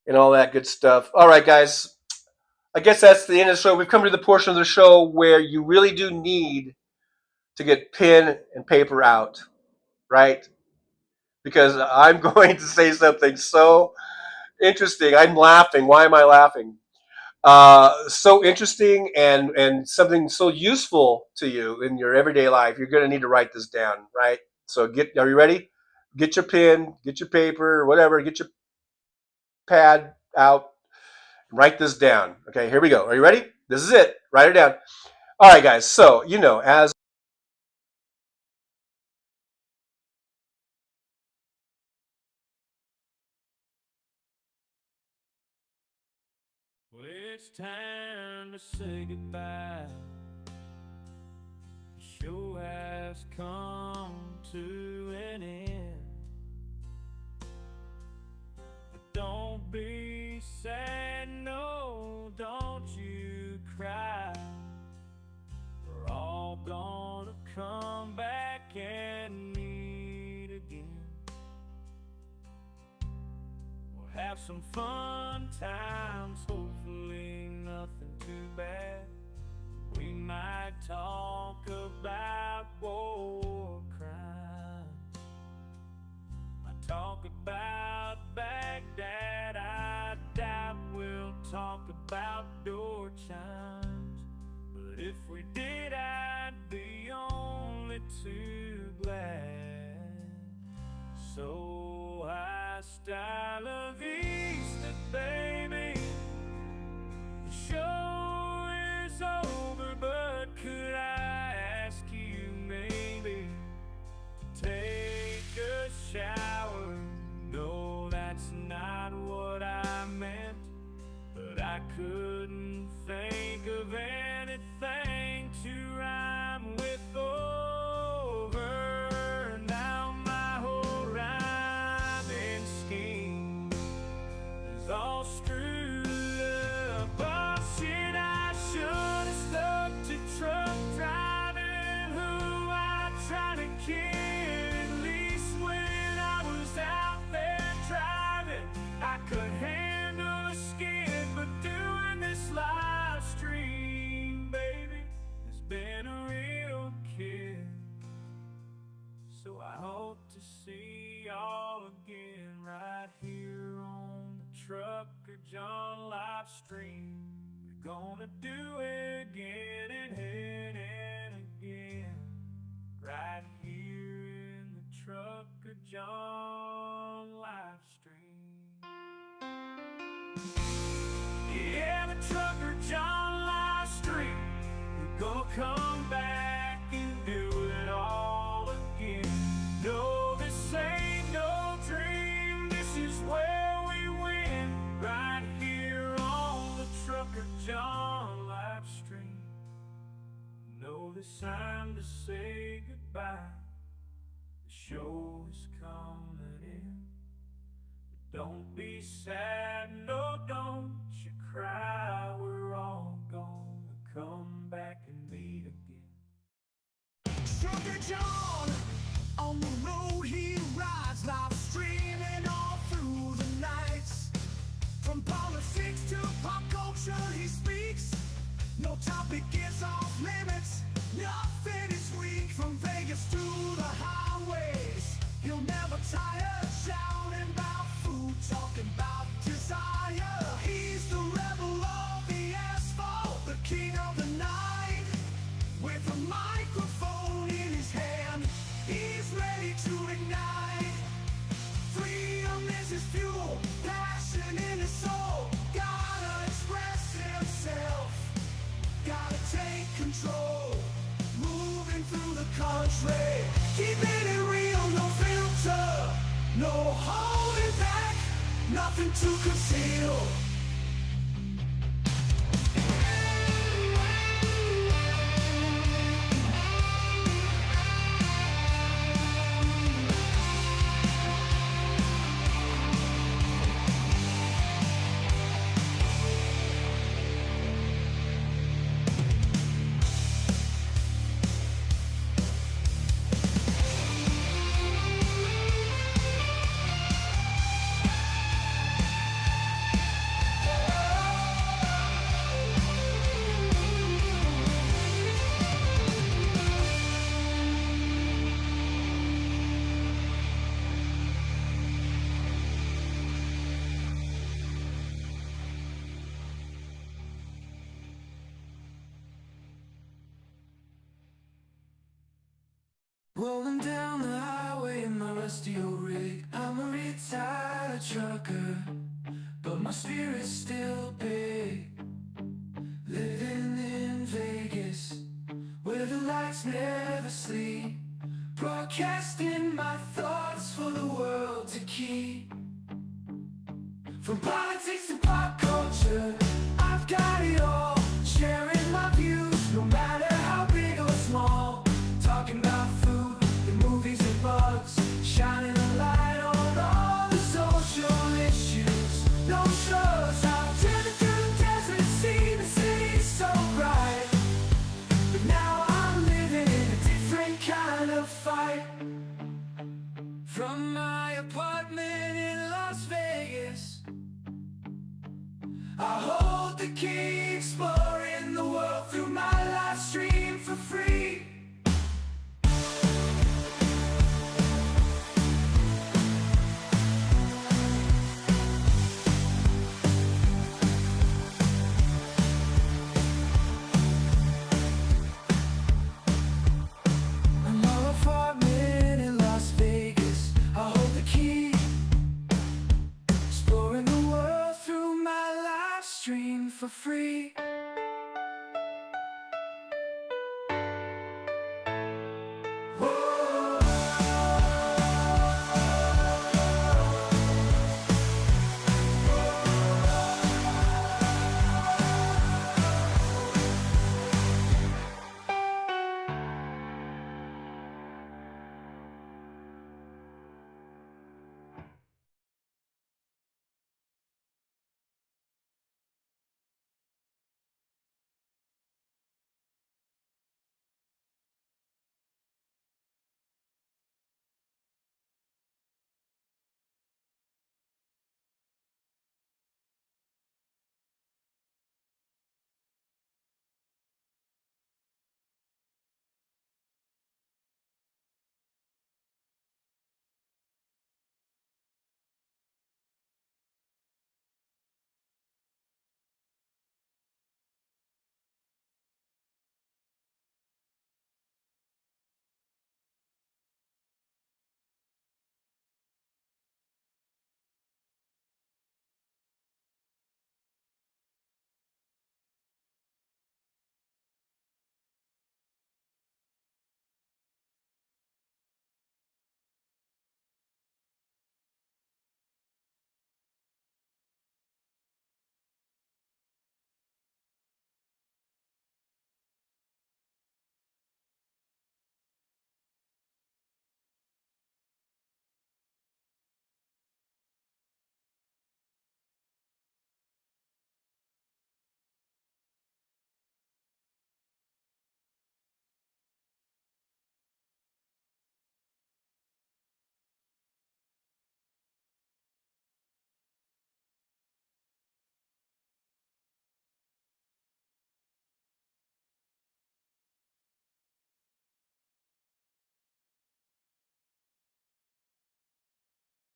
and all that good stuff. All right, guys. I guess that's the end of the show. We've come to the portion of the show where you really do need to get pen and paper out, right? Because I'm going to say something so interesting. I'm laughing. Why am I laughing? So interesting and something so useful to you in your everyday life. You're going to need to write this down, right? So are you ready? Get your pen, get your paper, whatever. Get your pad out. Write this down. Okay, here we go. Are you ready? This is it. Write it down. All right, guys. So, as well, it's time to say goodbye. The show has come to an end. But don't be sad, no, don't you cry. We're all gonna come back and meet again. We'll have some fun times, hopefully nothing too bad. We might talk about war crimes, might talk about Baghdad. I doubt we'll talk about door chimes, but if we did, I'd be only too glad. So hasta la vista, baby. The show is over, but could I ask you maybe to take a shower? No, that's not what I meant, but I couldn't think of anything to rhyme with over. Now my whole rhyming scheme is all screwed up. Oh shit, I should have stuck to truck driving, who I tried to kill. At least when I was out there driving, I could handle a skid, but doing this live stream, baby, has been a real kid. So I hope to see y'all again right here on the Trucker John live stream. We're gonna do it again in hell. John Livestream. Yeah, the trucker John Livestream. We're gonna come back and do it all again. No, this ain't no dream. This is where we win. Right here on the trucker John Livestream. No, this time to say goodbye. The show is coming in. But don't be sad, no, don't you cry. We're all gonna come back and meet again. Trucker John, on the road he rides, live streaming all through the nights. From politics to pop culture he speaks. No topic is off limits, nothing is weak. From Vegas to the highways, he'll never tire. Shouting about food, talking about desire. He's the rebel of the asphalt, the king of the night. With a microphone in his hand, he's ready to ignite. Freedom is his fuel, passion in his soul. Gotta express himself, gotta take control, moving through the country, keeping it real, no filter, no holding back, nothing to conceal. Rolling down the highway in my rusty old rig. I'm a retired trucker, but my spirit's still big. Living in Vegas, where the lights never sleep. Broadcasting my thoughts for the world to keep. From politics